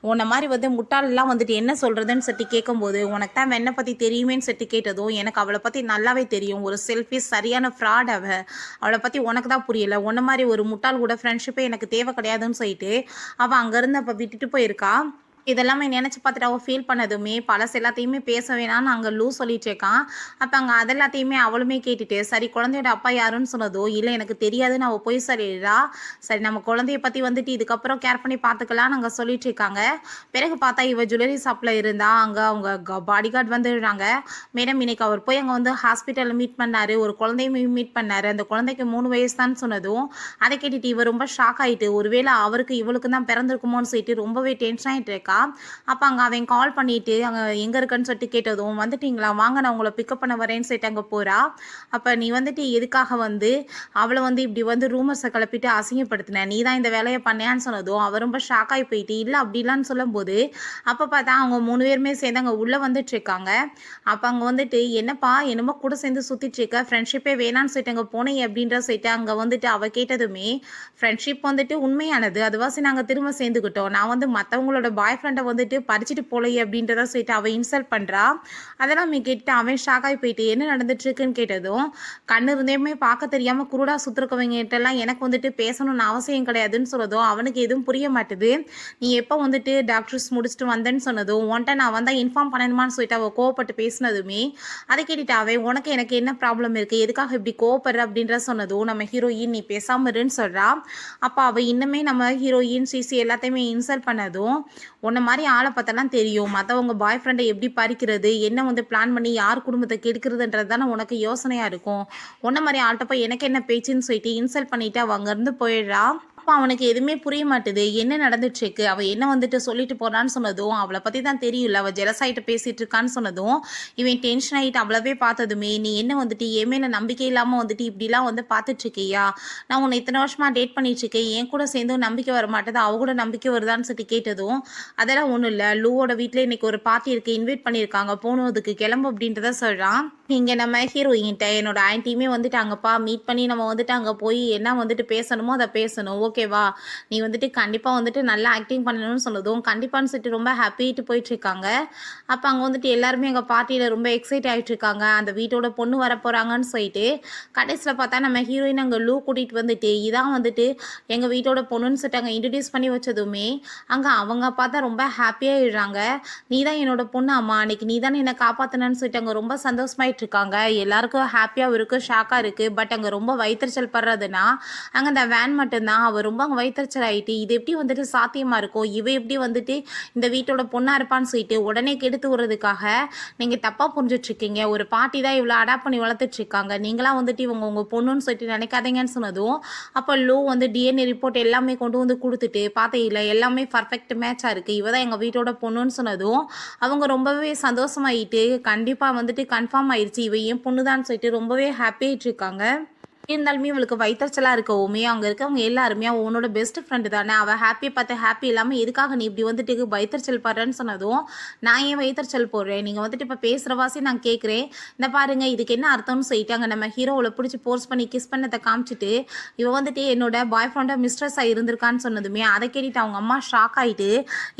உன்ன மாரி வந்து முட்டாள்லாம் வந்துட்டு என்ன சொல்றதுன்னு" சொல்லிட்டு கேட்கும்போது, "உனக்கு தான் வெண்ண பத்தி தெரியுமேன்னு" சொல்லிட்டு கேட்டதும், "எனக்கு அவள பத்தி நல்லாவே தெரியும். ஒரு செல்ஃபிஷ் சரியான ஃப்ராட் அவ. அவள பத்தி உனக்கு தான் புரியல. உன்ன மாரி ஒரு முட்டாள் கூட ஃப்ரெண்ட்ஷிப்பே எனக்கு தேவை கிடையாதுன்னு" சொல்லிட்டு, அவ அங்கருந்து அப்ப விட்டுட்டு போயிருக்கா. இதெல்லாமே நினச்சு பார்த்துட்டு அவள் ஃபீல் பண்ணதுமே பழசு எல்லாத்தையுமே பேச வேணாம்னு அங்கே லூ சொல்லிட்டு இருக்கான். அப்போ அங்கே அதெல்லாத்தையுமே அவளுமே கேட்டுட்டு சரி குழந்தையோட அப்பா யாருன்னு சொன்னதோ இல்லை எனக்கு தெரியாதுன்னு அவள் போய் சொல்லிடுறா. சரி நம்ம குழந்தைய பற்றி வந்துட்டு இதுக்கப்புறம் கேர் பண்ணி பார்த்துக்கலாம்னு அங்கே சொல்லிட்டு இருக்காங்க. பிறகு பார்த்தா இவ ஜுவல்லரி ஷாப்பில் இருந்தா அங்கே அவங்க பாடி கார்டு வந்துடுறாங்க. மேடம் இன்னைக்கு அவர் போய் அங்கே வந்து ஹாஸ்பிட்டலில் மீட் பண்ணாரு, ஒரு குழந்தையும் மீட் பண்ணாரு, அந்த குழந்தைக்கு 3 வயசு தான் சொன்னதும் அதை கேட்டுட்டு இவ ரொம்ப ஷாக் ஆயிட்டு ஒருவேளை அவருக்கு இவளுக்கு தான் பிறந்திருக்குமோன்னு சொல்லிட்டு ரொம்பவே டென்ஷன் ஆகிட்டு இருக்கா. அப்போ அங்கே அவன் கால் பண்ணிட்டு அங்கே எங்கே இருக்குன்னு சொல்லிட்டு கேட்டதும் வந்துட்டீங்களா வாங்க நான் உங்களை பிக்கப் பண்ண வரேன்னு சொல்லிட்டு அங்கே போகிறா. அப்போ நீ வந்துட்டு எதுக்காக வந்து அவளை வந்து இப்படி வந்து ரூமர்ஸை கிளப்பிட்டு அசிங்கப்படுத்தின, நீ தான் இந்த வேலையை பண்ணியான்னு சொன்னதும் அவள் ரொம்ப ஷாக் ஆகி போயிட்டு இல்லை அப்படிலான்னு சொல்லும்போது அப்போ பார்த்தா அவங்க 3 பேருமே சேர்ந்து அங்கே உள்ளே வந்துட்டு இருக்காங்க. அப்போ அங்கே வந்துட்டு என்னப்பா என்னமோ கூட சேர்ந்து சுற்றிட்டு இருக்க, ஃப்ரெண்ட்ஷிப்பே வேணான்னு சொல்லிட்டு அங்கே போனேன் அப்படின்ற சொல்லிட்டு அங்கே வந்துட்டு அவள் கேட்டதுமே ஃப்ரெண்ட்ஷிப் வந்துட்டு உண்மையானது, அதுவாசி நாங்கள் திரும்ப சேர்ந்துக்கிட்டோம், நான் வந்து மற்றவங்களோட பாய் ஃப்ரெண்டை வந்துட்டு பறிச்சுட்டு போலையே அப்படின்றத சொல்லிட்டு அவன் இன்சல்ட் பண்ணுறா. அதெல்லாம் கேட்டு அவன் ஷாக் ஆகி போயிட்டு என்ன நடந்துட்டுருக்குன்னு கேட்டதும் கண்ணு இருந்தேமே பார்க்க தெரியாமல் குருடா சுற்றுருக்கவங்ககிட்டலாம் எனக்கு வந்துட்டு பேசணும்னு அவசியம் கிடையாதுன்னு சொன்னதும் அவனுக்கு எதுவும் புரிய மாட்டுது. நீ எப்போ வந்துட்டு டாக்டர்ஸ் முடிச்சுட்டு வந்தேன்னு சொன்னதும் உன்ட்ட நான் வந்தால் இன்ஃபார்ம் பண்ணணுமான்னு சொல்லிட்டு அவள் கோவப்பட்டு பேசினதுமே அதை கேட்டுட்டு அவன் உனக்கு எனக்கு என்ன ப்ராப்ளம் இருக்குது, எதுக்காக இப்படி கோவப்படுற அப்படின்ற சொன்னதும் நம்ம ஹீரோயின் நீ பேசாமல் இருன்னு சொல்கிறா. அப்போ அவள் இன்னுமே நம்ம ஹீரோயின் சிசி எல்லாத்தையுமே இன்சல்ட் பண்ணதும் உன்ன மாதிரி ஆளை பார்த்தெல்லாம் தெரியும், மற்றவங்க பாய் ஃப்ரெண்டை எப்படி பறிக்கிறது என்ன வந்து பிளான் பண்ணி யார் குடும்பத்தை கெடுக்கிறதுன்றது தானே உனக்கு யோசனையாக இருக்கும், உன்ன மாதிரி ஆள்கிட்ட போய் எனக்கு என்ன பேச்சுன்னு சொல்லிட்டு இன்சல்ட் பண்ணிவிட்டு அவள் அங்கேருந்து போயிடுறா. அப்போ அவனுக்கு எதுவுமே புரிய மாட்டுது என்ன நடந்துட்டுருக்கு, அவள் என்ன வந்துட்டு சொல்லிட்டு போகிறான்னு சொன்னதும் அவளை பற்றி தான் தெரியும்ல அவள் ஜெலஸாயிட்டு பேசிகிட்டு இருக்கான்னு சொன்னதும் இவன் டென்ஷன் ஆகிட்டு அவ்வளவே பார்த்ததுமே நீ என்ன வந்துட்டு என் மேலே நம்பிக்கை இல்லாமல் வந்துட்டு இப்படிலாம் வந்து பார்த்துட்ருக்கியா, நான் உன்னை இத்தனை வருஷமாக டேட் பண்ணிட்டுருக்கேன், என் கூட சேர்ந்தும் நம்பிக்கை வர மாட்டேது அவ கூட நம்பிக்கை வருதான்னு சொல்லிட்டு கேட்டதும் அதெல்லாம் ஒன்றும் இல்லை, லூவோட வீட்டில் இன்றைக்கி ஒரு பார்ட்டி இருக்குது இன்வைட் பண்ணியிருக்காங்க போனதுக்கு கிளம்பு அப்படின்றத சொல்கிறான். இங்கே நம்ம ஹீரோயின்ட்ட என்னோட ஆன்ட்டியுமே வந்துட்டு அங்கேப்பா மீட் பண்ணி நம்ம வந்துட்டு அங்கே போய் என்ன வந்துட்டு பேசணுமோ அதை பேசணும் ஓகேவா, நீ வந்துட்டு கண்டிப்பாக வந்துட்டு நல்லா ஆக்டிங் பண்ணணும்னு சொன்னதும் கண்டிப்பான்னு சொல்லிட்டு ரொம்ப ஹாப்பிட்டு போயிட்டுருக்காங்க. அப்போ அங்கே வந்துட்டு எல்லாருமே எங்கள் பார்ட்டியில் ரொம்ப எக்ஸைட் ஆகிட்டு இருக்காங்க, அந்த வீட்டோட பொண்ணு வர போகிறாங்கன்னு சொல்லிட்டு கடைசியில் பார்த்தா நம்ம ஹீரோயின் அங்கே லூ கூட்டிகிட்டு வந்துட்டு இதான் வந்துட்டு எங்கள் வீட்டோட பொண்ணுன்னு சொல்லிட்டு அங்கே இன்ட்ரடியூஸ் பண்ணி வச்சதுமே அங்கே அவங்க பார்த்தா ரொம்ப ஹாப்பியாக இடுறாங்க. நீ தான் என்னோட பொண்ணு அம்மா, அன்னைக்கு நீ தானே என்னை காப்பாற்றினன்னு சொல்லிட்டு அங்கே ரொம்ப சந்தோஷமாயிட்டு இருக்காங்க. எல்லாருக்கும் ஹாப்பியாகவும் இருக்குது ஷாக்காக இருக்குது. பட் அங்கே ரொம்ப வயிற்றுச்சல் படுறதுன்னா அங்கே அந்த வேன் மட்டும்தான் அவள் ரொம்ப அங்கே வயிற்றுச்சல் ஆகிட்டு இது எப்படி வந்துட்டு சாத்தியமாக இருக்கும், இவ எப்படி வந்துட்டு இந்த வீட்டோட பொண்ணாக இருப்பான்னு சொல்லிட்டு உடனே கெடுத்து விடுறதுக்காக நீங்கள் தப்பாக புரிஞ்சிட்ருக்கீங்க, ஒரு பாட்டி தான் இவ்வளோ அடாப்ட் பண்ணி வளர்த்துட்ருக்காங்க, நீங்களாம் வந்துட்டு இவங்க உங்கள் பொண்ணுன்னு சொல்லிட்டு நினைக்காதீங்கன்னு சொன்னதும் அப்போ லூ வந்து டிஎன்ஏ ரிப்போர்ட் எல்லாமே கொண்டு வந்து கொடுத்துட்டு பார்த்தீங்களா எல்லாமே பர்ஃபெக்ட் மேட்சாக இருக்குது, இவ தான் எங்கள் வீட்டோட பொண்ணுன்னு சொன்னதும் அவங்க ரொம்பவே சந்தோஷமாயிட்டு கண்டிப்பாக வந்துட்டு கன்ஃபார்ம் ஆயிடுச்சு இவ ஏன் பொண்ணுதான்னு சொல்லிட்டு ரொம்பவே ஹாப்பியாகிட்டு இருக்காங்க. இருந்தாலுமே இவளுக்கு வயிற்றுச்சலாக இருக்கவுமே அங்கே இருக்கவங்க எல்லாருமே உன்னோட பெஸ்ட் ஃப்ரெண்டு தானே, அவள் ஹாப்பியை பார்த்து ஹாப்பி இல்லாமல் எதுக்காக நீ இப்படி வந்துட்டு வயிற்றுச்சல் படுறேன்னு சொன்னதும் நான் ஏன் வயிற்றுச்சல் போடுறேன், நீங்கள் வந்துட்டு இப்போ பேசுகிற வாசி நான் கேட்குறேன், இந்த பாருங்க இதுக்கு என்ன அர்த்தம்னு சொல்லிட்டாங்க நம்ம ஹீரோவில் பிடிச்சி போர்ஸ் பண்ணி கிஸ் பண்ணதை காமிச்சிட்டு இவள் வந்துட்டு என்னோட பாய் ஃப்ரெண்டை மிஸ்ட்ரஸாக இருந்திருக்கான்னு சொன்னதுமே அதை கேட்டுட்டு அவங்க அம்மா ஷாக் ஆகிட்டு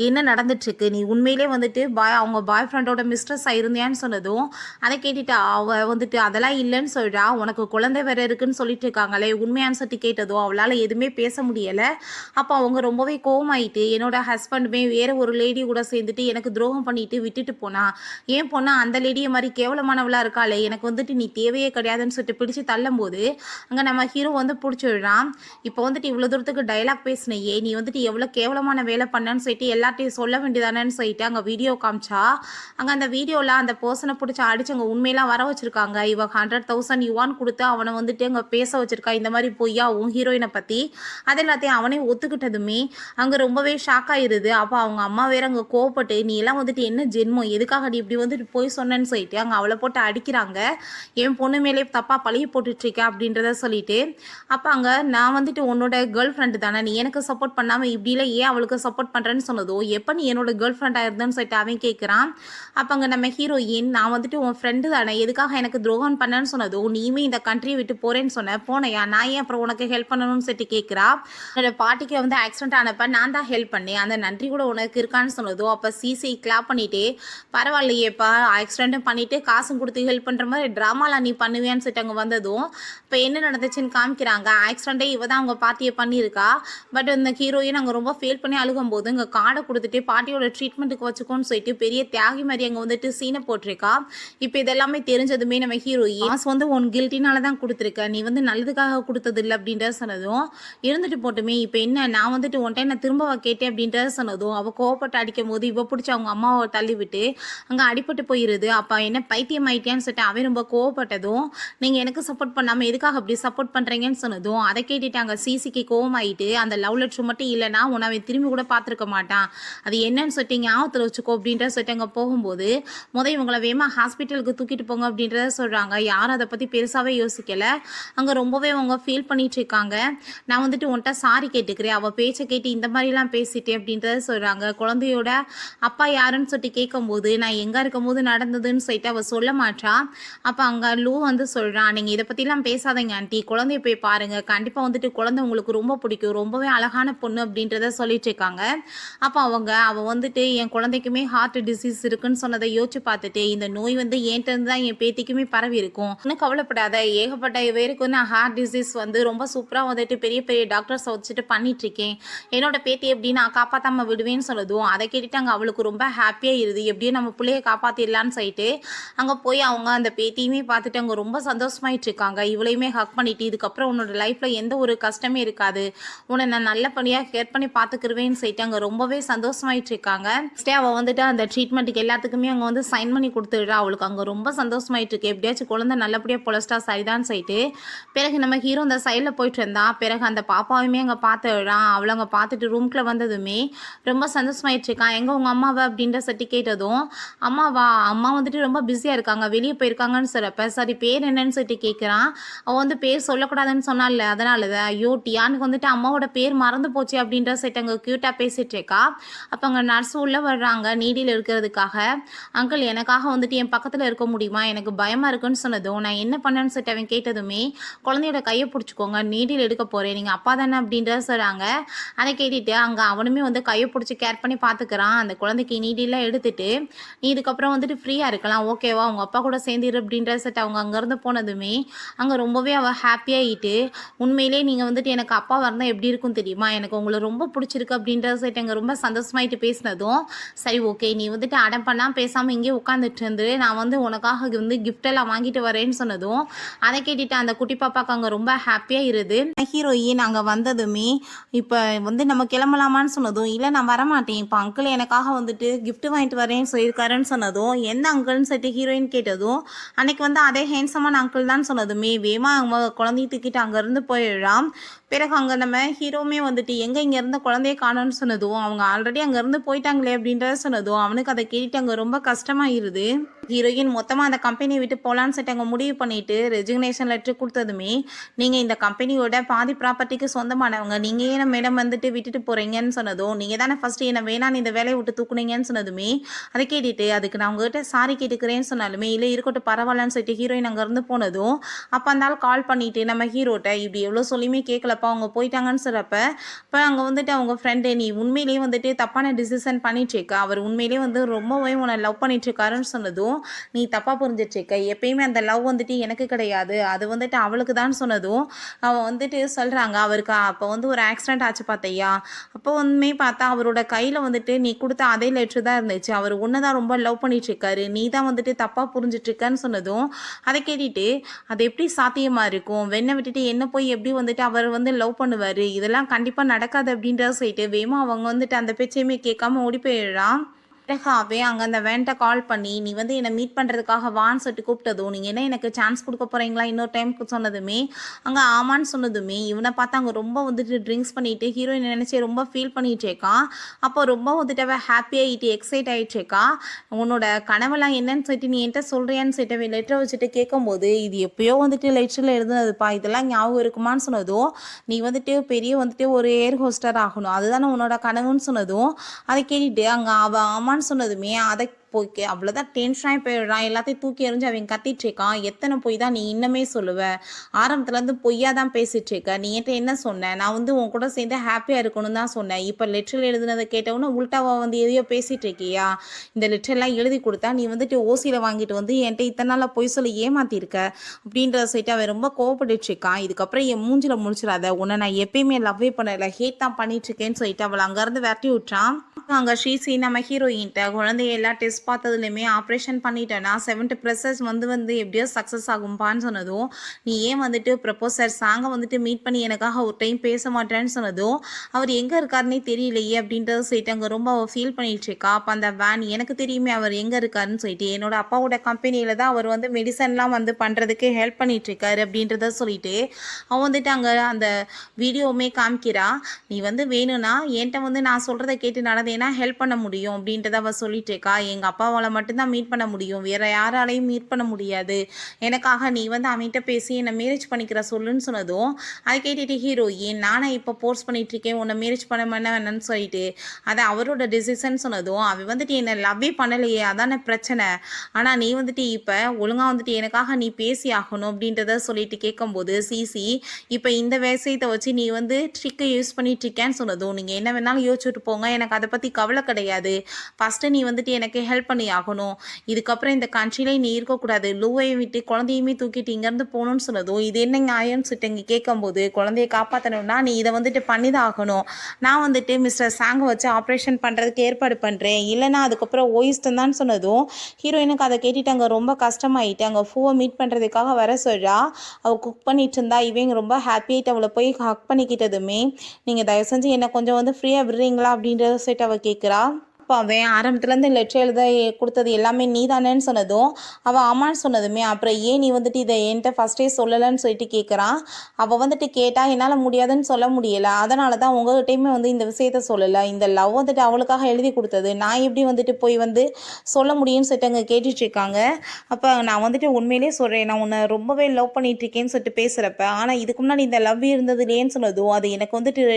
என்ன நடந்துட்டுருக்கு, நீ உண்மையிலே வந்துட்டு அவங்க பாய் ஃப்ரெண்டோட மிஸ்ட்ரஸாக இருந்தியான்னு சொன்னதும் அதை கேட்டுட்டு அவள் வந்துட்டு அதெல்லாம் இல்லைன்னு சொல்கிறா, உனக்கு குழந்தை வேற இருக்குன்னு சொல்லிட்டு இருக்காங்களே உண்மையான சட்டி கேட்டதோ அவளால் எதுவுமே பேச முடியலை. அப்போ அவங்க ரொம்பவே கோவமாயிட்டு என்னோட ஹஸ்பண்டுமே வேற ஒரு லேடி கூட சேர்ந்துட்டு எனக்கு துரோகம் பண்ணிட்டு விட்டுட்டு போனா, ஏன் பொண்ணா அந்த லேடியை மாதிரி கேவலமானவளாக இருக்காளே எனக்கு வந்துட்டு நீ தேவையே கிடையாதுன்னு சொல்லிட்டு பிடிச்சி தள்ளும் போது அங்கே நம்ம ஹீரோ வந்து பிடிச்சிடுறான். இப்போ வந்துட்டு இவ்வளோ தூரத்துக்கு டைலாக் பேசினையே நீ வந்துட்டு எவ்வளோ கேவலமான வேலை பண்ணன்னு சொல்லிட்டு எல்லாத்தையும் சொல்ல வேண்டியதானேன்னு சொல்லிட்டு அங்கே வீடியோ காமிச்சா அங்கே அந்த வீடியோவில் அந்த பர்சனை பிடிச்சி அடிச்சு அங்கே உண்மையெல்லாம் வர வச்சிருக்காங்க. இவ 100,000 யுவான் கொடுத்து அவனை வந்துட்டு அங்கே பேச வச்சிருக்கா இந்த மாதிரி பொய்யா உன் ஹீரோயினை பற்றி, அது எல்லாத்தையும் அவனே ஒத்துக்கிட்டதுமே அங்கே ரொம்பவே ஷாக் ஆயிருது. அப்போ அவங்க அம்மா வேற அங்கே கோவப்பட்டு நீ எல்லாம் வந்துட்டு என்ன ஜென்மம் எதுக்காக நீ இப்படி வந்துட்டு போய் சொன்னேன்னு சொல்லிட்டு அங்கே அவளை போட்டு அடிக்கிறாங்க, என் பொண்ணு மேலே தப்பாக பழிய போட்டுட்ருக்கேன் அப்படின்றத சொல்லிட்டு. அப்போ அங்கே நான் வந்துட்டு உன்னோட கேர்ள் ஃப்ரெண்டு தானே, நீ எனக்கு சப்போர்ட் பண்ணாமல் இப்படிலாம் ஏன் அவளுக்கு சப்போர்ட் பண்ணுறேன்னு சொன்னதோ எப்போ நீ என்னோட கேர்ள் ஃப்ரெண்டாக இருந்தேன்னு சொல்லிட்டு அவன் கேட்குறான். அப்போ அங்கே நம்ம ஹீரோயின் நான் வந்துட்டு உன் ஃப்ரெண்டு தானே எதுக்காக எனக்கு துரோகம் பண்ணேன்னு சொன்னதோ நீயுமே இந்த கண்ட்ரியை விட்டு போகிறேன்னு போறேன்னு சொன்னேன், போனையா? நான் ஏன் அப்புறம் உனக்கு ஹெல்ப் பண்ணணும்னு சொல்லிட்டு கேட்குறா. என்னோட பாட்டிக்கு வந்து ஆக்சிடென்ட் ஆனப்ப நான் தான் ஹெல்ப் பண்ணேன், அந்த நன்றி கூட உனக்கு இருக்கான்னு சொன்னதும் அப்போ சிசி கிளாப் பண்ணிட்டு, பரவாயில்லையேப்பா, ஆக்சிடென்ட்டும் பண்ணிட்டு காசும் கொடுத்து ஹெல்ப் பண்ணுற மாதிரி ட்ராமாலாம் நீ பண்ணுவியான்னு சொல்லிட்டு அங்கே வந்ததும் இப்போ என்ன நடந்துச்சுன்னு காமிக்கிறாங்க. ஆக்சிடென்ட்டே இவ தான் அவங்க பாட்டியை பண்ணியிருக்கா. பட் இந்த ஹீரோயின் அங்கே ரொம்ப ஃபீல் பண்ணி அழுகும்போது இங்கே கார்டை கொடுத்துட்டு பாட்டியோட ட்ரீட்மெண்ட்டுக்கு வச்சுக்கோன்னு சொல்லிட்டு பெரிய தியாகி மாதிரி அங்கே வந்துட்டு சீனை போட்டிருக்கா. இப்போ இதெல்லாமே தெரிஞ்சதுமே நம்ம ஹீரோயின் காசு வந்து உன் கில்ட்டினால தான் கொடுத்துருக்க, நீ வந்து நல்லதுக்காக கொடுத்தது இல்லை அப்படின்றத சொன்னதும் இருந்துட்டு போட்டுமே இப்போ என்ன நான் வந்துட்டு உன்ட்ட நான் திரும்ப கேட்டேன் அப்படின்றத சொன்னதும் அவள் கோவப்பட்டு அடிக்கும் போது இவ பிடிச்சி அவங்க அம்மாவை தள்ளி விட்டு அங்கே அடிபட்டு போயிடுது. அப்போ என்ன பைத்தியம் ஆயிட்டியான்னு சொல்லிட்டு அவன் ரொம்ப கோவப்பட்டதும் நீங்கள் எனக்கு சப்போர்ட் பண்ணாமல் எதுக்காக அப்படி சப்போர்ட் பண்ணுறீங்கன்னு சொன்னதும் அதை கேட்டுட்டாங்க. சிசிக்கு கோவம் ஆகிட்டு அந்த லவ் லெட்ரு மட்டும் இல்லைனா உன்னை அவன் திரும்பி கூட பார்த்துருக்க மாட்டான், அது என்னன்னு சொல்லிட்டு ஞாபகத்தில் வச்சுக்கோ அப்படின்ற சொல்லிட்டு அங்கே போகும்போது இவங்களை வேகமாக ஹாஸ்பிட்டலுக்கு தூக்கிட்டு போங்க அப்படின்றத சொல்கிறாங்க. யாரும் அதை பற்றி பெருசாகவே யோசிக்கலை. அங்கே ரொம்பவே அவங்க ஃபீல் பண்ணிட்டு இருக்காங்க. நான் வந்துட்டு உன்ட்ட சாரி கேட்டுக்கிறேன், அவள் பேச்சை கேட்டு இந்த மாதிரிலாம் பேசிட்டேன் அப்படின்றத சொல்கிறாங்க. குழந்தையோட அப்பா யாருன்னு சொல்லிட்டு கேட்கும்போது நான் எங்கே இருக்கும் போது நடந்ததுன்னு சொல்லிட்டு அவள் சொல்ல மாட்டா. அப்போ அங்கே லூ வந்து சொல்கிறான், நீங்கள் இதை பற்றிலாம் பேசாதீங்க ஆண்டி, குழந்தைய போய் பாருங்கள், கண்டிப்பாக வந்துட்டு குழந்தை உங்களுக்கு ரொம்ப பிடிக்கும், ரொம்பவே அழகான பொண்ணு அப்படின்றத சொல்லிட்டு இருக்காங்க. அப்போ அவள் வந்துட்டு என் குழந்தைக்குமே ஹார்ட் டிசீஸ் இருக்குன்னு சொன்னதை யோசிச்சு பார்த்துட்டு இந்த நோய் வந்து என்கிட்ட தான் என் பேத்திக்குமே பரவி இருக்கும், இன்னும் கவலைப்படாத, ஏகப்பட்ட பேருக்கு நான் ஹார்ட் டிசீஸ் வந்து ரொம்ப சூப்பராக வந்துட்டு பெரிய பெரிய டாக்டர்ஸை வச்சுட்டு பண்ணிட்டு இருக்கேன், என்னோட பேத்தி எப்படி நான் காப்பாற்றாம விடுவேன்னு சொன்னதும் அதை கேட்டுட்டு அங்கே அவளுக்கு ரொம்ப ஹாப்பியாக இருது, எப்படியும் நம்ம பிள்ளைய காப்பாற்றிடலான்னு சொல்லிட்டு அங்கே போய் அவங்க அந்த பேத்தியுமே பார்த்துட்டு அவங்க ரொம்ப சந்தோஷமாயிட்டு இருக்காங்க. இவளையுமே ஹக் பண்ணிட்டு இதுக்கப்புறம் உன்னோட லைஃப்பில் எந்த ஒரு கஷ்டமே இருக்காது, உன்னை நான் நல்லபடியாக கேர் பண்ணி பார்த்துக்கிருவேன்னு சொல்லிட்டு அங்கே ரொம்பவே சந்தோஷமாயிட்டு இருக்காங்க. அவள் வந்துட்டு அந்த ட்ரீட்மெண்ட்டுக்கு எல்லாத்துக்குமே அங்கே வந்து சைன் பண்ணி கொடுத்துடுறா. அவளுக்கு அங்கே ரொம்ப சந்தோஷமாயிட்டு இருக்கு, எப்படியாச்சும் குழந்தை நல்லபடியாக பொழச்சிட்டா சரிதான்னு சொல்லிட்டு. பிறகு நம்ம ஹீரோ அந்த சைடில் போயிட்டு இருந்தா. பிறகு அந்த பாப்பாவுமே அங்கே பார்த்துடுறான். அவளை அங்கே பார்த்துட்டு ரூம்குள்ளே வந்ததுமே ரொம்ப சந்தோஷமாயிட்டு இருக்கான். எங்கே உங்கள் அம்மாவை அப்படின்ற சட்டி கேட்டதும் அம்மாவா, அம்மா வந்துட்டு ரொம்ப பிஸியாக இருக்காங்க, வெளியே போயிருக்காங்கன்னு சொல்கிறப்ப சரி பேர் என்னன்னு சொல்லிட்டு கேட்குறான். அவள் வந்து பேர் சொல்லக்கூடாதுன்னு சொன்னால, அதனால தான் ஐயோ டியானுக்கு வந்துட்டு அம்மாவோட பேர் மறந்து போச்சு அப்படின்ற சைட்டு அங்கே க்யூட்டாக பேசிகிட்டு இருக்கா. அப்போ அங்கே நர்ஸ் உள்ளே வர்றாங்க நீடியில் இருக்கிறதுக்காக. அங்கிள் எனக்காக வந்துட்டு என் பக்கத்தில் இருக்க முடியுமா, எனக்கு பயமாக இருக்குன்னு சொன்னதும் நான் என்ன பண்ணேன்னு சொல்லிட்டு அவன் கேட்டதுமே குழந்தையோட கையை பிடிச்சிக்கோங்க, நீடியில் எடுக்க போகிறேன், நீங்கள் அப்பா தானே அப்படின்றத சொல்கிறாங்க. அதை கேட்டுட்டு அங்கே அவனுமே வந்து கையை பிடிச்சி கேர் பண்ணி பார்த்துக்கிறான். அந்த குழந்தைக்கு நீடிலாம் எடுத்துட்டு நீ இதுக்கப்புறம் வந்துட்டு ஃப்ரீயாக இருக்கலாம் ஓகேவா, அவங்க அப்பா கூட சேர்ந்துரு அப்படின்ற சொல்லிட்டு அவங்க அங்கேருந்து போனதுமே அங்கே ரொம்பவே அவள் ஹாப்பியாகிட்டு உண்மையிலே நீங்கள் வந்துட்டு எனக்கு அப்பா வரந்தால் எப்படி இருக்கும் தெரியுமா, எனக்கு உங்களை ரொம்ப பிடிச்சிருக்கு அப்படின்றத சொல்லிட்டு அங்கே ரொம்ப சந்தோஷமாயிட்டு பேசினதும் சரி ஓகே நீ வந்துட்டு அடம் பண்ணால் பேசாமல் இங்கே உட்காந்துட்டு இருந்து நான் வந்து உனக்காக வந்து கிஃப்டெல்லாம் வாங்கிட்டு வரேன்னு சொன்னதும் அதை கேட்டுட்டு அந்த குட்டி பாப்பாவுக்கு அங்கே ரொம்ப ஹாப்பியாக இருது. ஹீரோயின் அங்கே வந்ததுமே இப்போ வந்து நம்ம கிளம்பலாமான்னு சொன்னதும் இல்லை நான் வரமாட்டேன், இப்போ அங்கிள் எனக்காக வந்துட்டு கிஃப்ட் வாங்கிட்டு வரேன்னு சொல்லியிருக்காருன்னு சொன்னதும் எந்த அங்கிள்னு சொல்லிட்டு ஹீரோயின் கேட்டதும் அன்னைக்கு வந்து அதே ஹேண்ட்ஸமான அங்கிள் தான் சொன்னதுமே வேமா அவங்க குழந்தைய தூக்கிட்டு அங்கேருந்து போயிடுறான். பிறகு அங்கே நம்ம ஹீரோமே வந்துட்டு எங்கே இங்கே இருந்த குழந்தைய காணோன்னு சொன்னதும் அவங்க ஆல்ரெடி அங்கேருந்து போயிட்டாங்களே அப்படின்றத சொன்னதும் அவனுக்கு அதை கேட்டுட்டு அங்கே ரொம்ப கஷ்டமாயிருது. ஹீரோயின் மொத்தமாக அந்த கம்பெனியை விட்டு போகலான்னு சொல்லிட்டு அங்கே முடிவு பண்ணிவிட்டு ரெசிக்னேஷன் லெட்டர் கொடுத்ததுமே நீங்கள் இந்த கம்பெனியோட பாதி ப்ராப்பர்ட்டிக்கு சொந்தமானவங்க, நீங்கள் ஏன் மேடம் வந்துட்டு விட்டுட்டு போகிறீங்கன்னு சொன்னதும் நீங்கள் தானே ஃபஸ்ட்டு என்னை வேணான்னு இந்த வேலையை விட்டு தூக்குனீங்கன்னு சொன்னதுமே அதை கேட்டுட்டு அதுக்கு நான் உங்ககிட்ட சாரி கேட்டுக்கிறேன்னு சொன்னாலுமே இல்லை இருக்கட்டும் பரவாயில்லன்னு சொல்லிட்டு ஹீரோயின் அங்கேருந்து போனதும் அப்போ அந்த ஆள் கால் பண்ணிவிட்டு நம்ம ஹீரோட்ட இப்படி எவ்வளோ சொல்லியுமே கேட்கலப்பா அவங்க போயிட்டாங்கன்னு சொல்கிறப்ப இப்போ அங்கே வந்துட்டு அவங்க ஃப்ரெண்டு நீ உண்மையிலேயே வந்துட்டு தப்பான டிசிஷன் பண்ணிட்டுருக்க, அவர் உண்மையிலேயே வந்து ரொம்பவே உன்னை லவ் பண்ணிட்டுருக்காருன்னு சொன்னதும் நீ தப்பாக புரிஞ்சிட்ருக்க, எப்பயுமே அந்த லவ் வந்துட்டு எனக்கு கிடையாது அது வந்துட்டு அவளுக்கு தான் சொன்னதும் அவன் வந்துட்டு சொல்கிறாங்க அவருக்கு அப்போ வந்து ஒரு ஆக்சிடென்ட் ஆச்சு பார்த்தையா, அப்போ வந்துமே பார்த்தா அவரோட கையில் வந்துட்டு நீ கொடுத்த அதே லெட்ரு தான் இருந்துச்சு, அவர் ஒன்று தான் ரொம்ப லவ் பண்ணிட்டுருக்காரு, நீ தான் வந்துட்டு தப்பாக புரிஞ்சிட்ருக்கன்னு சொன்னதும் அதை கேட்டுட்டு அது எப்படி சாத்தியமாக இருக்கும், வெண்ணை விட்டுட்டு என்ன போய் எப்படி வந்துட்டு அவர் வந்து லவ் பண்ணுவார், இதெல்லாம் கண்டிப்பாக நடக்காது அப்படின்றத சொல்லிட்டு வேமா அவங்க வந்துட்டு அந்த பேச்சையுமே கேட்காம ஓடி போயிடுறான். பிறகாவே அங்கே அந்த வேன்ட்ட கால் பண்ணி நீ வந்து என்னை மீட் பண்ணுறதுக்காக வான்னு சொல்லிட்டு கூப்பிட்டதும் நீங்கள் என்ன எனக்கு சான்ஸ் கொடுக்க போகிறீங்களா இன்னொரு டைமுக்கு சொன்னதுமே அங்கே ஆமான்னு சொன்னதுமே இவனை பார்த்து அங்கே ரொம்ப வந்துட்டு ட்ரிங்க்ஸ் பண்ணிவிட்டு ஹீரோயின் நினச்சி ரொம்ப ஃபீல் பண்ணிகிட்டேக்கான். அப்போ ரொம்ப வந்துட்டு அவள் ஹாப்பியாகிட்டு எக்ஸைட் ஆகிட்டேக்கா. உன்னோட கனவெல்லாம் என்னன்னு சொல்லிட்டு நீ என்கிட்ட சொல்கிறியான்னு சொல்லிட்டு லெட்டரை வச்சுட்டு கேட்கும்போது இது எப்போயோ வந்துட்டு லெட்டரில் எழுதுனதுப்பா இதெல்லாம் ஞாபகம் இருக்குமான்னு சொன்னதும் நீ வந்துட்டு பெரிய வந்துட்டு ஒரு ஏர் ஹோஸ்டர் ஆகணும் அதுதானே உன்னோட கனவுன்னு சொன்னதும் அதை கேட்டுட்டு அங்கே அவள் ஆமான்னு சொன்னதுமே அதை போய்க்கு அவ்வளோதான் டென்ஷனாகி போயிடுறான். எல்லாத்தையும் தூக்கி எறிஞ்சு அவன் கத்திட்டு இருக்கான். எத்தனை பொய் தான் நீ இன்னமே சொல்லுவ? ஆரம்பத்துலேருந்து பொய்யா தான் பேசிட்டு இருக்க. நீ என்கிட்ட என்ன சொன்ன? நான் வந்து உன் கூட சேர்ந்து ஹாப்பியாக இருக்கணும்னு தான் சொன்னேன். இப்போ லெட்டரில் எழுதுனதை கேட்டவுடனே உள்டாவா வந்து எதையோ பேசிட்டு இருக்கியா? இந்த லெட்டர்லாம் எழுதி கொடுத்தா நீ வந்துட்டு ஓசியில் வாங்கிட்டு வந்து என்கிட்ட இத்தனை நாளாக பொய் சொல்லி ஏமாத்திருக்க அப்படின்றத சொல்லிட்டு அவன் ரொம்ப கோவப்பட்டுட்டு இருக்கான். இதுக்கப்புறம் என் மூஞ்சில முடிச்சிடாத, உன்னை நான் எப்பயுமே லவ்வே பண்ணல, ஹேட் தான் பண்ணிட்டு இருக்கேன்னு சொல்லிட்டு அவளை அங்கேருந்து விரட்டி விட்டுறான். அங்கே ஸ்ரீசி நம்ம ஹீரோயின்ட்ட குழந்தைய எல்லாம் டெஸ்ட் பார்த்ததுலையுமே ஆப்ரேஷன் பண்ணிட்டேன்னா 70 ப்ரெசஸ் வந்து எப்படியோ சக்ஸஸ் ஆகும்பான்னு சொன்னதும், நீ ஏன் வந்துட்டு ப்ரப்போசர் சாங்கை வந்துட்டு மீட் பண்ணி எனக்காக ஒரு டைம் பேச மாட்டேன்னு சொன்னதும், அவர் எங்கே இருக்காருன்னே தெரியலையே அப்படின்றத சொல்லிட்டு அங்கே ரொம்ப ஃபீல் பண்ணிட்டு இருக்கா. அப்போ அந்த வேன் எனக்கு தெரியுமே அவர் எங்கே இருக்காருன்னு சொல்லிட்டு, என்னோட அப்பாவோட கம்பெனியில் தான் அவர் வந்து மெடிசன்லாம் வந்து பண்ணுறதுக்கு ஹெல்ப் பண்ணிட்டு இருக்காரு அப்படின்றத சொல்லிட்டு அவன் வந்துட்டு அங்கே அந்த வீடியோவுமே காமிக்கிறா. நீ வந்து வேணும்னா என்கிட்ட வந்து நான் சொல்கிறத கேட்டு நடந்தேன்னா ஹெல்ப் பண்ண முடியும் அப்படின்றத அவள் சொல்லிட்டு இருக்கா. எங்கள் அப்பாவால் மட்டும்தான் மீட் பண்ண முடியும், வேற யாராலையும் மீட் பண்ண முடியாது. எனக்காக நீ வந்து அவன்கிட்ட பேசி என்னை மேரேஜ் பண்ணிக்கிற சொல்லுன்னு சொன்னதும், அதை கேட்டுட்டு ஹீரோயின் நானே இப்போ போர்ஸ் பண்ணிட்டு இருக்கேன் உன்னை மேரேஜ் பண்ண வேணும்னு சொல்லிட்டு, அதை அவரோட டிசிஷன் சொன்னதும், அவன் வந்துட்டு என்னை லவ்வே பண்ணலையே அதான பிரச்சனை, ஆனால் நீ வந்துட்டு இப்போ ஒழுங்காக வந்துட்டு எனக்காக நீ பேசி ஆகணும் அப்படின்றத சொல்லிட்டு கேட்கும்போது, சிசி இப்போ இந்த விஷயத்தை வச்சு நீ வந்து ட்ரிக்கை யூஸ் பண்ணிட்டு இருக்கேன்னு சொன்னதும், நீங்கள் என்ன வேணாலும் யோசிச்சுட்டு போங்க, எனக்கு அதை பற்றி கவலை கிடையாது. ஃபஸ்ட்டு நீ வந்துட்டு எனக்கு ஹெல்ப் பண்ணி ஆகணும். இதுக்கப்புறம் இந்த கண்ட்ரிலே நீ இருக்கக்கூடாது. லூவையும் விட்டு குழந்தையுமே தூக்கிட்டு இங்கேருந்து போகணும்னு சொன்னதும், இது என்ன நியாயம்னு சொல்லிட்டு இங்கே கேட்கும்போது, குழந்தைய காப்பாற்றணும்னா நீ இதை வந்துட்டு பண்ணி தான் ஆகணும். நான் வந்துட்டு மிஸ்டர் சாங்கை வச்சு ஆப்ரேஷன் பண்ணுறதுக்கு ஏற்பாடு பண்ணுறேன், இல்லைனா அதுக்கப்புறம் ஓயிஸ்டம் தான் சொன்னதும், ஹீரோயினுக்கு அதை கேட்டுட்டு அங்கே ரொம்ப கஷ்டமாயிட்டு அங்கே ஃபூவை மீட் பண்ணுறதுக்காக வர சொல்கிறா. அவள் குக் பண்ணிட்டு இருந்தா. இவங்க ரொம்ப ஹாப்பியாகிட்டு அவளை போய் ஹக் பண்ணிக்கிட்டதுமே, நீங்கள் தயவு செஞ்சு என்னை கொஞ்சம் வந்து ஃப்ரீயாக விடுறீங்களா அப்படின்றத சொல்லிட்டு அவள் கேட்குறா. அப்போ அவன் ஆரம்பத்துலேருந்து லெட்டர் எழுத கொடுத்தது எல்லாமே நீ தானேன்னு சொன்னதும், அவள் ஆமான்னு சொன்னதுமே, அப்புறம் ஏன் நீ வந்துட்டு இதை என்கிட்ட ஃபஸ்ட்டே சொல்லலைன்னு சொல்லிட்டு கேட்குறான். அவள் வந்துட்டு கேட்டால் என்னால் முடியாதுன்னு சொல்ல முடியலை, அதனால தான் உங்கள்கிட்டையுமே வந்து இந்த விஷயத்த சொல்லலை. இந்த லவ் வந்துட்டு அவளுக்காக எழுதி கொடுத்தது, நான் எப்படி வந்துட்டு போய் வந்து சொல்ல முடியும்னு சொல்லிட்டு அங்கே கேட்டுட்ருக்காங்க. அப்போ நான் வந்துட்டு உண்மையிலே சொல்கிறேன், நான் உன்னை ரொம்பவே லவ் பண்ணிகிட்ருக்கேன்னு சொல்லிட்டு பேசுகிறப்ப, ஆனால் இதுக்கு முன்னாடி இந்த லவ் இருந்தது இல்லையேன்னு சொன்னதும், அது எனக்கு வந்துட்டு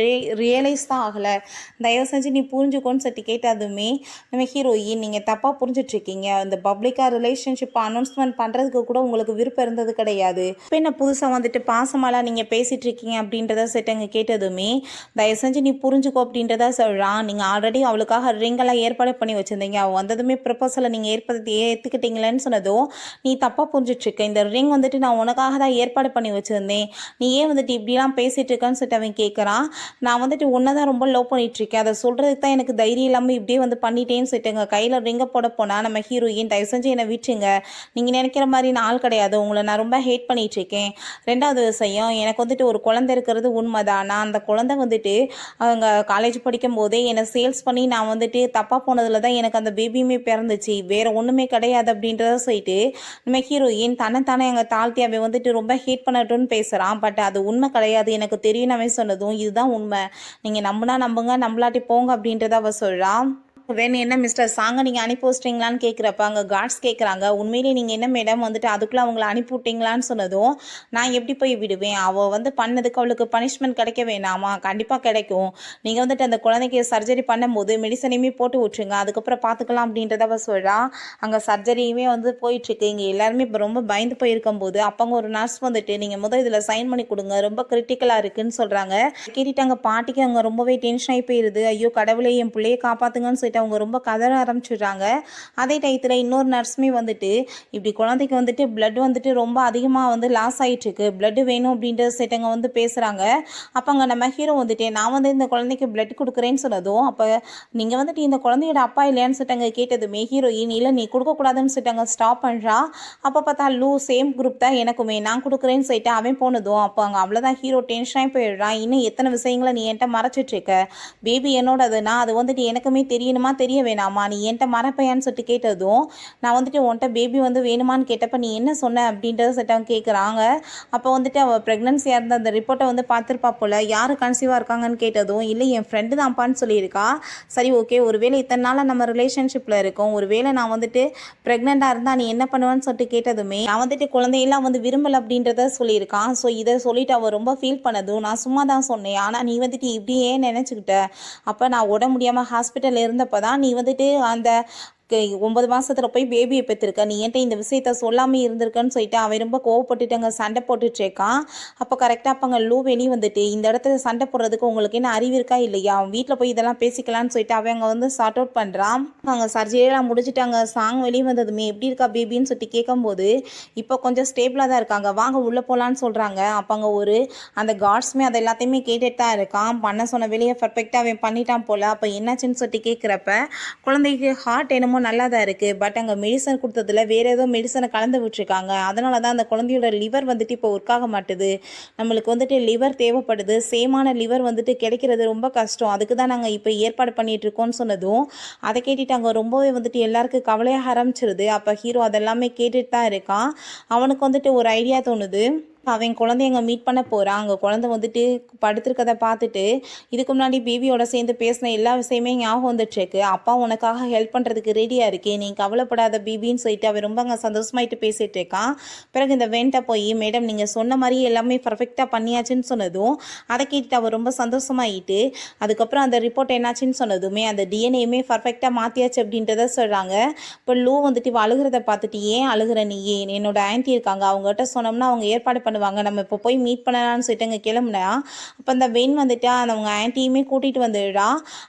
ரியலைஸ் தான் ஆகலை, தயவு செஞ்சு நீ புரிஞ்சுக்கோன்னு சொல்லிட்டு கேட்டதுமே, நம்ம ஹீரோயின் நீங்கள் தப்பாக புரிஞ்சிட்ருக்கீங்க, இந்த பப்ளிக்காக ரிலேஷன்ஷிப் அனௌன்ஸ்மெண்ட் பண்ணுறதுக்கு கூட உங்களுக்கு விருப்பம் இருந்தது கிடையாது. இப்போ என்ன புதுசாக வந்துட்டு பாசமாலாம் நீங்கள் பேசிகிட்டு இருக்கீங்க அப்படின்றத செட்டங்க கேட்டதுமே, தயவு செஞ்சு நீ புரிஞ்சுக்கோ அப்படின்றத சொல்கிறான். நீங்கள் ஆல்ரெடி அவளுக்காக ரிங்கெல்லாம் ஏற்பாடு பண்ணி வச்சுருந்தீங்க, அவள் வந்ததுமே ப்ரப்போசலை நீங்கள் ஏற்றுக்கிட்டீங்களேன்னு சொன்னதும், நீ தப்பாக புரிஞ்சிட்ருக்க, இந்த ரிங் வந்துட்டு நான் உனக்காக தான் ஏற்பாடு பண்ணி வச்சுருந்தேன், நீ ஏன் வந்துட்டு இப்படிலாம் பேசிகிட்டு இருக்கான்னு சொல்லிட்டு அவன் கேட்குறான். நான் வந்துட்டு உன்னை தான் ரொம்ப லவ் பண்ணிகிட்ருக்கேன், அதை சொல்கிறதுக்கு தான் எனக்கு தைரியம் இல்லாமல் இப்படியே வந்து பண்ணிட்டேன்னு சொல்லிட்டுங்க கையில் ரிங்க போட போனால் நம்ம ஹீரோயின் தயவு செஞ்சு என்னை விட்டுருங்க, நீங்கள் நினைக்கிற மாதிரி நான் ஆள் கிடையாது, உங்களை நான் ரொம்ப ஹேட் பண்ணிகிட்ருக்கேன். ரெண்டாவது விஷயம், எனக்கு வந்துட்டு ஒரு குழந்தை இருக்கிறது உண்மைதான், நான் அந்த குழந்தை வந்துட்டு அவங்க காலேஜ் படிக்கும் போதே என்னை சேல்ஸ் பண்ணி நான் வந்துட்டு தப்பாக போனதில் தான் எனக்கு அந்த பேபியுமே பிறந்துச்சு, வேறு ஒன்றுமே கிடையாது அப்படின்றத சொல்லிட்டு நம்ம ஹீரோயின் தன்னைத்தானே எங்கள் தாழ்த்தி அவன் வந்துட்டு ரொம்ப ஹேட் பண்ணட்டும்னு பேசுகிறான். பட் அது உண்மை கிடையாது, எனக்கு தெரியும் அவன் சொன்னதும், இதுதான் உண்மை, நீங்கள் நம்புனா நம்புங்க, நம்பலாட்டி போங்க அப்படின்றத அவள் சொல்கிறான். வேணும் என்ன மிஸ்டர் சாங்கை நீங்கள் அனுப்பி வச்சிட்டிங்களான்னு கேட்குறப்ப அங்கே கார்ட்ஸ் கேட்குறாங்க, உண்மையிலேயே நீங்கள் என்ன மேடம் வந்துட்டு அதுக்குள்ளே அவங்கள அனுப்பி விட்டிங்களான்னு சொன்னதும், நான் எப்படி போய் விடுவேன், அவள் வந்து பண்ணதுக்கு அவளுக்கு பனிஷ்மெண்ட் கிடைக்க வேணாமா, கண்டிப்பாக கிடைக்கும், நீங்கள் வந்துட்டு அந்த குழந்தைக்கு சர்ஜரி பண்ணும்போது மெடிசனையுமே போட்டு விட்ருங்க, அதுக்கப்புறம் பார்த்துக்கலாம் அப்படின்றத அவள் சொல்கிறா. அங்கே சர்ஜரியுமே வந்து போயிட்டுருக்கு. இங்கே எல்லாருமே இப்போ ரொம்ப பயந்து போயிருக்கும்போது அப்போங்க ஒரு நர்ஸ் வந்துட்டு நீங்கள் முதல் இதில் சைன் பண்ணி கொடுங்க, ரொம்ப கிரிட்டிக்கலாக இருக்குதுன்னு சொல்கிறாங்க. கேட்டுட்டாங்க பாட்டிக்கு அங்கே ரொம்பவே டென்ஷன் ஆகி போயிடுது. ஐயோ கடவுளே என் பிள்ளையை காப்பாற்றுங்கன்னு சொல்லிட்டு அவங்க ரொம்ப கதற ஆரம்பிச்சிடுறாங்க. அதே டயத்தில் இன்னொரு நர்ஸுமே வந்துட்டு இப்படி குழந்தைக்கு வந்துட்டு பிளட் வந்துட்டு ரொம்ப அதிகமாக வந்து லாஸ் ஆகிட்டுருக்கு, பிளட் வேணும் அப்படின்ற செட்டங்க வந்து பேசுகிறாங்க. அப்போ அங்கே நம்ம ஹீரோ வந்துட்டு நான் வந்து இந்த குழந்தைக்கு பிளட் கொடுக்குறேன்னு சொன்னதும், அப்போ நீங்கள் வந்துட்டு இந்த குழந்தையோட அப்பா இல்லையான்னு சொல்லிட்டாங்க கேட்டதுமே ஹீரோயின் இல்லை நீ கொடுக்கக்கூடாதுன்னு சொல்லிட்டாங்க ஸ்டாப் பண்ணுறா. அப்போ பார்த்தா சேம் குரூப் தான் எனக்குமே, நான் கொடுக்குறேன்னு சொல்லிட்டு அவன் போனதும் அப்போ அங்கே அவ்வளோதான் ஹீரோ டென்ஷனாகி போயிடுறான். இன்னும் எத்தனை விஷயங்களை நீ என்கிட்ட மறைச்சிட்ருக்க, பேபி என்னோடதுன்னா அது வந்துட்டு எனக்குமே தெரியணுமா தெரிய வேணாமா, நீ என்கிட்ட மறப்பையான்னு சொல்லிட்டு கேட்டதும், நான் வந்துட்டு உன்கிட்ட பேபி வந்து வேணுமான்னு கேட்டப்ப நீ என்ன சொன்ன அப்படின்றத சொல்லிட்டு கேட்குறாங்க. அப்போ வந்துட்டு அவள் ப்ரெக்னன்சியாக இருந்த அந்த ரிப்போர்ட்டை வந்து பார்த்துருப்பா போல், யார் கன்சீவாக இருக்காங்கன்னு கேட்டதும், இல்லை என் ஃப்ரெண்டு தான்ப்பான்னு சொல்லியிருக்கா. சரி ஓகே, ஒருவேளை இத்தனை நாளாக நம்ம ரிலேஷன்ஷிப்பில் இருக்கோம், ஒருவேளை நான் வந்துட்டு ப்ரெக்னெண்ட்டாக இருந்தால் நீ என்ன பண்ணுவேன்னு சொல்லிட்டு கேட்டதுமே, நான் வந்துட்டு குழந்தையெல்லாம் வந்து விரும்பலை அப்படின்றத சொல்லியிருக்கான். ஸோ இதை சொல்லிட்டு அவள் ரொம்ப ஃபீல் பண்ணதும், நான் சும்மா தான் சொன்னேன், ஆனால் நீ வந்துட்டு இப்படியே நினச்சிக்கிட்ட, அப்போ நான் உட முடியாமல் ஹாஸ்பிட்டலில் இருந்தப்போ தான் நீ வந்துட்டு அந்த 9 மாசத்துல போய் பேபியை பெற்றிருக்க, நீ என்கிட்ட இந்த விஷயத்த சொல்லாமல் இருந்திருக்கன்னு சொல்லிட்டு அவன் ரொம்ப கோவப்பட்டுட்டு சண்டை போட்டுட்டு இருக்கான். அப்போ கரெக்டாக அப்போ அங்கே லூ வெளியே வந்துட்டு, இந்த இடத்துல சண்டை போடுறதுக்கு உங்களுக்கு என்ன அறிவு இருக்கா இல்லையா, அவன் வீட்டில் போய் இதெல்லாம் பேசிக்கலான்னு சொல்லிட்டு அவங்க வந்து சார்ட் அவுட் பண்ணுறான். அவங்க சர்ஜரியெல்லாம் முடிச்சுட்டாங்க. சாங் வெளியே வந்ததுமே எப்படி இருக்கா பேபின்னு சொல்லிட்டு கேட்கும்போது இப்போ கொஞ்சம் ஸ்டேபிளாக தான் இருக்காங்க, வாங்க உள்ளே போகலான்னு சொல்கிறாங்க. அப்போ அங்கே அந்த கார்ட்ஸுமே அதை எல்லாத்தையுமே கேட்டுட்டு தான் இருக்கான். பண்ண சொன்ன வெளியே பர்ஃபெக்டாக அவன் பண்ணிட்டான் போல். அப்போ என்னாச்சுன்னு சொல்லிட்டு கேட்குறப்ப குழந்தைக்கு ஹார்ட் என்னமோ நல்லா தான் இருக்குது, பட் அங்கே மெடிசன் கொடுத்ததில் வேறு ஏதோ மெடிசனை கலந்து விட்டுருக்காங்க. அதனால தான் அந்த குழந்தையோட லிவர் வந்துட்டு இப்போ ஒர்க் ஆக மாட்டுது. நம்மளுக்கு வந்துட்டு லிவர் தேவைப்படுது, சேமான லிவர் வந்துட்டு கிடைக்கிறது ரொம்ப கஷ்டம், அதுக்கு தான் நாங்கள் இப்போ ஏற்பாடு பண்ணிகிட்டு இருக்கோம்னு சொன்னதும் அதை கேட்டுட்டு அங்கே ரொம்பவே வந்துட்டு எல்லாருக்கும் கவலையாக ஆரம்பிச்சிருது. அப்போ ஹீரோ அதெல்லாமே கேட்டுட்டு தான் இருக்கான். அவனுக்கு வந்துட்டு ஒரு ஐடியா தோணுது. அவன் குழந்தைய அங்கே மீட் பண்ண போகிறான். அங்கே குழந்தை வந்துட்டு படுத்துருக்கதை பார்த்துட்டு இதுக்கு முன்னாடி பேபியோட சேர்ந்து பேசின எல்லா விஷயமே ஞாபகம் வந்துட்டுருக்கு. அப்பா உனக்காக ஹெல்ப் பண்ணுறதுக்கு ரெடியாக இருக்கேன், நீ கவலைப்படாத பேபின்னு சொல்லிட்டு அவன் ரொம்ப அங்கே சந்தோஷமாயிட்டு பேசிகிட்டு இருக்கான். பிறகு இந்த வெண்ட்டை போய், மேடம் நீங்கள் சொன்ன மாதிரி எல்லாமே பர்ஃபெக்டாக பண்ணியாச்சுன்னு சொன்னதும் அதை கேட்டுட்டு அவள் ரொம்ப சந்தோஷமாயிட்டு, அதுக்கப்புறம் அந்த ரிப்போர்ட் என்னாச்சுன்னு சொன்னதுமே அந்த டிஎன்ஏமே பர்ஃபெக்டாக மாற்றியாச்சு அப்படின்றத சொல்கிறாங்க. இப்போ லூ வந்துட்டு அழுகிறத பார்த்துட்டு, ஏன் அழுகிற நீ, என்னோட ஆன்ட்டி இருக்காங்க, அவங்ககிட்ட சொன்னோம்னா அவங்க ஏற்பாடு பண்ணுவாங்க, நம்ம இப்போ போய் மீட் பண்ணலான்னு சொல்லிட்டு அங்கே கிளம்புனா. அப்போ அந்த வென் வந்துட்டு அவங்க ஆன்ட்டியுமே கூட்டிகிட்டு வந்துடுறா.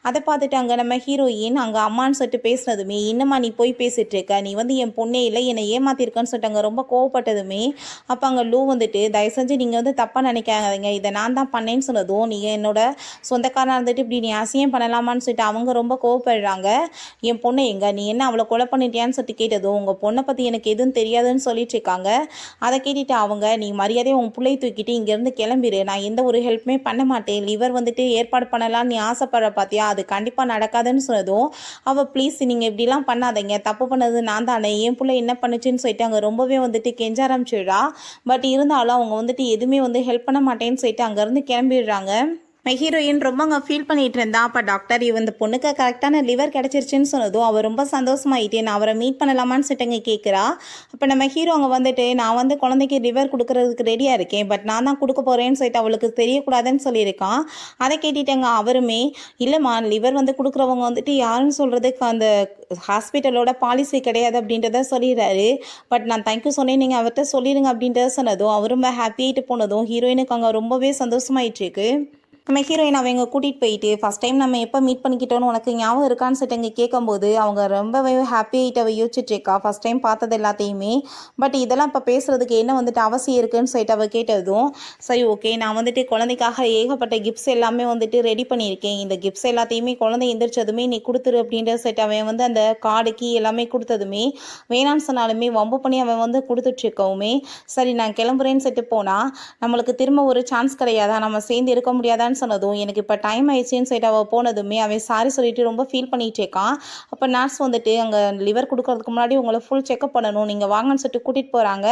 அதை பார்த்துட்டு அங்கே நம்ம ஹீரோயின் அங்கே அம்மான்னு சொல்லிட்டு பேசுனதுமே, இன்னமா நீ போய் பேசிகிட்டு இருக்க, நீ வந்து என் பொண்ணே இல்லை, என்னை ஏமாத்திருக்கன்னு சொல்லிட்டு அங்கே ரொம்ப கோவப்பட்டதுமே அப்போ அங்கே லூ வந்துட்டு, தயவு செஞ்சு நீங்கள் வந்து தப்பாக நினைக்காதீங்க, இதை நான் தான் பண்ணேன்னு சொன்னதும், நீங்கள் என்னோட சொந்தக்காரனாக இருந்துட்டு இப்படி நீ அசியம் பண்ணலாமான்னு சொல்லிட்டு அவங்க ரொம்ப கோவப்படுறாங்க. என் பொண்ணை எங்க, நீ என்ன அவளை கொலை பண்ணிட்டியான்னு சொல்லிட்டு கேட்டதும், உங்கள் பொண்ணை பற்றி எனக்கு எதுவும் தெரியாதுன்னு சொல்லிட்டு இருக்காங்க. அதை கேட்டுட்டு அவங்க, நீ மரியாதையை உன் பிள்ளை தூக்கிட்டு இங்கேருந்து கிளம்பிடு, நான் எந்த ஒரு ஹெல்ப்புமே பண்ண மாட்டேன், லிவர் வந்துட்டு ஏற்பாடு பண்ணலாம் நீ ஆசைப்படுற பார்த்தியா, அது கண்டிப்பாக நடக்காதுன்னு சொன்னதும் அவள், ப்ளீஸ் நீங்கள் இப்படிலாம் பண்ணாதீங்க, தப்பு பண்ணது நான் தானே, என் பிள்ளை என்ன பண்ணுச்சுன்னு சொல்லிட்டு அங்கே ரொம்பவே வந்துட்டு கெஞ்ச ஆரம்பிச்சிடுறா. பட் இருந்தாலும் அவங்க வந்துட்டு எதுவுமே வந்து ஹெல்ப் பண்ண மாட்டேன்னு சொல்லிட்டு அங்கேருந்து கிளம்பிடுறாங்க. ஹீரோயின் ரொம்ப அங்கே ஃபீல் பண்ணிகிட்டு இருந்தா. அப்போ டாக்டர் இந்த பொண்ணுக்கு கரெக்டான லிவர் கிடச்சிருச்சுன்னு சொன்னதும் அவள் ரொம்ப சந்தோஷமாயிட்டே, நான் அவரை மீட் பண்ணலாமான்னு சொல்லிட்டு கேட்குறா. அப்போ நம்ம ஹீரோ அங்கே வந்துட்டு, நான் வந்து குழந்தைக்கு லிவர் கொடுக்கறதுக்கு ரெடியாக இருக்கேன், பட் நான் தான் கொடுக்க போகிறேன்னு சொல்லிட்டு அவளுக்கு தெரியக்கூடாதுன்னு சொல்லியிருக்கான். அதை கேட்டுட்டேங்க அவருமே, இல்லைம்மா லிவர் வந்து கொடுக்குறவங்க வந்துட்டு யாருன்னு சொல்கிறதுக்கு அந்த ஹாஸ்பிட்டலோட பாலிசி கிடையாது அப்படின்றத சொல்லிடுறாரு. பட் நான் தேங்க்யூ சொன்னேன், நீங்கள் அவர்கிட்ட சொல்லிடுங்க அப்படின்றத சொன்னதும் அவர் ரொம்ப ஹாப்பியாகிட்டு போனதும் ஹீரோயினுக்கு அங்கே ரொம்பவே சந்தோஷமாயிட்டுருக்கு. நம்ம ஹீரோயின் அவங்க கூட்டிகிட்டு போயிட்டு, ஃபஸ்ட் டைம் நம்ம எப்போ மீட் பண்ணிக்கிட்டோன்னு உனக்கு ஞாபகம் இருக்கான்னு சொல்லிட்டு அங்கே கேட்கும்போது அவங்க ரொம்பவே ஹாப்பியாகிட்டு அவள் யோசிச்சுட்ருக்கா, ஃபஸ்ட் டைம் பார்த்தது எல்லாத்தையுமே. பட் இதெல்லாம் இப்போ பேசுகிறதுக்கு என்ன வந்துட்டு அவசியம் இருக்குன்னு சொல்லிட்டு அவள் கேட்டதும், சரி ஓகே, நான் வந்துட்டு குழந்தைக்காக ஏகப்பட்ட கிஃப்ட்ஸ் எல்லாமே வந்துட்டு ரெடி பண்ணியிருக்கேன், இந்த கிஃப்ட்ஸ் எல்லாத்தையுமே குழந்தை எந்திரிச்சதுமே நீ கொடுத்துரு அப்படின்ற சொல்லிட்டு அவன் வந்து அந்த கார்டு கீ எல்லாமே கொடுத்ததுமே வேணான்னு சொன்னாலுமே வம்பு பண்ணி அவன் வந்து கொடுத்துட்ருக்கவுமே, சரி நான் கிளம்புறேன்னு சொல்லிட்டு போனால் நம்மளுக்கு திரும்ப ஒரு சான்ஸ் கிடையாதா, நம்ம சேர்ந்து இருக்க முடியாதான்னு சொன்னதும், எனக்கு இப்போ டைம் ஆயிடுச்சுன்னு சொல்லிட்டு அவள் போனதுமே அவன் சாரி சொல்லிட்டு ரொம்ப ஃபீல் பண்ணிகிட்டு இருக்கான். அப்போ நர்ஸ் வந்துட்டு, அங்கே லிவர் கொடுக்கறதுக்கு முன்னாடி உங்களை ஃபுல் செக்அப் பண்ணணும், நீங்கள் வாங்கன்னு சொல்லிட்டு கூட்டிகிட்டு போகிறாங்க.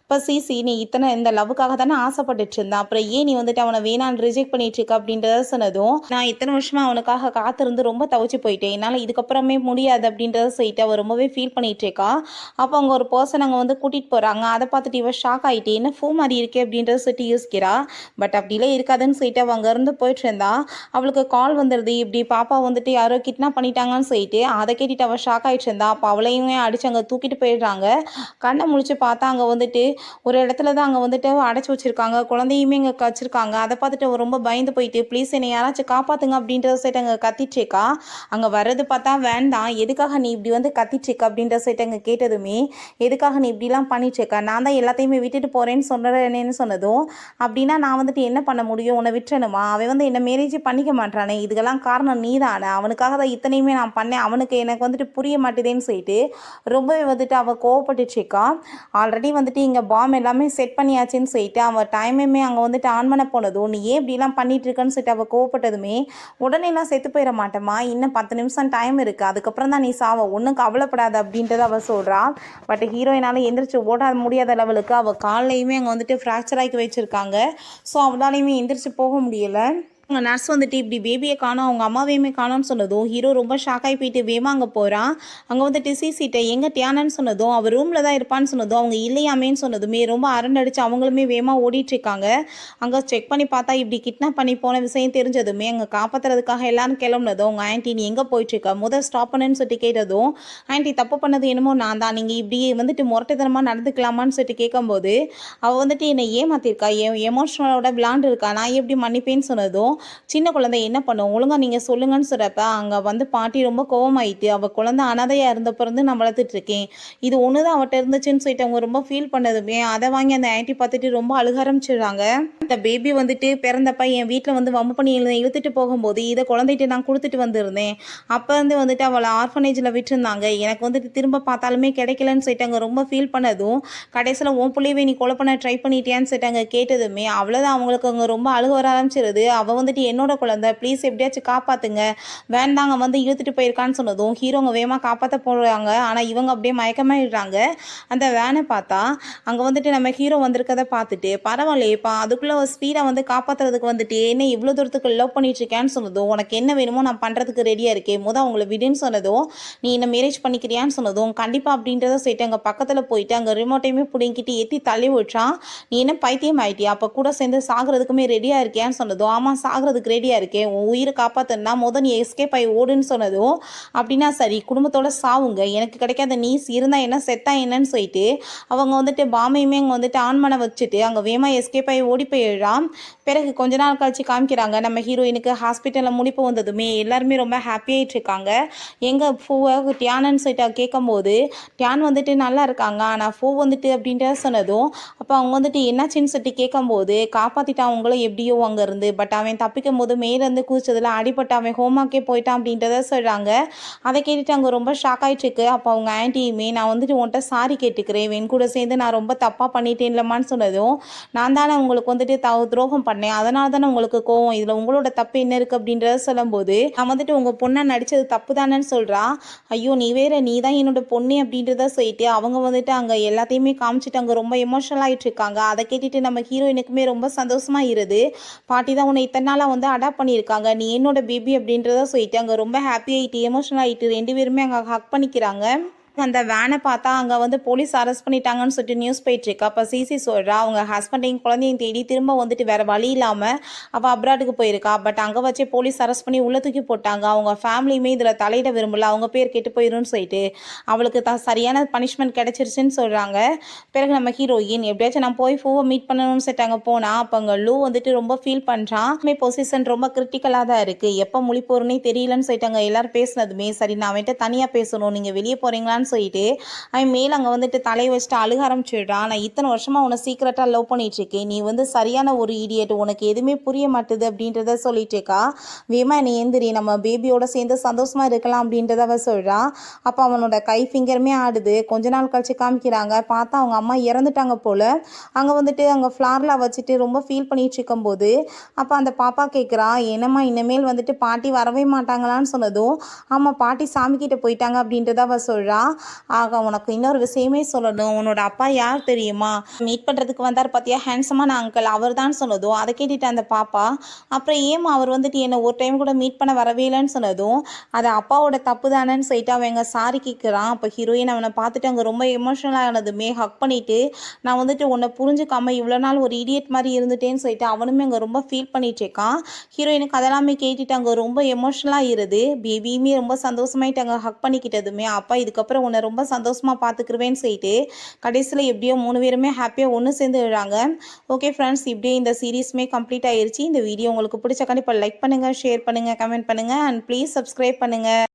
இப்போ சிசி, நீ இந்த லவ்வுக்காக தானே ஆசைப்பட்டுட்டு இருந்தான், அப்புறம் ஏன் நீ வந்துட்டு அவனை வேணான்னு ரிஜெக்ட் பண்ணிட்டு இருக்க அப்படின்றத சொன்னதும், நான் இத்தனை வருஷமா அவனுக்காக காத்திருந்து ரொம்ப தவிச்சு போயிட்டேன், என்னால் இதுக்கப்புறமே முடியாது அப்படின்றத சொல்லிட்டு அவள் ரொம்பவே ஃபீல் பண்ணிட்டு இருக்கா. அப்போ அங்கே ஒரு பர்சன் அங்கே வந்து கூட்டிகிட்டு போகிறாங்க. அதை பார்த்துட்டு இவள் ஷாக் ஆகிட்டே, என்ன ஃபூ மாதிரி இருக்கே அப்படின்றத சொல்லிட்டு யோசிக்கிறா. பட் அப்படிலாம் இருக்காதுன்னு சொல்லிட்டு அவங்க இருந்து போயிட்டு இருந்தா. அவளுக்கு கால் வந்துடுது, இப்படி பாப்பா வந்துட்டு யாரோ கிட்னாப் பண்ணிட்டாங்கன்னு சொல்லிட்டு. அதை கேட்டுட்டு அவள் ஷாக் ஆகிட்டு இருந்தா. அப்போ அவளையுமே அடிச்சு அங்கே தூக்கிட்டு போயிடுறாங்க. கண்ணை முழிச்சு பார்த்தா அங்கே வந்துட்டு ஒரு இடத்துல தான் அங்கே வந்துட்டு அடைச்சி வச்சிருக்காங்க, குழந்தையுமே இங்கே வச்சிருக்காங்க. அதை பார்த்துட்டு அவள் ரொம்ப பயந்து போயிட்டு, ப்ளீஸ் என்னை யாராச்சும் காப்பாற்றுங்க அப்படின்றத சொல்லிட்டு அங்கே கத்திட்டுருக்கா. அங்கே வர்றது பார்த்தா வேண்டாம், எதுக்காக நீ இப்படி வந்து கத்திட்டுருக்க அப்படின்ற சொல்லிட்டு அங்கே கேட்டதுமே, எதுக்காக நீ இப்படிலாம் பண்ணிட்டுருக்க, நான் தான் எல்லாத்தையுமே விட்டுட்டு போகிறேன்னு சொல்கிறேன்னு சொன்னதும், அப்படின்னா நான் வந்துட்டு என்ன பண்ண முடியும், உன்னை விட்டுறணுமா, அவன் வந்து என்னை மேரேஜ் பண்ணிக்க மாட்டானே, இதுக்கெல்லாம் காரணம் நீ தானே, அவனுக்காக தான் இத்தனையுமே நான் பண்ணேன், அவனுக்கு எனக்கு வந்துட்டு புரிய மாட்டேதேன்னு சொல்லிட்டு ரொம்பவே வந்துட்டு அவள் கோவப்பட்டுச்சுக்கா. ஆல்ரெடி வந்துட்டு இங்கே பாம் எல்லாமே செட் பண்ணியாச்சுன்னு சொல்லிட்டு அவள் டைமையுமே அங்கே வந்துட்டு ஆன் பண்ண போனதும், நீ ஏன் இப்படிலாம் பண்ணிட்டு இருக்கன்னு சொல்லிட்டு அவள் கோவப்பட்டதுமே, உடனேலாம் செத்து போயிட மாட்டேம்மா, இன்னும் 10 நிமிஷம் டைம் இருக்குது, அதுக்கப்புறம் தான் நீ சாவ, ஒன்றும் கவலைப்படாது அப்படின்றத அவள் சொல்கிறா. பட் ஹீரோயினால் எந்திரிச்சு ஓட முடியாத லெவலுக்கு அவள் காலையுமே அங்கே வந்துட்டு ஃப்ராக்சர் ஆக்கி வச்சுருக்காங்க. ஸோ அவளாலையுமே எந்திரிச்சு போக முடியலை. அவங்க நர்ஸ் வந்துட்டு இப்படி பேபியை காணோம், அவங்க அம்மாவையுமே காணோம்னு சொன்னதும் ஹீரோ ரொம்ப ஷாக் ஆகி போயிட்டு வேமா அங்கே போகிறான். அங்கே வந்துட்டு சிசிட்டை எங்கே டியானான்னு சொன்னதும் அவர் ரூமில் தான் இருப்பான்னு சொன்னதும் அவங்க இல்லையாமேன்னு சொன்னதுமே ரொம்ப அரண்டடிச்சு அவங்களுமே வேமா ஓடிட்டு இருக்காங்க. அங்கே செக் பண்ணி பார்த்தா இப்படி கிட்னாப் பண்ணி போன விஷயம் தெரிஞ்சதுமே அங்கே காப்பாற்றுறதுக்காக எல்லாரும் கிளம்புனதும் அவங்க ஆன்ட்டி நீ எங்கே போயிட்டுருக்க, முதல் ஸ்டாப் பண்ணுன்னு சொல்லிட்டு கேட்டதும் ஆன்ட்டி தப்பு பண்ணது என்னமோ நான் தான், நீங்கள் இப்படி வந்துட்டு முரட்டுத்தனமாக நடந்துக்கலாமான்னு சொல்லிட்டு கேட்கும்போது அவள் வந்துட்டு என்னை ஏமாத்திருக்கா, எமோஷனலோட விளாண்டு இருக்கா, நான் எப்படி மன்னிப்பேன்னு சொன்னதும் சின்ன குழந்தை என்ன பண்ணும் ஒழுங்கா நீங்கள் சொல்லுங்கன்னு சொல்கிறப்ப அங்கே வந்து பாட்டி ரொம்ப கோவமாயிட்டு அவள் குழந்தை அனாதையாக இருந்த பிறந்து நான் வளர்த்துட்டு இருக்கேன், இது ஒன்று தான் அவட்ட இருந்துச்சுன்னு சொல்லிட்டு அவங்க ரொம்ப ஃபீல் பண்ணதுமே அதை வாங்கி அந்த ஆன்ட்டி பார்த்துட்டு ரொம்ப அழுக ஆரம்பிச்சிடுறாங்க. அந்த பேபி வந்துட்டு பிறந்தப்ப என் வீட்டில் வந்து வம்பு பண்ணி இழுத்துட்டு போகும்போது இதை குழந்தைகிட்ட நான் கொடுத்துட்டு வந்திருந்தேன், அப்போ வந்துட்டு அவளை ஆர்ஃபனேஜில் விட்டுருந்தாங்க, எனக்கு வந்துட்டு திரும்ப பார்த்தாலுமே கிடைக்கலன்னு சொல்லிட்டு அங்கே ரொம்ப ஃபீல் பண்ணதும் கடைசியில் உன் பிள்ளைவே நீ கொலை பண்ண ட்ரை பண்ணிட்டியான்னு சொல்லிட்டு அங்கே கேட்டதுமே அவ்வளோதான் அவங்களுக்கு அங்கே ரொம்ப அழுக வர ஆரம்பிச்சிருது. அவள் வந்துட்டு என்னோட குழந்தை ப்ளீஸ் எப்படியாச்சும் காப்பாற்றுங்க, வேண்டாங்க வந்து இழுத்துட்டு போயிருக்கான்னு சொன்னதும் ஹீரோங்க வேகமாக காப்பாற்ற போகிறாங்க. ஆனால் இவங்க அப்படியே மயக்கமாயிடுறாங்க. அந்த வேனை பார்த்தா அங்கே வந்துட்டு நம்ம ஹீரோ வந்திருக்கதை பார்த்துட்டு பரவாயில்லையேப்பா அதுக்குள்ளே ஸ்பீடாக வந்து காப்பாற்றுறதுக்கு வந்துட்டு என்ன இவ்வளோ தூரத்துக்கு லவ் பண்ணிட்டு இருக்கேன்னு சொன்னதும் உனக்கு என்ன வேணுமோ நான் பண்ணுறதுக்கு ரெடியாக இருக்கேன், அவங்கள விடுன்னு சொன்னதும் நீ என்ன மேரேஜ் பண்ணிக்கிறியான்னு சொன்னதும் கண்டிப்பாக அப்படின்றத சொல்லிட்டு அங்கே பக்கத்தில் போயிட்டு அங்கே ரிமோட்டையுமே பிடிங்கிட்டு எத்தி தள்ளி விட்டுறான். நீ என்ன பைத்தியம் ஆயிட்டியா, அப்போ கூட சேர்ந்து சாகிறதுக்குமே ரெடியாக இருக்கியான்னு சொன்னதும் ஆமாம் சாகிறதுக்கு ரெடியாக இருக்கேன், உன் உயிரை காப்பாற்றனா முதல் நீ எஸ்கேப் ஆகி ஓடுன்னு சொன்னதும் அப்படின்னா சரி குடும்பத்தோட சாவுங்க, எனக்கு கிடைக்காத நீஸ் இருந்தால் என்ன செத்தா என்னன்னு சொல்லிட்டு அவங்க வந்துட்டு பாமையுமே அங்கே வந்துட்டு ஆன் பண்ண வச்சுட்டு அங்கே வேமா எஸ்கேப் ஆகி ஓடி போயிடுறான். பிறகு கொஞ்ச நாள் கழிச்சு காமிக்கிறாங்க நம்ம ஹீரோயினுக்கு ஹாஸ்பிட்டலில் முடிப்பு வந்ததுமே எல்லாருமே ரொம்ப ஹாப்பியாகிட்டு இருக்காங்க. எங்கள் பூவை டியானன்னு சொல்லிட்டு கேட்கும்போது டியான் வந்துட்டு நல்லா இருக்காங்க, ஆனால் பூ வந்துட்டு அப்படின்ற சொன்னதும் அப்போ அவங்க வந்துட்டு என்னாச்சுன்னு சொல்லிட்டு கேட்கும்போது காப்பாற்றிட்டான் அவங்களும் எப்படியோ அங்கேருந்து, பட் அவன் தப்பிக்கும் போது மேலேருந்து குதிச்சதில் அடிபட்டு அவன் ஹோமாக்கே போயிட்டான் அப்படின்றத சொல்கிறாங்க. அதை கேட்டுட்டு அங்கே ரொம்ப ஷாக் ஆகிட்டு இருக்கு. அப்போ அவங்க ஆன்ட்டியுமே நான் வந்துட்டு உன்கிட்ட சாரி கேட்டுக்கிறேன், என் கூட சேர்ந்து நான் ரொம்ப தப்பாக பண்ணிட்டேன் இல்லைம்மான்னு சொன்னதும் நான் தானே உங்களுக்கு வந்துட்டு துரோகம் பண்ணேன், அதனால தானே உங்களுக்கு கோவம், இதில் உங்களோட தப்பு என்ன இருக்குது அப்படின்றத சொல்லும்போது நான் வந்துட்டு உங்கள் பொண்ணை நடித்தது தப்பு தானேன்னு சொல்கிறா. ஐயோ நீ வேற நீ தான் என்னோட பொண்ணு அப்படின்றத சொல்லிட்டு அவங்க வந்துட்டு அங்கே எல்லாத்தையுமே காமிச்சிட்டு அங்கே ரொம்ப எமோஷனல் ஆகிட்டு இருக்காங்க. அதை கேட்டுட்டு நம்ம ஹீரோயினுக்குமே ரொம்ப சந்தோஷமாக இருது. பாட்டி தான் உன்னை இத்தனை நாளாக வந்து அடாப்ட் பண்ணியிருக்காங்க, நீ என்னோட பேபி அப்படின்றத சொல்லிட்டு அங்கே ரொம்ப ஹாப்பி ஆகிட்டு எமோஷனல் ஆகிட்டு ரெண்டு பேருமே அங்கே ஹக் பண்ணிக்கிறாங்க. அந்த வேனை பார்த்தா அங்கே வந்து போலீஸ் அரெஸ்ட் பண்ணிட்டாங்கன்னு சொல்லிட்டு நியூஸ் போயிட்டுருக்கு. அப்போ சிசி சொல்கிறா அவங்க ஹஸ்பண்டையும் குழந்தையும் தேடி திரும்ப வந்துட்டு வேறு வழி இல்லாமல் அவள் அப்ராடுக்கு போயிருக்கா, பட் அங்கே வச்சே போலீஸ் அரெஸ்ட் பண்ணி உள்ளே தூக்கி போட்டாங்க. அவங்க ஃபேமிலியுமே இதில் தலையிட விரும்பல, அவங்க பேர் கெட்டு போயிருன்னு சொல்லிட்டு அவளுக்கு சரியான பனிஷ்மெண்ட் கிடச்சிருச்சுன்னு சொல்கிறாங்க. பிறகு நம்ம ஹீரோயின் எப்படியாச்சும் நான் போய் பூவை மீட் பண்ணணும்னு சொல்லிட்டு அங்கே போனால் அப்போ அங்கே லூ வந்துட்டு ரொம்ப ஃபீல் பண்ணுறான். பொசிஷன் ரொம்ப கிரிட்டிக்கலாக தான் இருக்குது, எப்போ மொழி போகிறனே தெரியலன்னு சொல்லிட்டு அங்கே எல்லோரும் பேசினதுமே சரி நான் அவன்கிட்ட தனியாக பேசணும், நீங்கள் வெளியே போகிறீங்களான்னு சொல்லிட்டு அவன் மேலே அங்கே வந்துட்டு தலையை வச்சுட்டு அழுக ஆரம்பிச்சிடுறான். நான் இத்தனை வருஷமாக உன்னை சீக்கிரட்டாக லவ் பண்ணிட்டு இருக்கேன், நீ வந்து சரியான ஒரு இடியட், உனக்கு எதுவுமே புரிய மாட்டுது அப்படின்றத சொல்லிட்டு இருக்கா. வேமா நீ எந்திரி நம்ம பேபியோட சேர்ந்து சந்தோஷமா இருக்கலாம் அப்படின்றத அவ சொல்கிறான். அப்போ அவனோட கை ஃபிங்கருமே ஆடுது. கொஞ்ச நாள் கழிச்சு காமிக்கிறாங்க, பார்த்தா அவங்க அம்மா இறந்துட்டாங்க போல். அங்கே வந்துட்டு அங்கே ஃப்ளாரில் வச்சுட்டு ரொம்ப ஃபீல் பண்ணிட்டு இருக்கும்போது அப்போ அந்த பாப்பா கேட்குறா என்னம்மா இனிமேல் வந்துட்டு பாட்டி வரவே மாட்டாங்களான்னு சொன்னதும் ஆமாம் பாட்டி சாமிக்கிட்ட போயிட்டாங்க அப்படின்றத அவ சொல்கிறா. ஆக உனக்கு இன்னொரு விஷயமே சொல்லணும், உன்னோட அப்பா யார் தெரியுமா, மீட் பண்ணுறதுக்கு வந்தார் பார்த்தியா ஹேண்ட்ஸமான அங்கிள், அவர் தான் சொன்னதும் அதை கேட்டுட்டு அந்த பாப்பா அப்புறம் ஏமா அவர் வந்துட்டு என்னை ஒரு டைம் கூட மீட் பண்ண வரவே இல்லைன்னு சொன்னதும் அது அப்பாவோட தப்பு தானேன்னு சொல்லிட்டு அவங்க சாரி கேட்குறான். அப்போ ஹீரோயின் அவனை பார்த்துட்டு அங்கே ரொம்ப எமோஷனலாக ஆனதுமே ஹக் பண்ணிவிட்டு நான் வந்துட்டு உன்னை புரிஞ்சுக்காம இவ்வளோ நாள் ஒரு இடியட் மாதிரி இருந்துட்டேன்னு சொல்லிட்டு அவனுமே அங்கே ரொம்ப ஃபீல் பண்ணிட்டு இருக்கான். ஹீரோயினுக்கு அதெல்லாமே கேட்டுட்டு அங்கே ரொம்ப எமோஷனலாக இருது. பேபியுமே ரொம்ப சந்தோஷமாயிட்டு அங்கே ஹக் பண்ணிக்கிட்டதுமே அப்பா இதுக்கப்புறம் உன்னை ரொம்ப சந்தோஷமாக பார்த்துக்குருவேன்னு சொல்லிட்டு கடைசியில் எப்படியோ 3 பேருமே ஹாப்பியாக ஒன்று சேர்ந்து விடுறாங்க. ஓகே ஃப்ரெண்ட்ஸ், இப்படியே இந்த சீரீஸுமே கம்ப்ளீட் ஆயிடுச்சு. இந்த வீடியோ உங்களுக்கு பிடிச்ச கண்டிப்பாக லைக் பண்ணுங்கள், ஷேர் பண்ணுங்கள், கமெண்ட் பண்ணுங்கள் அண்ட் ப்ளீஸ் சப்ஸ்கிரைப் பண்ணுங்கள்.